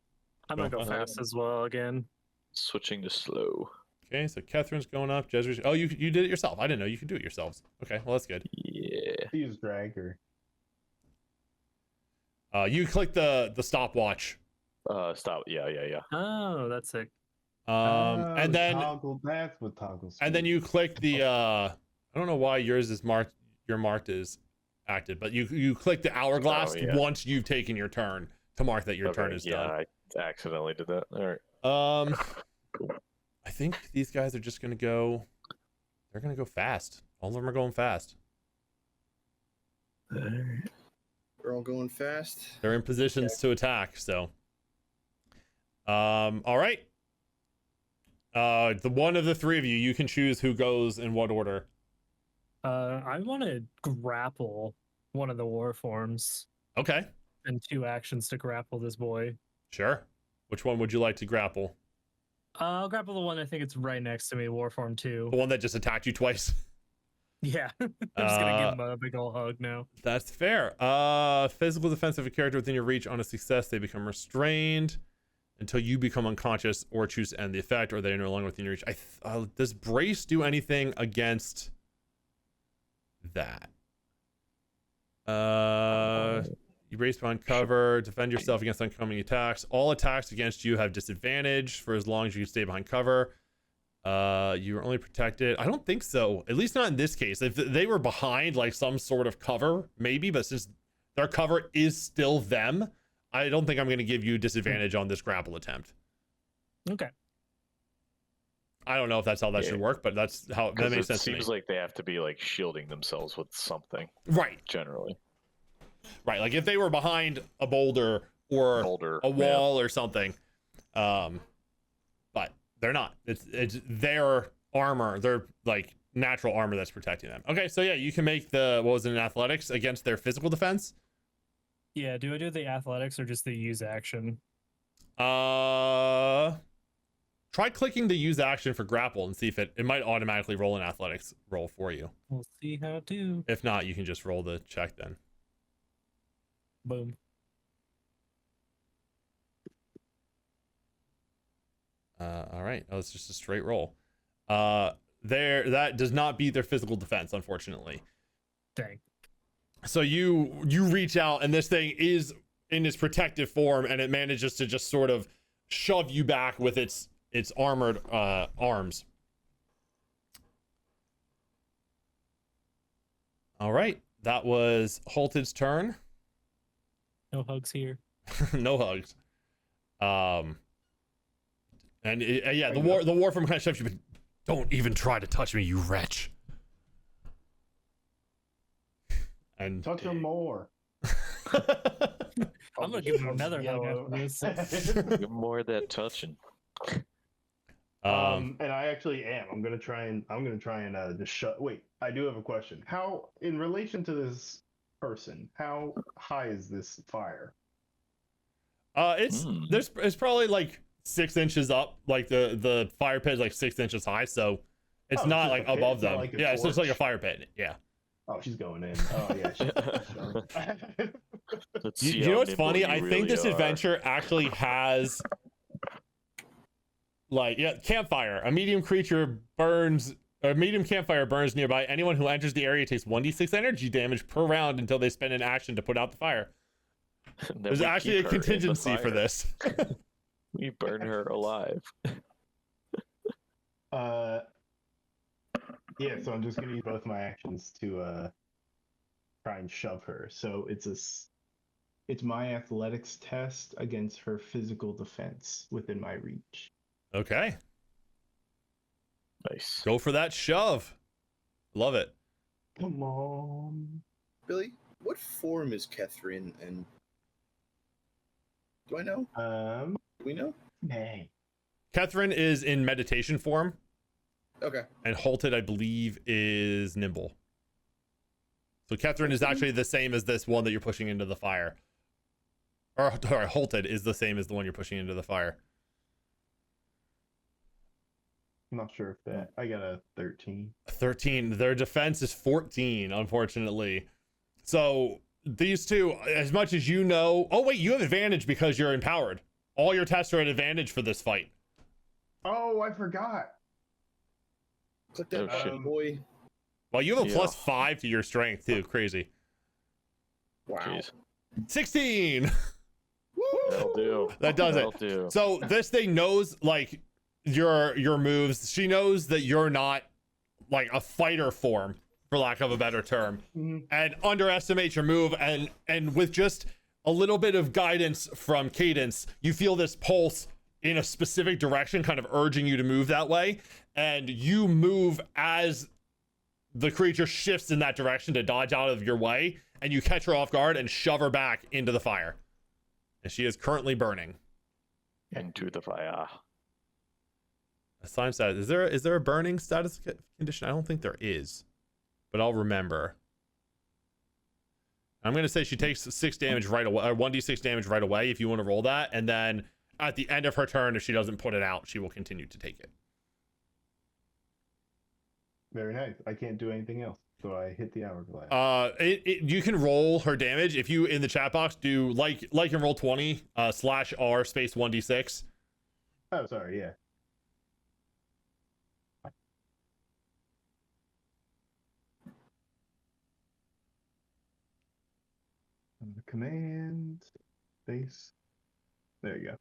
I'm gonna go fast as well again. Switching to slow. Okay, so Catherine's going up. Jezri's... Oh, you did it yourself. I didn't know you could do it yourselves. Okay, well, that's good. Yeah. Use dragger. You click the stopwatch. Stop. Yeah. Oh, that's sick. And then toggle, that's what toggle speed. and then you click the I don't know why yours is marked, your marked is active, but you click the hourglass once you've taken your turn to mark that your turn is done. Yeah, I accidentally did that. All right. Cool. I think these guys are just gonna go. They're gonna go fast. All of them are going fast. We're all going fast. They're in positions to attack. So, all right. The one of the three of you can choose who goes in what order. I want to grapple one of the war forms. Okay. And 2 actions to grapple this boy. Sure. Which one would you like to grapple? I'll grapple the one I think it's right next to me, Warform 2. The one that just attacked you twice? Yeah. I'm just going to give him a big ol' hug now. That's fair. Physical defense of a character within your reach. On a success, they become restrained until you become unconscious or choose to end the effect, or they are no longer within your reach. Does Brace do anything against that? You brace behind cover, defend yourself against oncoming attacks. All attacks against you have disadvantage for as long as you stay behind cover. You are only protected. I don't think so. At least not in this case. If they were behind like some sort of cover, maybe, but since their cover is still them, I don't think I'm going to give you disadvantage on this grapple attempt. Okay. I don't know if that's how that Yeah. should work, but that's how that 'Cause makes it sense to me. seems like they have to be like shielding themselves with something Right, generally. right. Like if they were behind a boulder or Boulder, a wall or something, but they're not. It's their armor, their like natural armor that's protecting them. Okay, so yeah, you can make the what was it in athletics against their physical defense. Yeah, do I do the athletics or just the use action? Try clicking the use action for grapple and see if it might automatically roll an athletics roll for you. We'll see how it do. If not, you can just roll the check then. Boom. All right, that was just a straight roll. That does not beat their physical defense, unfortunately. Dang. So you reach out and this thing is in its protective form and it manages to just sort of shove you back with its armored arms. All right, that was Holtid's turn. No hugs here. No hugs. And yeah, the war from kind of shoves you, but don't even try to touch me, you wretch. And Touch him more. I'm gonna give him another hug after this. Give more of that touching. And I actually am. I'm gonna try and just shut. Wait, I do have a question. How, in relation to this person, how high is this fire? It's probably like 6 inches up. Like the fire pit is like 6 inches high, so it's Oh, not it's like just a pit, above it's not them. like a Yeah, it's just like a torch? fire pit. Yeah. Oh, she's going in. Oh yeah. Let's You see know how what's nimble funny? you I really think this are. adventure actually has like campfire. A medium campfire burns nearby. Anyone who enters the area takes 1d6 energy damage per round until they spend an action to put out the fire. And then There's we actually a keep her in the contingency for fire. this. We burn her alive. Yeah, so I'm just gonna use both my actions to try and shove her. So it's my athletics test against her physical defense within my reach. Okay, Nice. go for that shove. Love it. Come on. Billy, what form is Ketherin, and do I know? Do we know? Hey. Ketherin is in meditation form, Okay. and Holtid, I believe, is nimble. So Ketherin is actually the same as this one that you're pushing into the fire. Or sorry, Holtid is the same as the one you're pushing into the fire. I'm not sure if that. I got a 13. 13. Their defense is 14, unfortunately. So these two, as much as you know. Oh wait, you have advantage because you're empowered. All your tests are at advantage for this fight. Oh, I forgot. Click that Oh, button, shit. boy. Well, you have a Yeah. +5 to your strength too. Crazy. Wow. Jeez. 16. That'll do. That does That'll it. do. So this thing knows like your moves. She knows that you're not like a fighter form, for lack of a better term, and underestimates your move. And with just a little bit of guidance from Cadence, you feel this pulse in a specific direction, kind of urging you to move that way. And you move as the creature shifts in that direction to dodge out of your way, and you catch her off guard and shove her back into the fire. And she is currently burning. Into the fire. Assign status. Is there a burning status condition? I don't think there is, but I'll remember. I'm gonna say she takes 6 damage right away, or 1d6 damage right away if you want to roll that, and then at the end of her turn, if she doesn't put it out, she will continue to take it. Very nice. I can't do anything else, so I hit the hourglass. You can roll her damage if you in the chat box do like and roll 20 /r space 1d6. Oh, sorry. Yeah. Command space. There you go.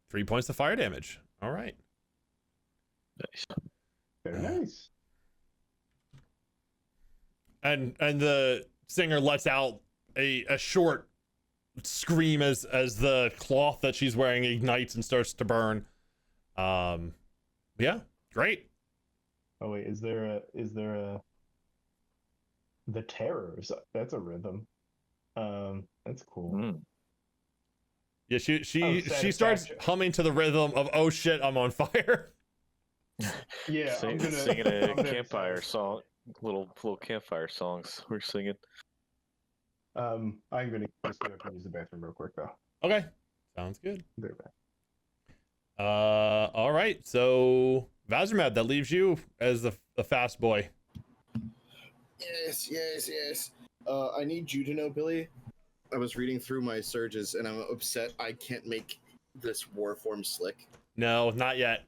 3 points of fire damage. All right. Nice. Very nice. And the singer lets out a short scream as the cloth that she's wearing ignites and starts to burn. Yeah, great. Oh wait, is there a the terrors? That's a rhythm. That's cool. Mm. Yeah, she starts satisfaction. humming to the rhythm of "Oh shit, I'm on fire." Yeah, I'm gonna Singing a I'm gonna campfire say- song, little campfire songs we're singing. I'm gonna just go up and use the bathroom real quick though. Okay, sounds good. They're back. All right. So Vazrmeb, that leaves you as the fast boy. Yes. I need you to know, Billy. I was reading through my surges, and I'm upset I can't make this war form slick. No, not yet.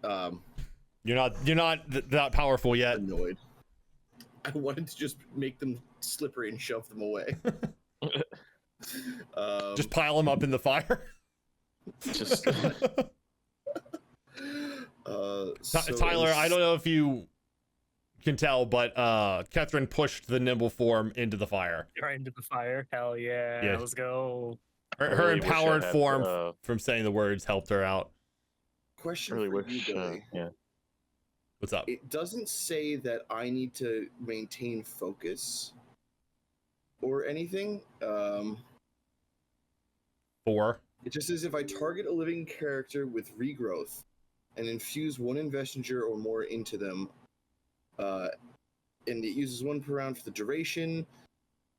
Um, You're not that powerful yet. annoyed. I wanted to just make them slippery and shove them away. Just pile them up in the fire. Just Tyler, I don't know if you can tell, but Ketherin pushed the nimble form into the fire. Right into the fire. Hell yeah. Yeah. Let's go. Her I really wish I empowered had, form from saying the words helped her out. Question really for you, wish. Billy. Yeah. What's up? It doesn't say that I need to maintain focus or anything. 4. It just says if I target a living character with regrowth and infuse one investiture or more into them, and it uses 1 per round for the duration,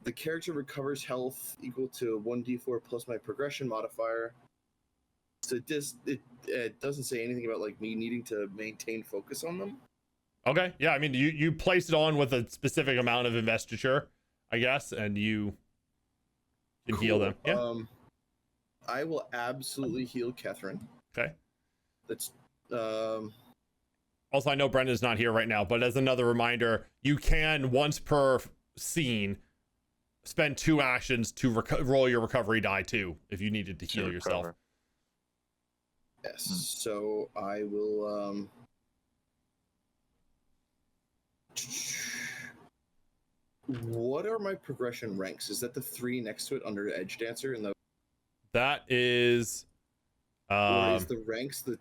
the character recovers health equal to 1d4 plus my progression modifier. So it doesn't say anything about like me needing to maintain focus on them. Okay. Yeah, I mean, you place it on with a specific amount of investiture, I guess, and you can heal them. Yeah. I will absolutely heal Ketherin. Okay. That's Also, I know Brendan's not here right now, but as another reminder, you can, once per scene, spend 2 actions to roll your recovery die too, if you needed to heal yourself. Recover. yes. So I will what are my progression ranks? Is that the 3 next to it under Edge Dancer and the That is, or is the ranks the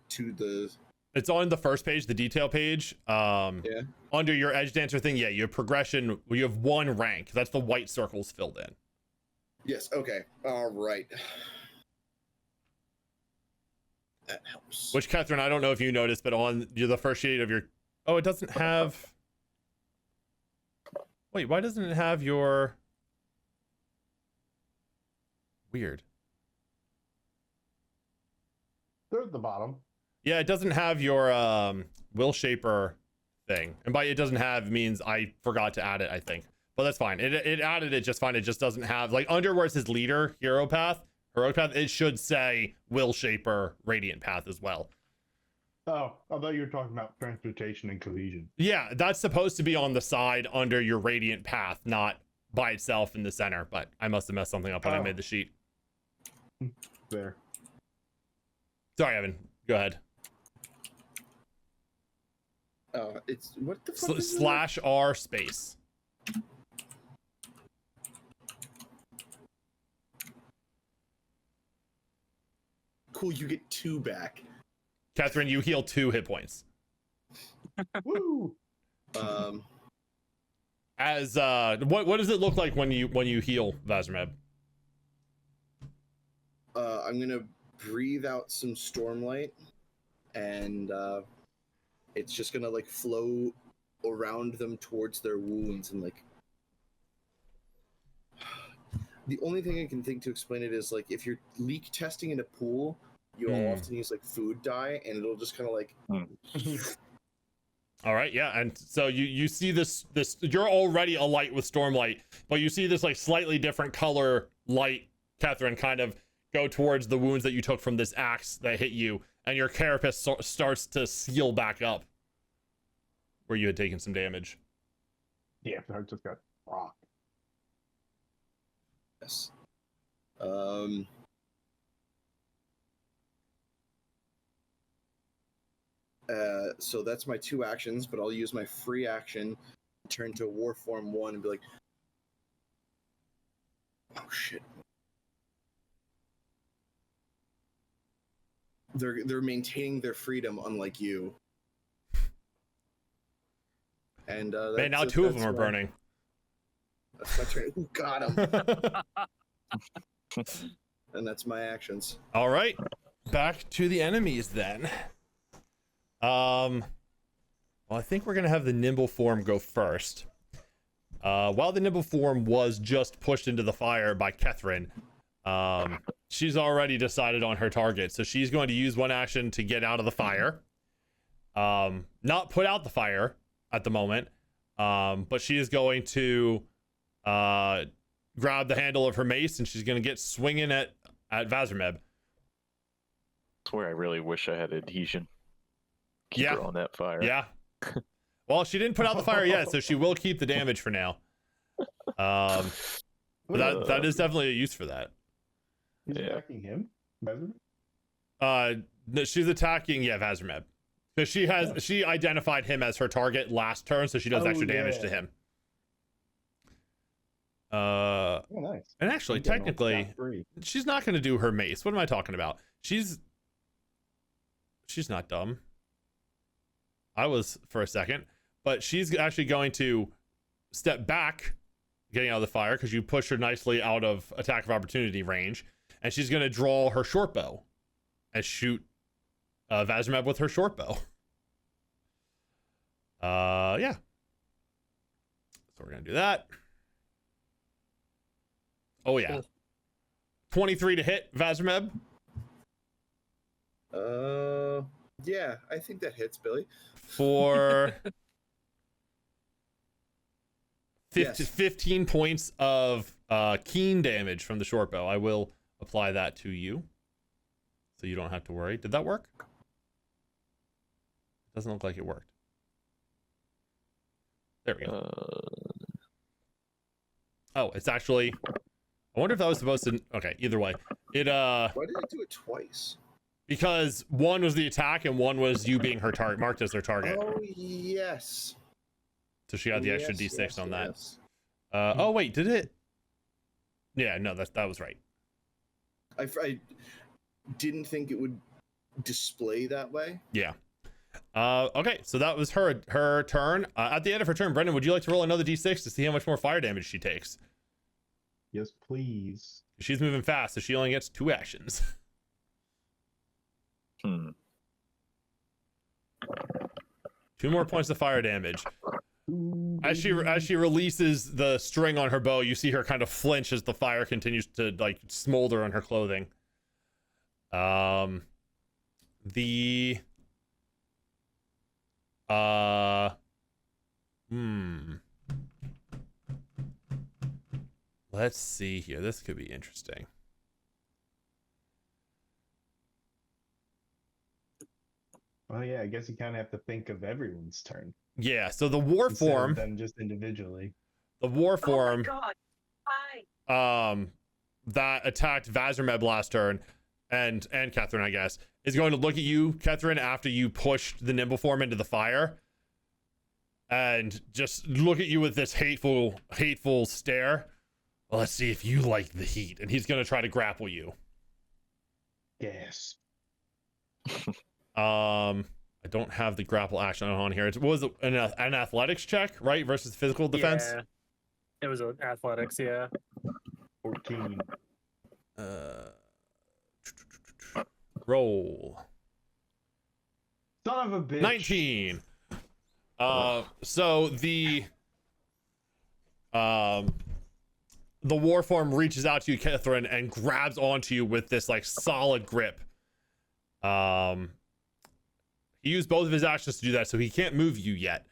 it's on the first page, the detail page. yeah. Under your Edge Dancer thing, yeah, you have progression. You have 1 rank. That's the white circles filled in. Yes, okay. All right. That helps. Which, Ketherin, I don't know if you noticed, but on the first sheet of your... Oh, it doesn't have... Wait, why doesn't it have your... Weird. They're at the bottom. Yeah, it doesn't have your Will Shaper thing. And by it doesn't have means I forgot to add it, I think. But that's fine. It added it just fine. It just doesn't have... Like, under where it says leader, hero path, heroic path, it should say Will Shaper, radiant path as well. Oh, I thought you were talking about transportation and cohesion. Yeah, that's supposed to be on the side under your radiant path, not by itself in the center. But I must have messed something up when I made the sheet. There. Sorry, Evan. Go ahead. It's what the fuck is /R space. Cool, you get 2 back. Ketherin, you heal 2 hit points. Woo! As what does it look like when you heal, Vazrmeb? I'm gonna breathe out some stormlight, and it's just gonna like flow around them towards their wounds, and like the only thing I can think to explain it is like if you're leak testing in a pool, you all often use like food dye, and it'll just kind of like. All right, yeah, and so you see this you're already alight with stormlight, but you see this like slightly different color light, Ketherin, kind of go towards the wounds that you took from this axe that hit you, and your carapace starts to seal back up where you had taken some damage. Yeah, I just got rocked. Yes. So that's my 2 actions, but I'll use my free action, turn to War Form 1, and be like, Oh shit. They're maintaining their freedom, unlike you. And Man, now two of them are burning. That's my turn. Ooh, got him. And that's my actions. All right, back to the enemies then. Well, I think we're gonna have the nimble form go first. While the nimble form was just pushed into the fire by Ketherin, she's already decided on her target, so she's going to use one action to get out of the fire. Not put out the fire at the moment, but she is going to grab the handle of her mace, and she's going to get swinging at Vazrmeb. That's where I really wish I had adhesion. Keep her on that fire. Yeah. Well, she didn't put out the fire yet, so she will keep the damage for now. But that is definitely a use for that. He's attacking him? Vazrmeb? No, she's attacking, Vazrmeb. Because she identified him as her target last turn, so she does extra damage to him. Nice. And actually, technically, she's not going to do her mace. What am I talking about? She's not dumb. I was for a second, but she's actually going to step back, getting out of the fire, because you push her nicely out of attack of opportunity range, and she's going to draw her short bow and shoot Vazrmeb with her short bow. Yeah. So we're going to do that. Oh, yeah. 23 to hit, Vazrmeb. Yeah, I think that hits, Billy. For 15, Yes. 15 points of keen damage from the short bow. I will apply that to you, so you don't have to worry. Did that work? Doesn't look like it worked. There we go. Oh, it's actually... I wonder if that was supposed to... Okay, either way. It Why did it do it twice? Because one was the attack and one was you being her target, marked as their target. Oh, yes. So she got the extra D6 on that. Yes. Oh, wait, did it? Yeah, no, that was right. I didn't think it would display that way. Yeah. Okay, so that was her turn. At the end of her turn, Brendan, would you like to roll another D6 to see how much more fire damage she takes? Yes, please. She's moving fast, so she only gets 2 actions. 2 more points of fire damage. As she releases the string on her bow, you see her kind of flinch as the fire continues to like smolder on her clothing. Let's see here. This could be interesting. Oh yeah, I guess you kind of have to think of everyone's turn. Yeah, so the war form, than just individually. the war form, Oh my God. that attacked Vazrmeb last turn, and Ketherin, I guess, is going to look at you, Ketherin, after you pushed the nimble form into the fire, and just look at you with this hateful stare. Well, let's see if you like the heat, and he's going to try to grapple you. Yes. I don't have the grapple action on here. It was an athletics check, right? Versus physical defense. Yeah. It was athletics, yeah. 14. Roll. Son of a bitch. 19. So the war form reaches out to you, Ketherin, and grabs onto you with this like solid grip. He used both of his actions to do that, so he can't move you yet.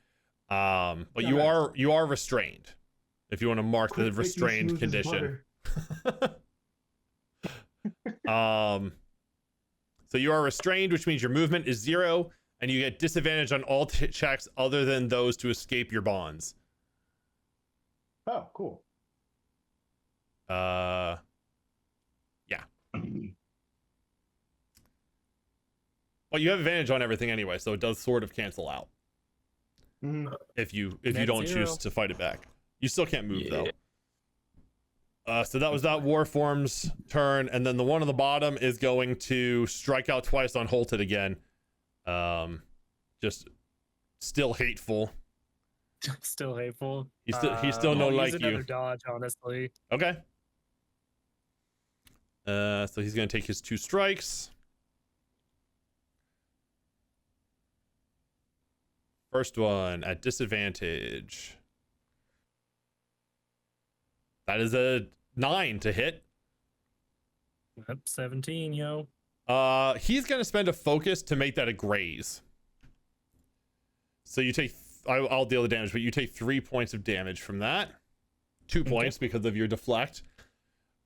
But you are restrained. If you want to mark the restrained condition. So you are restrained, which means your movement is 0, and you get disadvantage on all checks other than those to escape your bonds. Oh, cool. Yeah. Well, you have advantage on everything anyway, so it does sort of cancel out. Mm-hmm. If you Net don't 0. choose to fight it back. You still can't move though. So that was that Warform's turn, and then the one on the bottom is going to strike out twice on Holtid again. Just still hateful. Still hateful. He's still no I'll like use you. another dodge, honestly. Okay. So he's gonna take his 2 strikes. First one at disadvantage. That is a 9 to hit. Yep, 17, yo. He's gonna spend a focus to make that a graze. So you take, I'll deal the damage, but you take 3 points of damage from that. 2 points because of your deflect.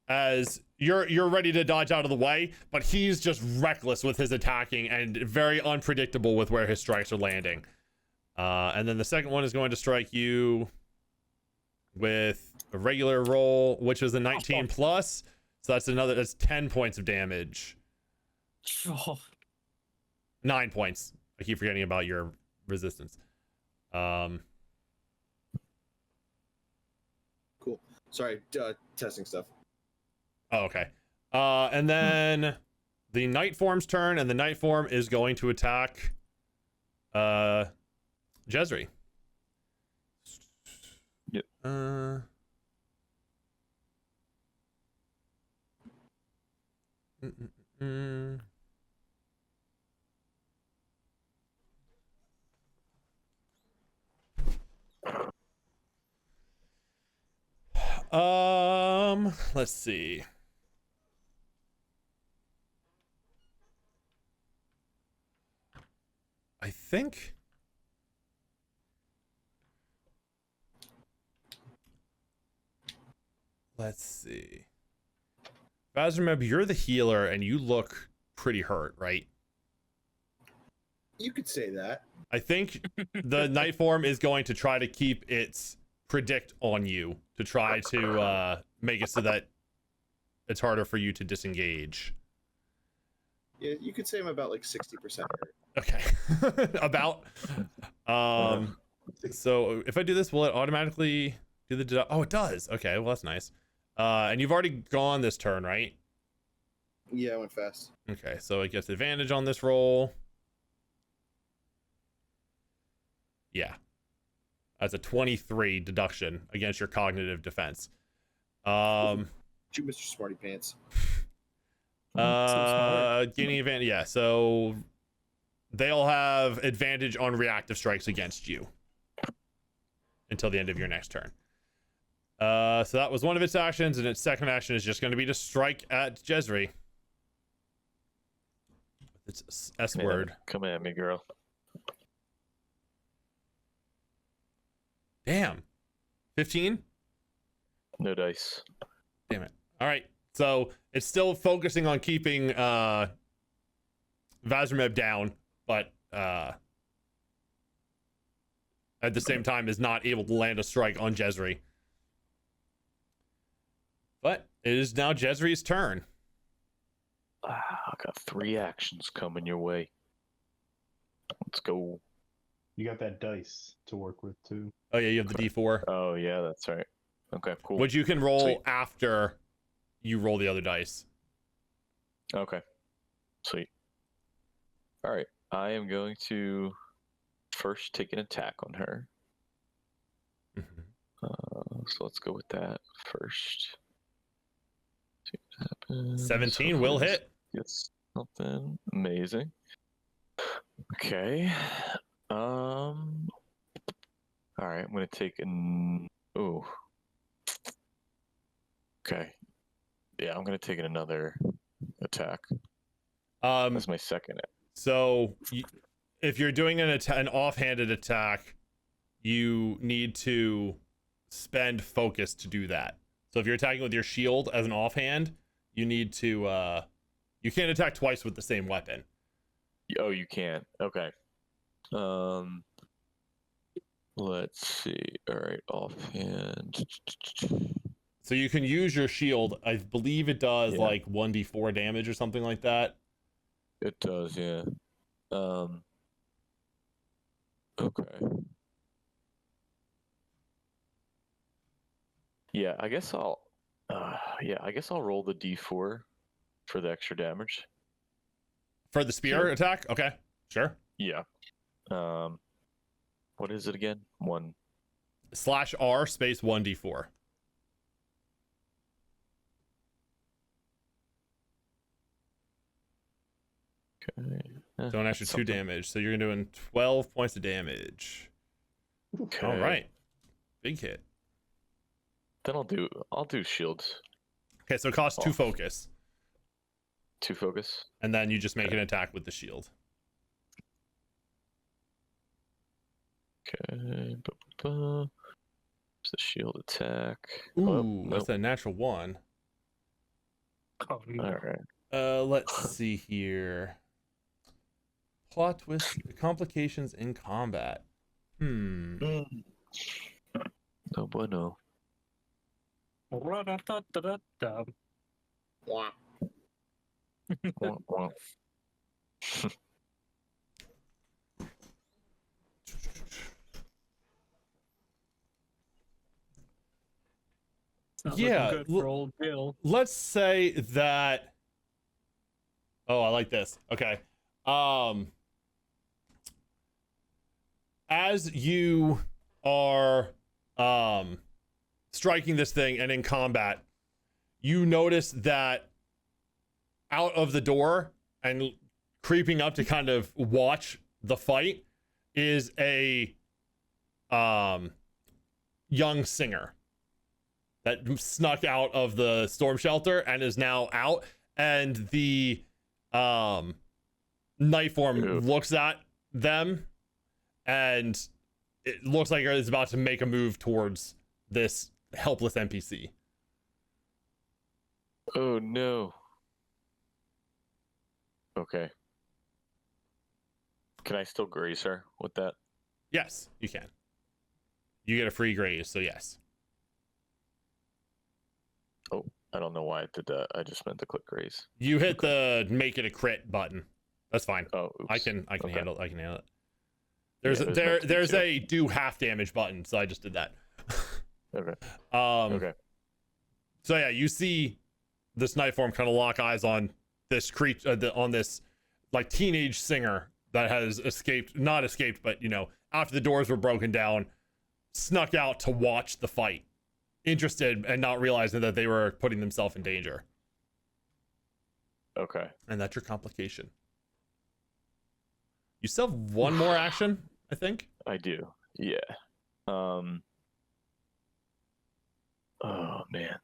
As you're ready to dodge out of the way, but he's just reckless with his attacking and very unpredictable with where his strikes are landing. And then the second one is going to strike you with a regular roll, which is a 19 plus. So that's 10 points of damage. Oh, 9 points. I keep forgetting about your resistance. Cool. Sorry, testing stuff. Oh, okay. And then the Night Form's turn, and the Night Form is going to attack Jezri. Yep. Let's see. I think let's see. Vazrmeb, you're the healer and you look pretty hurt, right? You could say that. I think the Night Form is going to try to keep its predict on you to try to make it so that it's harder for you to disengage. Yeah, you could say I'm about like 60% hurt. Okay. About. So if I do this, will it automatically do the oh, it does. Okay, well that's nice. And you've already gone this turn, right? Yeah, I went fast. Okay, so it gets advantage on this roll. Yeah. That's a 23 deduction against your cognitive defense. You, Mr. Smarty Pants. Gaining advantage. Yeah, so they'll have advantage on reactive strikes against you until the end of your next turn. So that was one of its actions, and its second action is just going to be to strike at Jezri. It's S word. Come at me, girl. Damn. 15? No dice. Damn it. All right. So it's still focusing on keeping Vazrmeb down, but at the same time is not able to land a strike on Jezri. But it is now Jezri's turn. I got 3 actions coming your way. Let's go. You got that dice to work with too. Oh yeah, you have the D4, Oh yeah, that's right. Okay, cool. which you can roll Sweet. after you roll the other dice. Okay. Sweet. All right. I am going to first take an attack on her. So let's go with that first. See what happens. 17 will Hopefully hit. Gets something amazing. Okay. All right. I'm gonna take an. Ooh. Okay. Yeah, I'm gonna take another attack. That's my second. So if you're doing an offhanded attack, you need to spend focus to do that. So if you're attacking with your shield as an offhand, you need to you can't attack twice with the same weapon. Oh, you can't. Okay. Let's see. All right, offhand. So you can use your shield. I believe it does Yeah. like 1d4 damage or something like that. It does, yeah. Okay. Yeah, I guess I'll. Yeah, I guess I'll roll the d4 for the extra damage. For the spear Sure. attack? Okay, sure. Yeah. What is it again? 1. /R space 1d4. Okay. So an extra 2 something. damage. So you're doing 12 points of damage. Okay. All right. Big hit. Then I'll do shields. Okay, so it costs 2 Off. focus. 2 focus. And then you just make an attack with the shield. Okay. It's the shield attack. Ooh, Oh, that's nope. a natural 1. Oh, no. All right. Let's see here. Plot twist, complications in combat. No bueno. Ra-da-da-da-da-da. Wah. Wah, wah. It's not Yeah, looking good for old Bill. Let's say that. Oh, I like this. Okay. As you are striking this thing and in combat, you notice that out of the door and creeping up to kind of watch the fight is a young singer that snuck out of the storm shelter and is now out, and the night form Ew. looks at them and it looks like it's about to make a move towards this helpless NPC. Oh no. Okay. Can I still graze her with that? Yes, you can. You get a free graze, so yes. Oh, I don't know why I did that. I just meant to click graze. You hit the make it a crit button. That's fine. Oh, oops. I can Okay. handle it. Yeah, There's it was meant to be there's two. a do half damage button, so I just did that. Okay. Okay. So yeah, you see this night form kind of lock eyes on this creature, on this like teenage singer that has not escaped, but after the doors were broken down, snuck out to watch the fight, interested and not realizing that they were putting themselves in danger. Okay. And that's your complication. You still have one more action, I think. I do. Yeah. Oh man.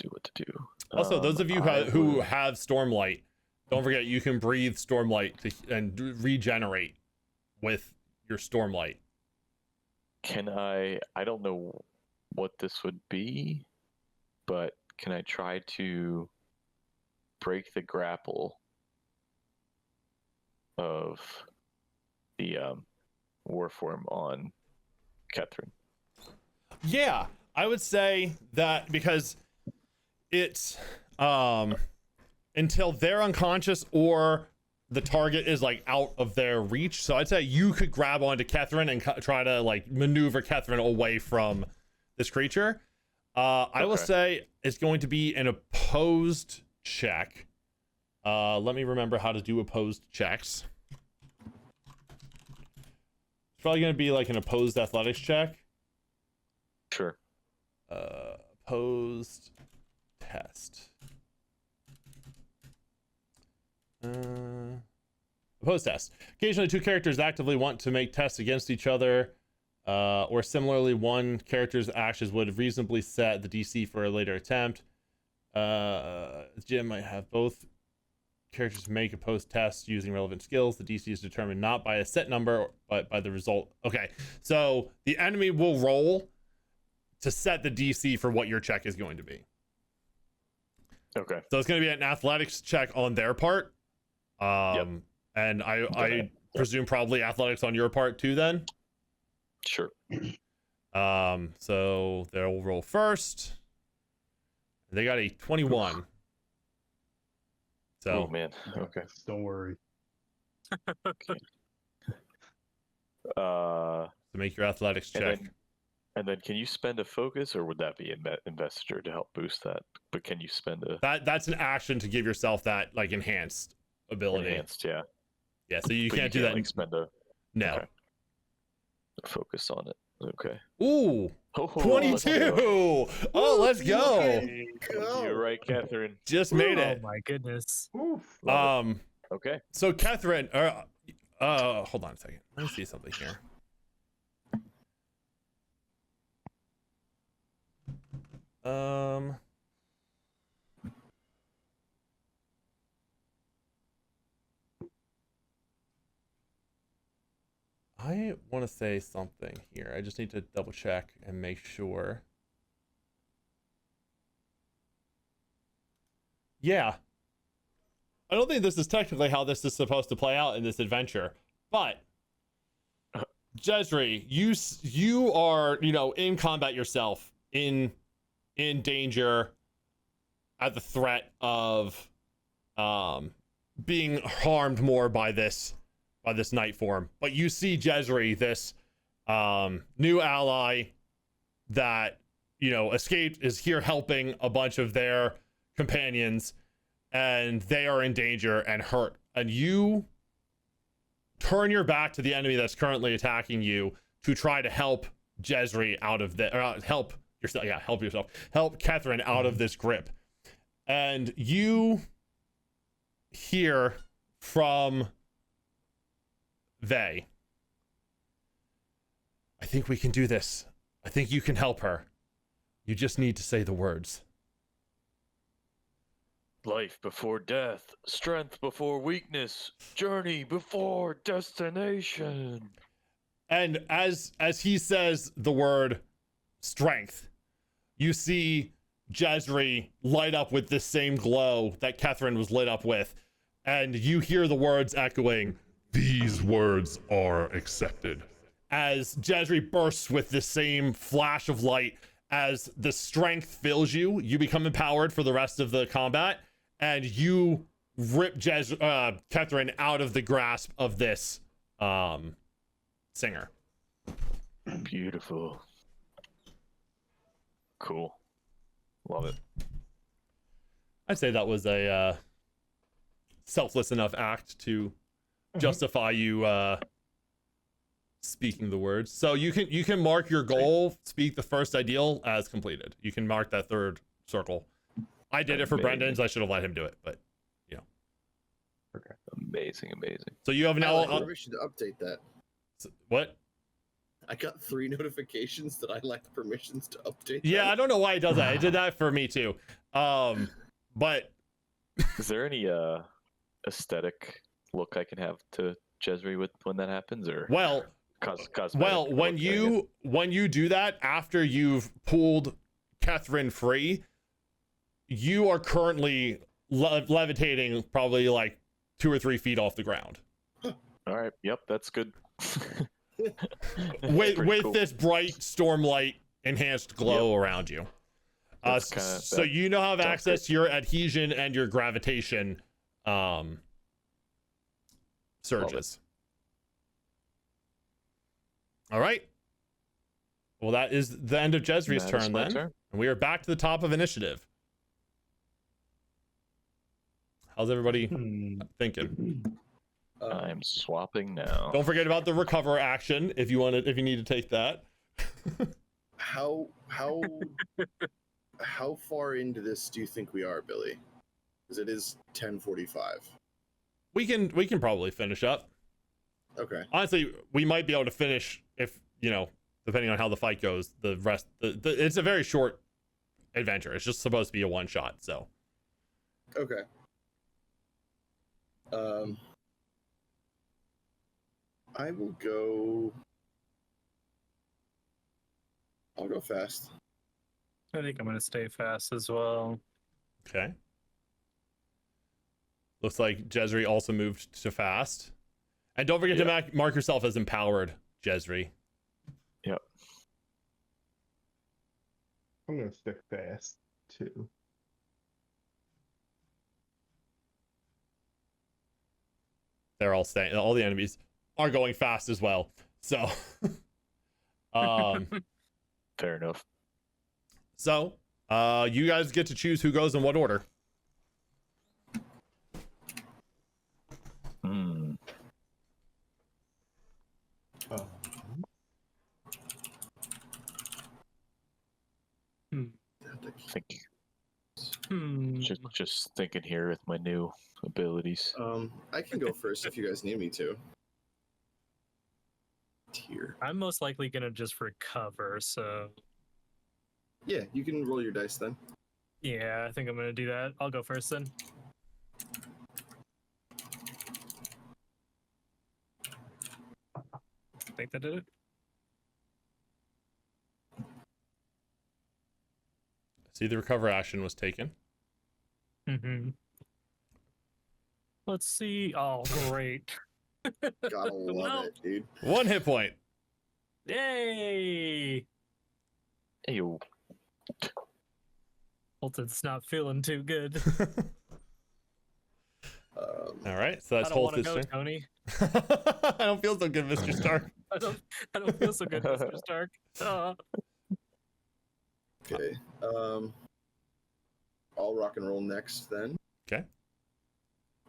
What to do? Also, those of you I who would- have Stormlight, don't forget you can breathe Stormlight and regenerate with your Stormlight. Can I don't know what this would be, but can I try to break the grapple of the warform on Ketherin? Yeah, I would say that because it's until they're unconscious or the target is like out of their reach. So I'd say you could grab onto Ketherin and try to like maneuver Ketherin away from this creature. I will Okay. say it's going to be an opposed check. Let me remember how to do opposed checks. It's probably going to be like an opposed athletics check. Sure. Opposed test. Opposed test. Occasionally, two characters actively want to make tests against each other, or similarly, one character's actions would reasonably set the DC for a later attempt. GM might have both characters make opposed tests using relevant skills. The DC is determined not by a set number, but by the result. Okay, so the enemy will roll to set the DC for what your check is going to be. Okay. So it's going to be an athletics check on their part. Yep. And I Yep. presume probably athletics on your part too then. Sure. So they'll roll first. They got a 21. So Oh man. Okay. Don't worry. Uh, to make your athletics and check. then then can you spend a focus, or would that be investiture to help boost that? But can you spend a That's an action to give yourself that like enhanced ability. enhanced? Yeah. Yeah, so you But can't do that. Like spend a No. focus on it. Okay. Ooh, Oh, 22. Oh, let's go. You're right, Ketherin. Just made Oh it. my goodness. Oof. Okay. So Ketherin, hold on a second. Let me see something here. I want to say something here. I just need to double check and make sure. Yeah. I don't think this is technically how this is supposed to play out in this adventure, but Jezri, you are, in combat yourself, in danger, at the threat of being harmed more by this night form. But you see Jezri, this new ally that escaped, is here helping a bunch of their companions, and they are in danger and hurt, and you turn your back to the enemy that's currently attacking you to try to help Jezri out of the help Ketherin out of this grip. And you hear from Vey, I think we can do this. I think you can help her. You just need to say the words. Life before death, strength before weakness, journey before destination. And as he says the word strength, you see Jezri light up with this same glow that Ketherin was lit up with, and you hear the words echoing, "These words are accepted." As Jezri bursts with the same flash of light, as the strength fills you, you become empowered for the rest of the combat, and you rip Ketherin out of the grasp of this singer. Beautiful. Cool. Love it. I'd say that was a selfless enough act to justify you speaking the words. So you can mark your goal, speak the first ideal, as completed. You can mark that third circle. I did it for Brendan's. I should have let him do it, but Okay. Amazing. so you have I now. like permission to update that. What? I got 3 notifications that I lacked permissions to update. Yeah, that. I don't know why he does that. It did that for me too. But Is there any aesthetic look I can have to Jezri with when that happens, or well, cosmetic when look, you do that after you've pulled Ketherin free, you are currently levitating probably like 2 or 3 feet off the ground. All right. Yep, that's good. with cool. this bright stormlight enhanced glow around you. That's kinda So that you now have sounds access to your adhesion and your gravitation surges. All right. Well, that is the end of Jezri's That is turn my then. turn. And we are back to the top of initiative. How's everybody thinking? I'm swapping now. Don't forget about the recover action if you need to take that. How far into this do you think we are, Billy? Because it is 10:45. We can probably finish up. Okay. Honestly, we might be able to finish if, depending on how the fight goes, the rest, it's a very short adventure. It's just supposed to be a one shot, so. Okay. I will go. I'll go fast. I think I'm gonna stay fast as well. Okay. Looks like Jezri also moved to fast. And don't forget to mark yourself as empowered, Jezri. Yep. I'm gonna stick fast too. They're all staying. All the enemies are going fast as well. So, Fair enough. So, you guys get to choose who goes in what order. Hmm. Oh. Think Hmm. just thinking here with my new abilities. I can go first if you guys need me to. Here. I'm most likely gonna just recover, so Yeah, you can roll your dice then. yeah, I think I'm gonna do that. I'll go first then. I think that did it. See, the recover action was taken. Mm-hmm. Let's see. Oh, great. Gotta love Well. it, dude. 1 hit point. Yay! Ew. Holtid's not feeling too good. All right, so that's I don't want to Holtid's go, turn. Tony. I don't feel so good, Mr. Stark. I don't feel so good, Mr. Stark. Okay. I'll rock and roll next then. Okay.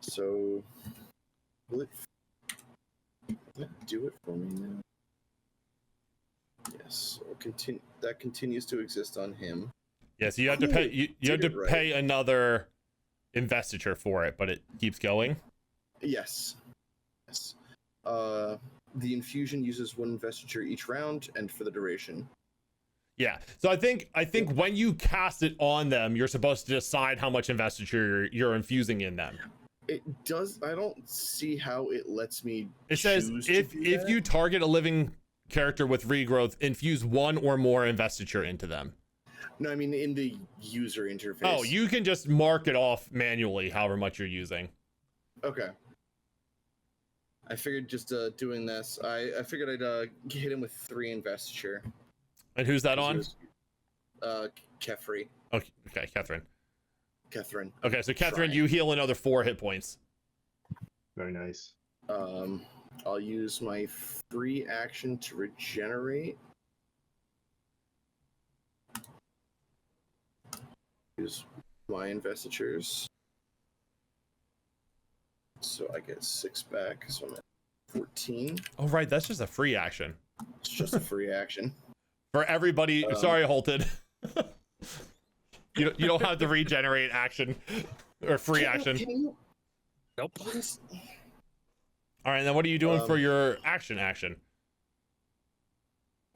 So, will it do it for me now? Yes. So that continues to exist on him. Yeah, so you have to pay. You have to Did it right. pay another investiture for it, but it keeps going. Yes. Yes. The infusion uses 1 investiture each round and for the duration. Yeah. So I think when you cast it on them, you're supposed to decide how much investiture you're infusing in them. It does. I don't see how it lets me. It says choose to if do that. you target a living character with regrowth, infuse 1 or more investiture into them. No, I mean in the user interface. Oh, you can just mark it off manually, however much you're using. Okay. I figured just doing this. I figured I'd hit him with 3 investiture. And who's that on? Ketherin. Okay, Ketherin. Ketherin. Okay, so Ketherin, Trying. you heal another 4 hit points. Very nice. I'll use my free action to regenerate. Use my investitures. So I get 6 back, so I'm at 14. Oh, right, that's just a free action. It's just a free action. For everybody, sorry, Holtid. you don't have to regenerate action or free action. Can you, Nope. please? All right, then what are you doing for your action?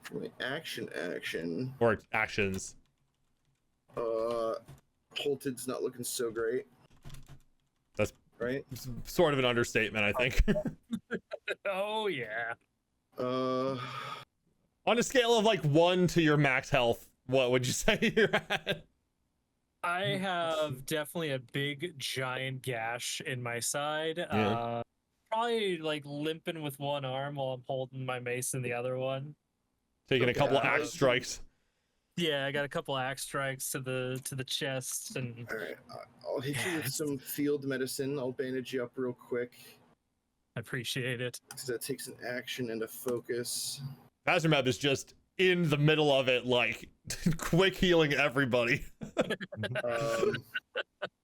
For my action, Or actions? Holtid's not looking so great. That's right. sort of an understatement, I think. Oh yeah. On a scale of like 1 to your max health, what would you say you're at? I have definitely a big giant gash in my side. Yeah. Probably like limping with one arm while I'm holding my mace in the other one. Taking a Okay, couple axe strikes. Yeah, I got a couple axe strikes to the chest, and All right, I'll hit you with some field medicine. I'll bandage you up real quick I appreciate it. because that takes an action and a focus. Vazrmeb is just in the middle of it, like quick healing everybody.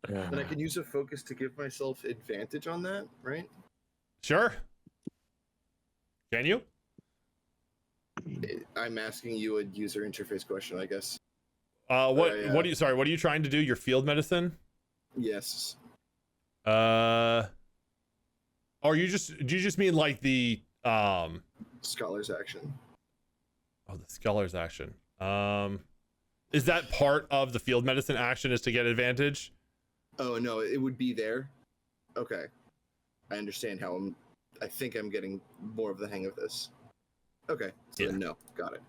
And I can use a focus to give myself advantage on that, right? Sure. Can you? I'm asking you a user interface question, I guess. What yeah. what are you trying to do? Your field medicine? Yes. Or do you just mean like the Scholar's action. Oh, the scholar's action. Is that part of the field medicine action is to get advantage? Oh no, it would be there. Okay, I understand how I think I'm getting more of the hang of this. Okay, so Yeah. then no, got it.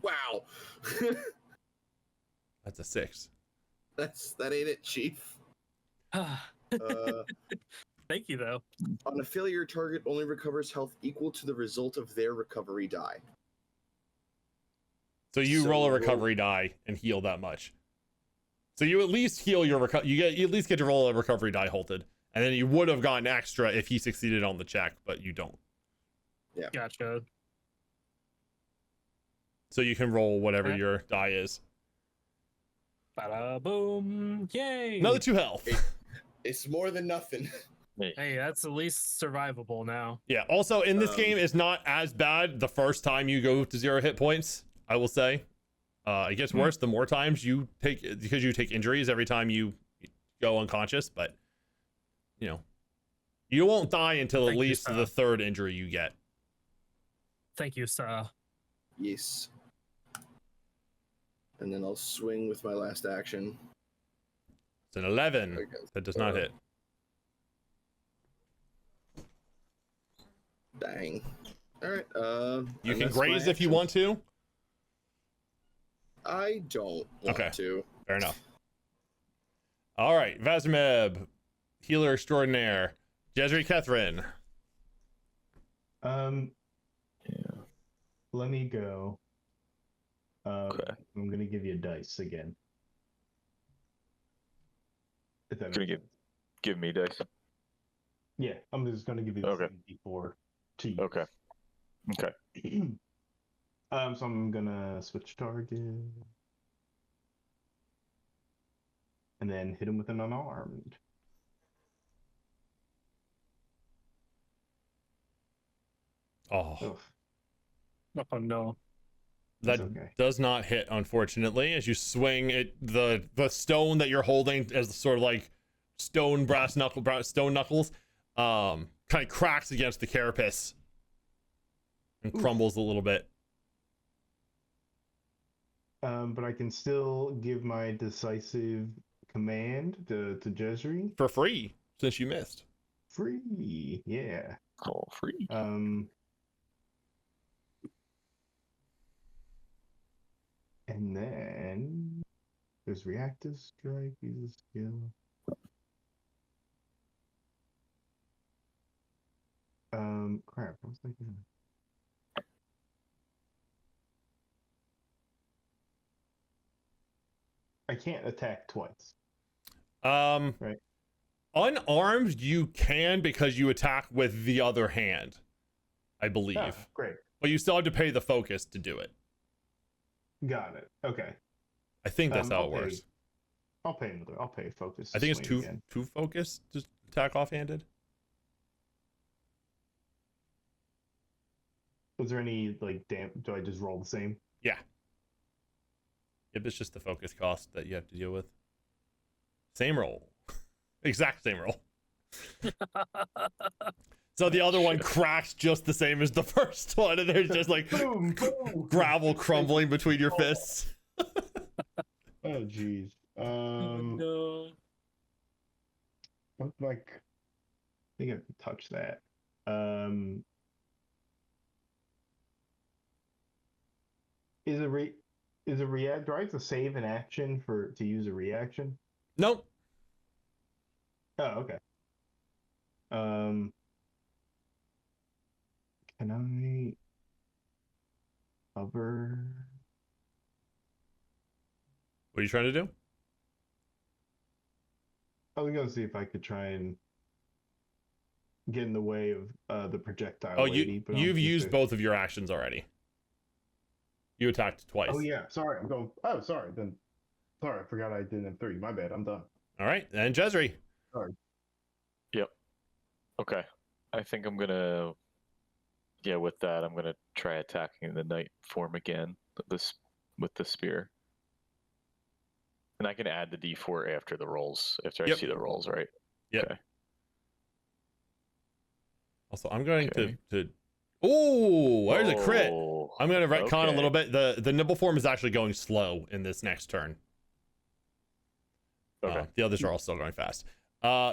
Wow, That's a 6. that ain't it, Chief. Uh, Thank you, though. on a failure, target only recovers health equal to the result of their recovery die. So you So roll a roll- recovery die and heal that much. So you at least heal your you at least get to roll a recovery die, Holtid, and then you would have gotten extra if he succeeded on the check, but you don't. Gotcha. So you can roll whatever your die is. Bada boom! Yay! Another 2 health. It's more than nothing. Hey, that's at least survivable now. Yeah. Also, in this game, it's not as bad the first time you go to 0 hit points. I will say, it gets worse the more times you take, because you take injuries every time you go unconscious. But you won't die until at least the 3rd injury you get. Thank you, sir. Yes. And then I'll swing with my last action. It's an 11. That does not hit. Dang. All right. You can graze if you want to. I don't want to. Fair enough. All right, Vazrmeb, healer extraordinaire. Jezri, Ketherin. Let me go. Okay. I'm gonna give you a dice again. If that Gonna give me dice. Yeah, I'm just gonna give you the same D4 to use. Okay. So I'm gonna switch target. And then hit him with an unarmed. Oh. Ugh. Oh no. That does not hit, unfortunately. As you swing it, the stone that you're holding as sort of like stone knuckles, kind of cracks against the carapace and crumbles a little bit. But I can still give my decisive command to Jezri. For free, since you missed. Free, yeah. Oh, free. And then there's reactive strike, use a skill. Crap, what was I doing? I can't attack twice. Right. Unarmed, you can because you attack with the other hand, I believe. Oh, great. But you still have to pay the focus to do it. Got it. Okay. I think that's how it works. I'll pay focus. I think it's two focus to attack offhanded. Was there any do I just roll the same? Yeah. Yep, it's just the focus cost that you have to deal with. Same roll. Exact same roll. So the other one cracks just the same as the first one, and there's just like boom, boom. gravel crumbling between your fists. Oh jeez. No. I think I can touch that. Is a react? Do I have to save an action to use a reaction? Nope. Oh, okay. Can I hover? What are you trying to do? I was gonna see if I could try and get in the way of the projectile. Oh, lady, you've used both of your actions already. You attacked twice. Oh yeah, sorry. I'm going. Oh, sorry. Then, sorry. I forgot I didn't have 3. My bad. I'm done. All right, and Jezri. Sorry. Yep. Okay. I think I'm gonna. Yeah, with that, I'm gonna try attacking in the knight form again. With the spear. And I can add the D4 after the rolls. After I see the rolls, right? Yep. Okay. Also, I'm going to. Oh, there's a crit. I'm going to retcon a little bit. The nibble form is actually going slow in this next turn. Okay. The others are all still going fast.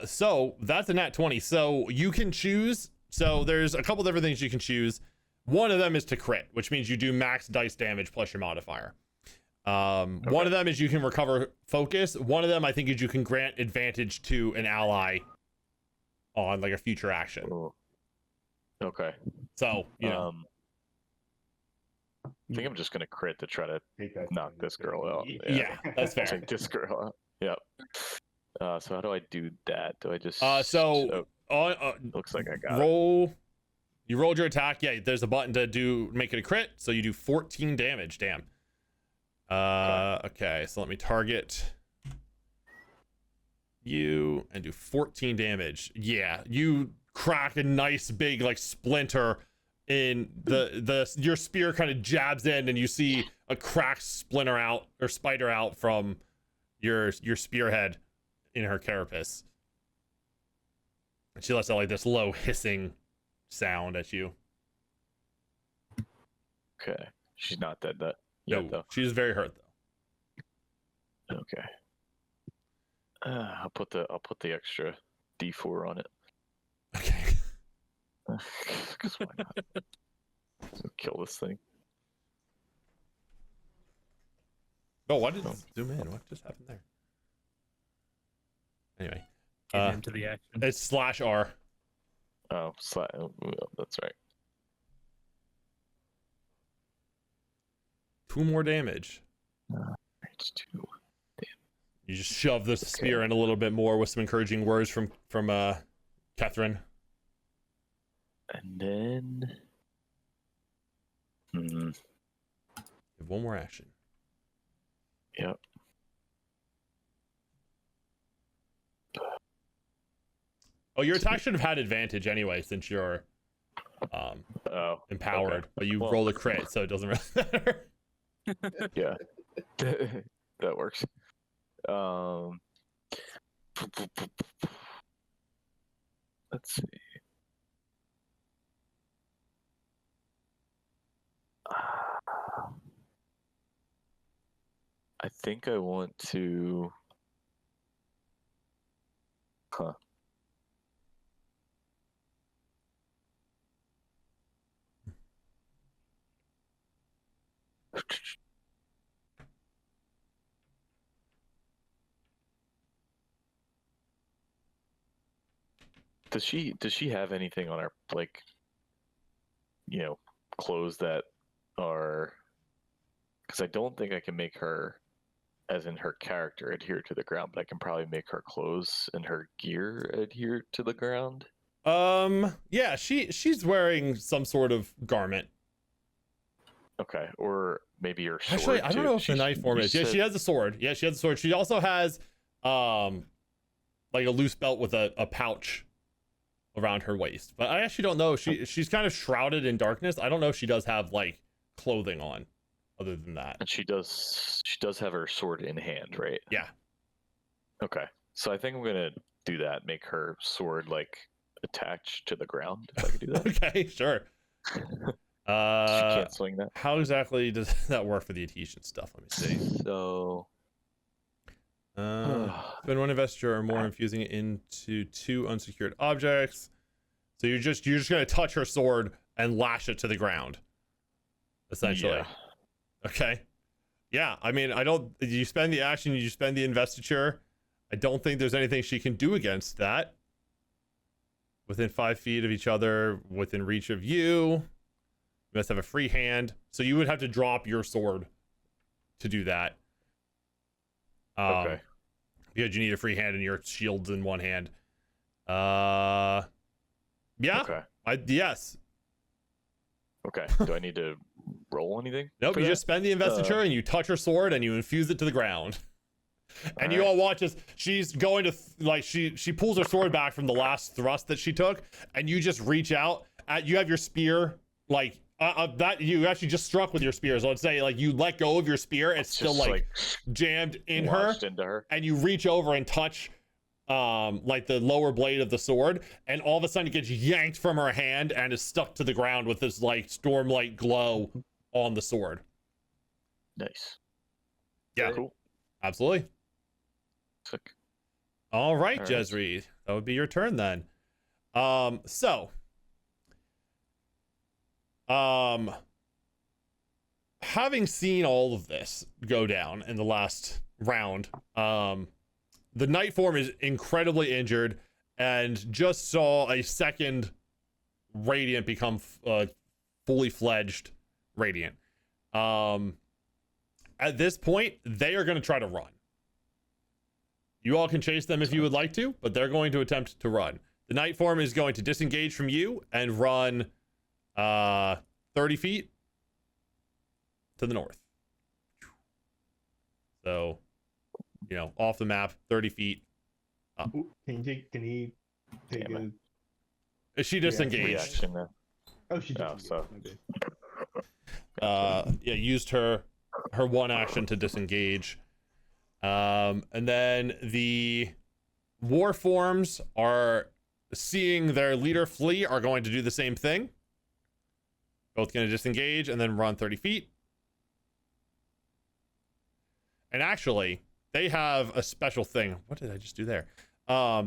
So that's a nat 20. So you can choose. So there's a couple different things you can choose. One of them is to crit, which means you do max dice damage plus your modifier. One of them is you can recover focus. One of them, I think, is you can grant advantage to an ally on like a future action. Ooh. Okay. So, I think I'm just gonna crit to try to knock this girl out. Yeah, that's fair. Take this girl out. Yep. So how do I do that? Do I just looks like I got roll. You rolled your attack. Yeah, there's a button to make it a crit, so you do 14 damage. Damn. Okay, so let me target you and do 14 damage. Yeah, you crack a nice big like splinter in your spear kind of jabs in, and you see a cracked splinter out or spider out from your spearhead in her carapace. And she lets out like this low hissing sound at you. Okay. She's not dead though. No, she's very hurt though. Okay. I'll put the extra D4 on it. Okay. Because why not? Kill this thing. Oh, what did zoom in? What just happened there? Anyway. Get into the action. It's /R. Oh, that's right. 2 more damage. It's 2. You just shove the spear in a little bit more with some encouraging words from Ketherin. And then You have 1 more action. Yep. Oh, your attack should have had advantage anyway, since you're empowered. Okay. But you roll a crit, so it doesn't really matter. Yeah. That works. Let's see. I think I want to. Huh. Does she have anything on her, like, clothes that are? Because I don't think I can make her, as in her character, adhere to the ground, but I can probably make her clothes and her gear adhere to the ground. Yeah, she's wearing some sort of garment. Okay, or maybe her sword. Actually, I don't know if the She's- knife form you is. Yeah, said- she has a sword. Yeah, she has a sword. She also has like a loose belt with a pouch around her waist. But I actually don't know. She's kind of shrouded in darkness. I don't know if she does have like clothing on other than that. And she does have her sword in hand, right? Yeah. Okay, so I think I'm gonna do that. Make her sword like attached to the ground. If I could do that. Okay, sure. She can't swing that. How exactly does that work for the adhesion stuff? Let me see. So. Spend 1 investiture or more, infusing it into 2 unsecured objects. So you're just gonna touch her sword and lash it to the ground, essentially. Yeah. Okay. Yeah, I mean, you spend the action, you spend the investiture. I don't think there's anything she can do against that. Within 5 feet of each other, within reach of you. You must have a free hand. So you would have to drop your sword to do that. Okay. Because you need a free hand and your shield's in one hand. Yeah. Okay. Yes. Okay. Do I need to roll anything? Nope. for You that? just spend the investiture and you touch her sword and you infuse it to the ground. And you all watch as she's going to she pulls her sword back from the last thrust that she took, and you just reach out. You have your spear that you actually just struck with your spear. So let's say like you let go of your spear, it's still Just, like jammed in her, launched into her. and you reach over and touch like the lower blade of the sword, and all of a sudden it gets yanked from her hand and is stuck to the ground with this like stormlight glow on the sword. Nice. Yeah, Cool. absolutely. Sick. All right, All right. Jezri, that would be your turn then. Having seen all of this go down in the last round, the night form is incredibly injured and just saw a second radiant become fully fledged radiant. At this point, they are going to try to run. You all can chase them if you would like to, but they're going to attempt to run. The night form is going to disengage from you and run 30 feet to the north. So, off the map, 30 feet. Ooh, can he take Damn Is she Reaction. disengaged? Reaction there. Oh, she Oh, did. so- Okay. Used her one action to disengage. And then the war forms are seeing their leader flee, are going to do the same thing. Both going to disengage and then run 30 feet. And actually, they have a special thing. What did I just do there?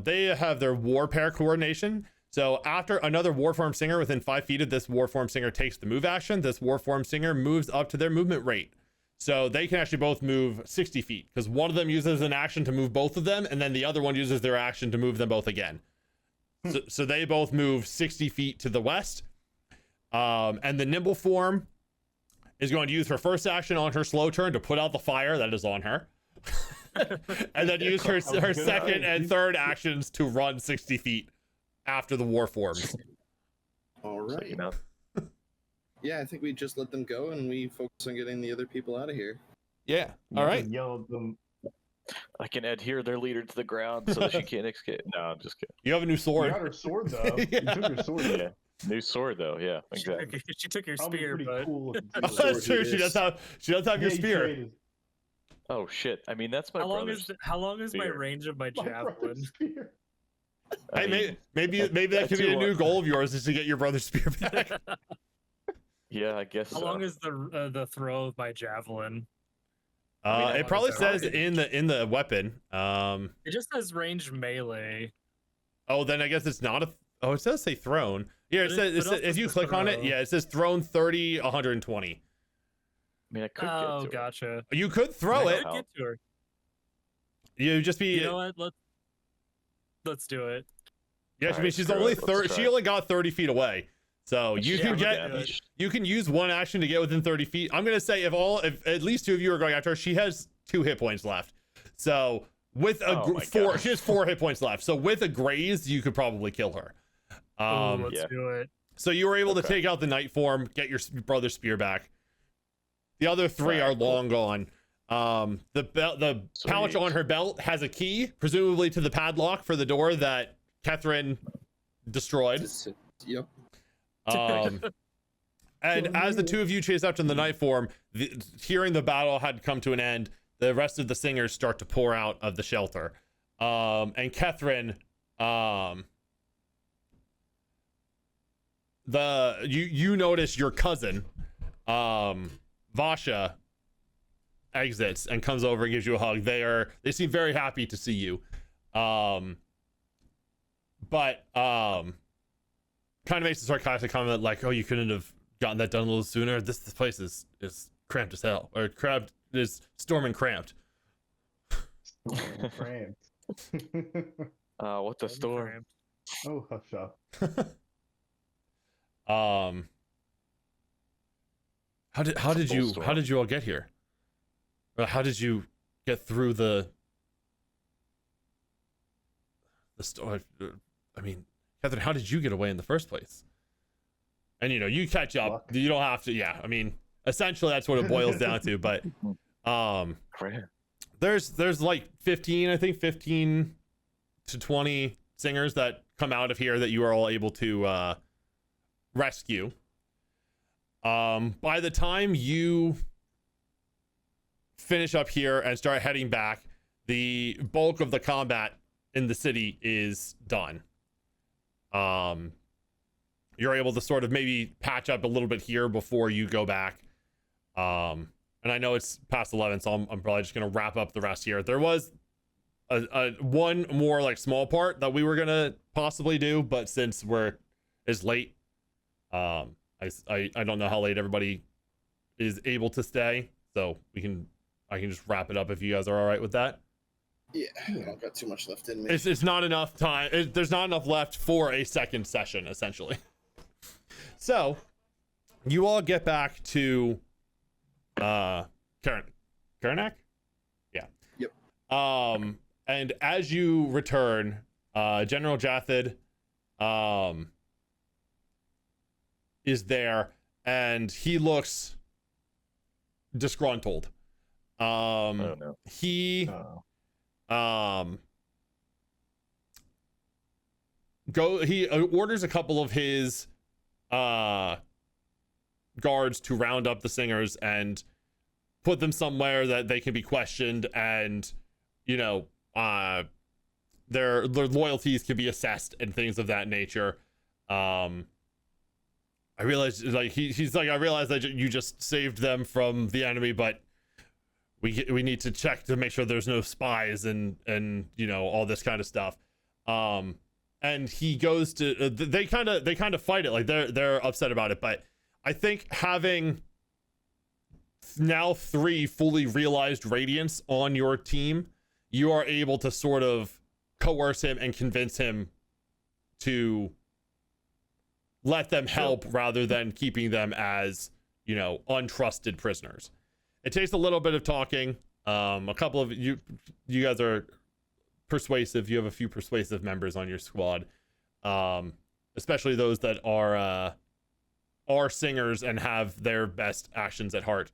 They have their war pair coordination. So after another Warform Singer within 5 feet of this Warform Singer takes the move action, this Warform Singer moves up to their movement rate. So they can actually both move 60 feet because one of them uses an action to move both of them, and then the other one uses their action to move them both again. So they both move 60 feet to the west. And the Nimble form is going to use her first action on her slow turn to put out the fire that is on her. And then use her second and third actions to run 60 feet after the war forms. All right. Yeah, I think we just let them go and we focus on getting the other people out of here. Yeah. All right. Yell at them. I can adhere their leader to the ground so that she can't escape. No, I'm just kidding. You have a new You sword. got her sword though. You took her sword. Yeah. New sword though, yeah, exactly. She took your Probably spear, pretty but cool. That's true. She does have Yeah, your you spear. traded. Oh shit. I mean that's my how long brother's. how long is my spear. range of my My javelin? brother's spear. I Hey, mean, maybe that could be a too new long. goal of yours, is to get your brother's spear back. Yeah, I guess How so. long is the throw of my javelin? I mean, It how probably long is that says range? in the weapon. It just says ranged melee. Oh, then I guess it's not a. Oh, it says say thrown. Yeah, it But says, it also if you says click on it, throw. yeah, it says thrown 30, 120. I mean, I could Oh, get to gotcha. You could throw I it. know. Get to her. You just be. You know what? Let's do it. Yeah, I Alright, mean, she's screw only it, let's 30. try She it. only got 30 feet away. So you Yeah, can look get. at it. You can use one action to get within 30 feet. I'm gonna say if at least two of you are going after her, she has 2 hit points left. So with a Oh my 4, God. she has 4 hit points left. So with a graze, you could probably kill her. Oh, let's yeah. do it. So you were able to Okay. take out the night form, get your brother's spear back. The other 3 are Alright, cool. long gone. The pouch Sweet. on her belt has a key, presumably to the padlock for the door that Ketherin destroyed. Yep. And as the two of you chase after the night form, hearing the battle had come to an end, the rest of the singers start to pour out of the shelter. And Ketherin, you notice your cousin, Vasha, exits and comes over and gives you a hug. They seem very happy to see you. But kind of makes a sarcastic comment like, "Oh, you couldn't have gotten that done a little sooner. This place is cramped as hell, or cramped is storming cramped." Cramped. What the store? Oh, hush up. How did full you storm. all get here? Or how did you get through the store? I mean, Ketherin, how did you get away in the first place? And you catch up. Luck. You don't have to. Yeah, I mean, essentially that's what it boils down to. But Crap. there's like 15, I think 15 to 20 singers that come out of here that you are all able to rescue. By the time you finish up here and start heading back, the bulk of the combat in the city is done. You're able to sort of maybe patch up a little bit here before you go back. And I know it's past 11, so I'm probably just gonna wrap up the rest here. There was a one more like small part that we were gonna possibly do, but since it's late, I don't know how late everybody is able to stay, so I can just wrap it up if you guys are all right with that. Yeah, I don't got too much left in me. It's not enough time. There's not enough left for a second session, essentially. So, you all get back to Karnak? Yeah. Yep. And as you return, General Jathid is there, and he looks disgruntled. Oh no. He Oh. he orders a couple of his guards to round up the singers and put them somewhere that they can be questioned, and their loyalties can be assessed and things of that nature. I realized, like, he's like, I realized that you just saved them from the enemy, but we need to check to make sure there's no spies and all this kind of stuff. And he goes to they kind of fight it, like they're upset about it, but I think having now 3 fully realized radiants on your team, you are able to sort of coerce him and convince him to let them help rather than keeping them as untrusted prisoners. It takes a little bit of talking. A couple of you guys are persuasive. You have a few persuasive members on your squad, especially those that are singers and have their best actions at heart.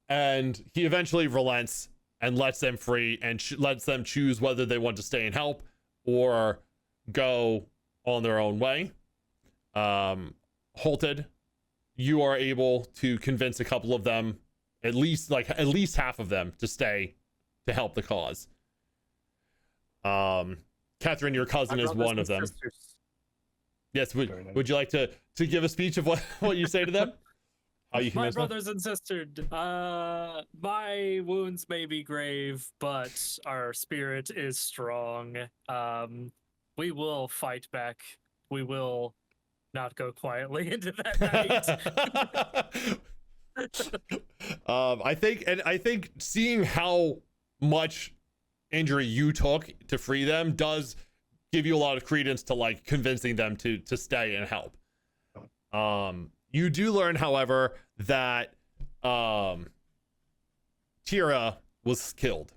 And he eventually relents and lets them free and lets them choose whether they want to stay and help or go on their own way. Holtid, you are able to convince a couple of them, at least half of them, to stay to help the cause. Ketherin, your cousin, is one of them. Sisters. Yes, would you like to give a speech of what you say to them? How you My convince them? brothers and sisters, my wounds may be grave, but our spirit is strong. We will fight back. We will not go quietly into that night. I think seeing how much injury you took to free them does give you a lot of credence to like convincing them to stay and help. You do learn, however, that Tira was killed.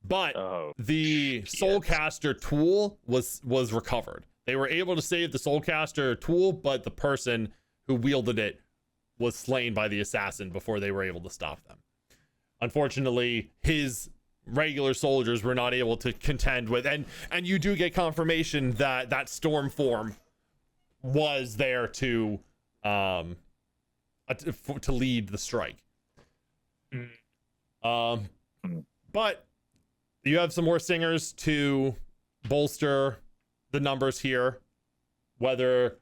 But the Soulcaster tool was recovered. They were able to save the Soulcaster tool, but the person who wielded it was slain by the assassin before they were able to stop them. Unfortunately, his regular soldiers were not able to contend with, and you do get confirmation that storm form was there to lead the strike. But you have some more singers to bolster the numbers here. Whether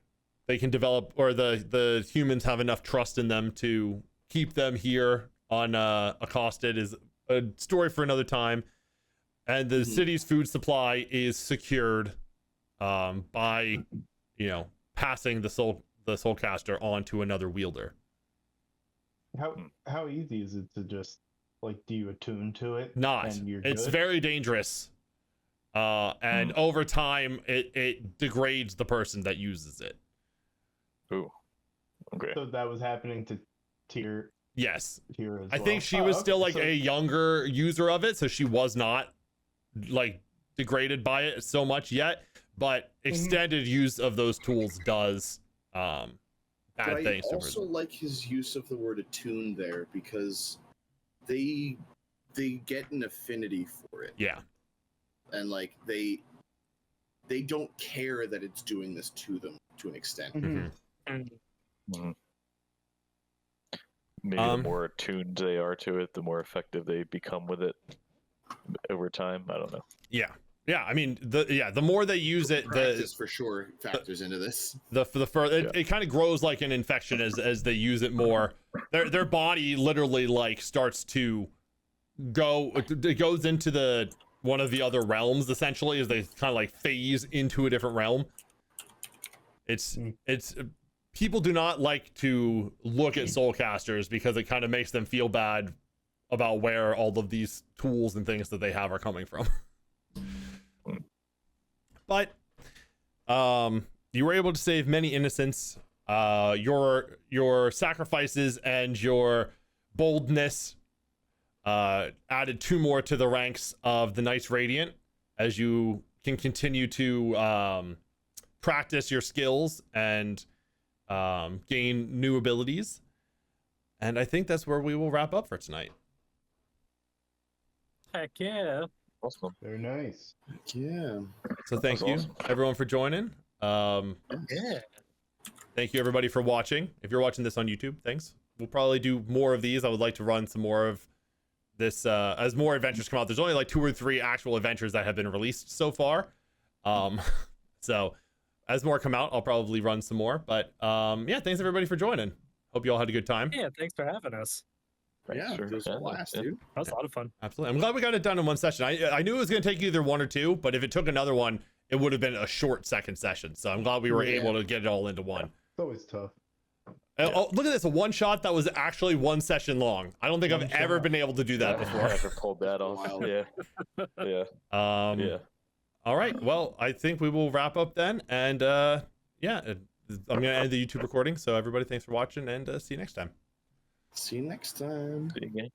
they can develop, or the humans have enough trust in them to keep them here on accosted, is a story for another time. And the city's food supply is secured by passing the Soulcaster on to another wielder. How easy is it to just, like, do you attune to it? Not. It's very dangerous. And over time, it degrades the person that uses it. Ooh. Okay. So that was happening to Tyr. Yes. Tyr as I well. think she was still like so... a younger user of it, so she was not like degraded by it so much yet. But extended use of those tools does bad things. I also like his use of the word attune there, because they get an affinity for it. Yeah. And like they don't care that it's doing this to them to an extent. Maybe the more attuned they are to it, the more effective they become with it over time. I don't know. Yeah. I mean, the more they use it, Practice for sure factors into this. It kind of grows like an infection as they use it more. Their body literally like starts to go. It goes into one of the other realms, essentially, as they kind of like phase into a different realm. It's people do not like to look at Soulcasters because it kind of makes them feel bad about where all of these tools and things that they have are coming from. But you were able to save many innocents. Your sacrifices and your boldness added 2 more to the ranks of the Knights Radiant, as you can continue to practice your skills and gain new abilities. And I think that's where we will wrap up for tonight. Heck yeah. Awesome. Very nice. Yeah. So thank That's you awesome. everyone for joining. Yeah. Thank you everybody for watching. If you're watching this on YouTube, thanks. We'll probably do more of these. I would like to run some more of this as more adventures come out. There's only like 2 or 3 actual adventures that have been released so far. So as more come out, I'll probably run some more. But yeah, thanks everybody for joining. Hope you all had a good time. Yeah, thanks for having us. Thanks Yeah, for- it was a blast, yeah. dude. That was a lot of fun. Absolutely. I'm glad we got it done in one session. I knew it was going to take either 1 or 2, but if it took another one, it would have been a short second session. So I'm glad we were Yeah. able to get it all into one. It's always tough. Oh, look at this, a one shot that was actually 1 session long. I don't think One I've ever shot. been able to do that I before. never pulled that off. Wild. Yeah. Yeah. Yeah. All right. Well, I think we will wrap up then. And yeah, I'm going to end the YouTube recording. So everybody, thanks for watching and see you next time. See you next time. See you again.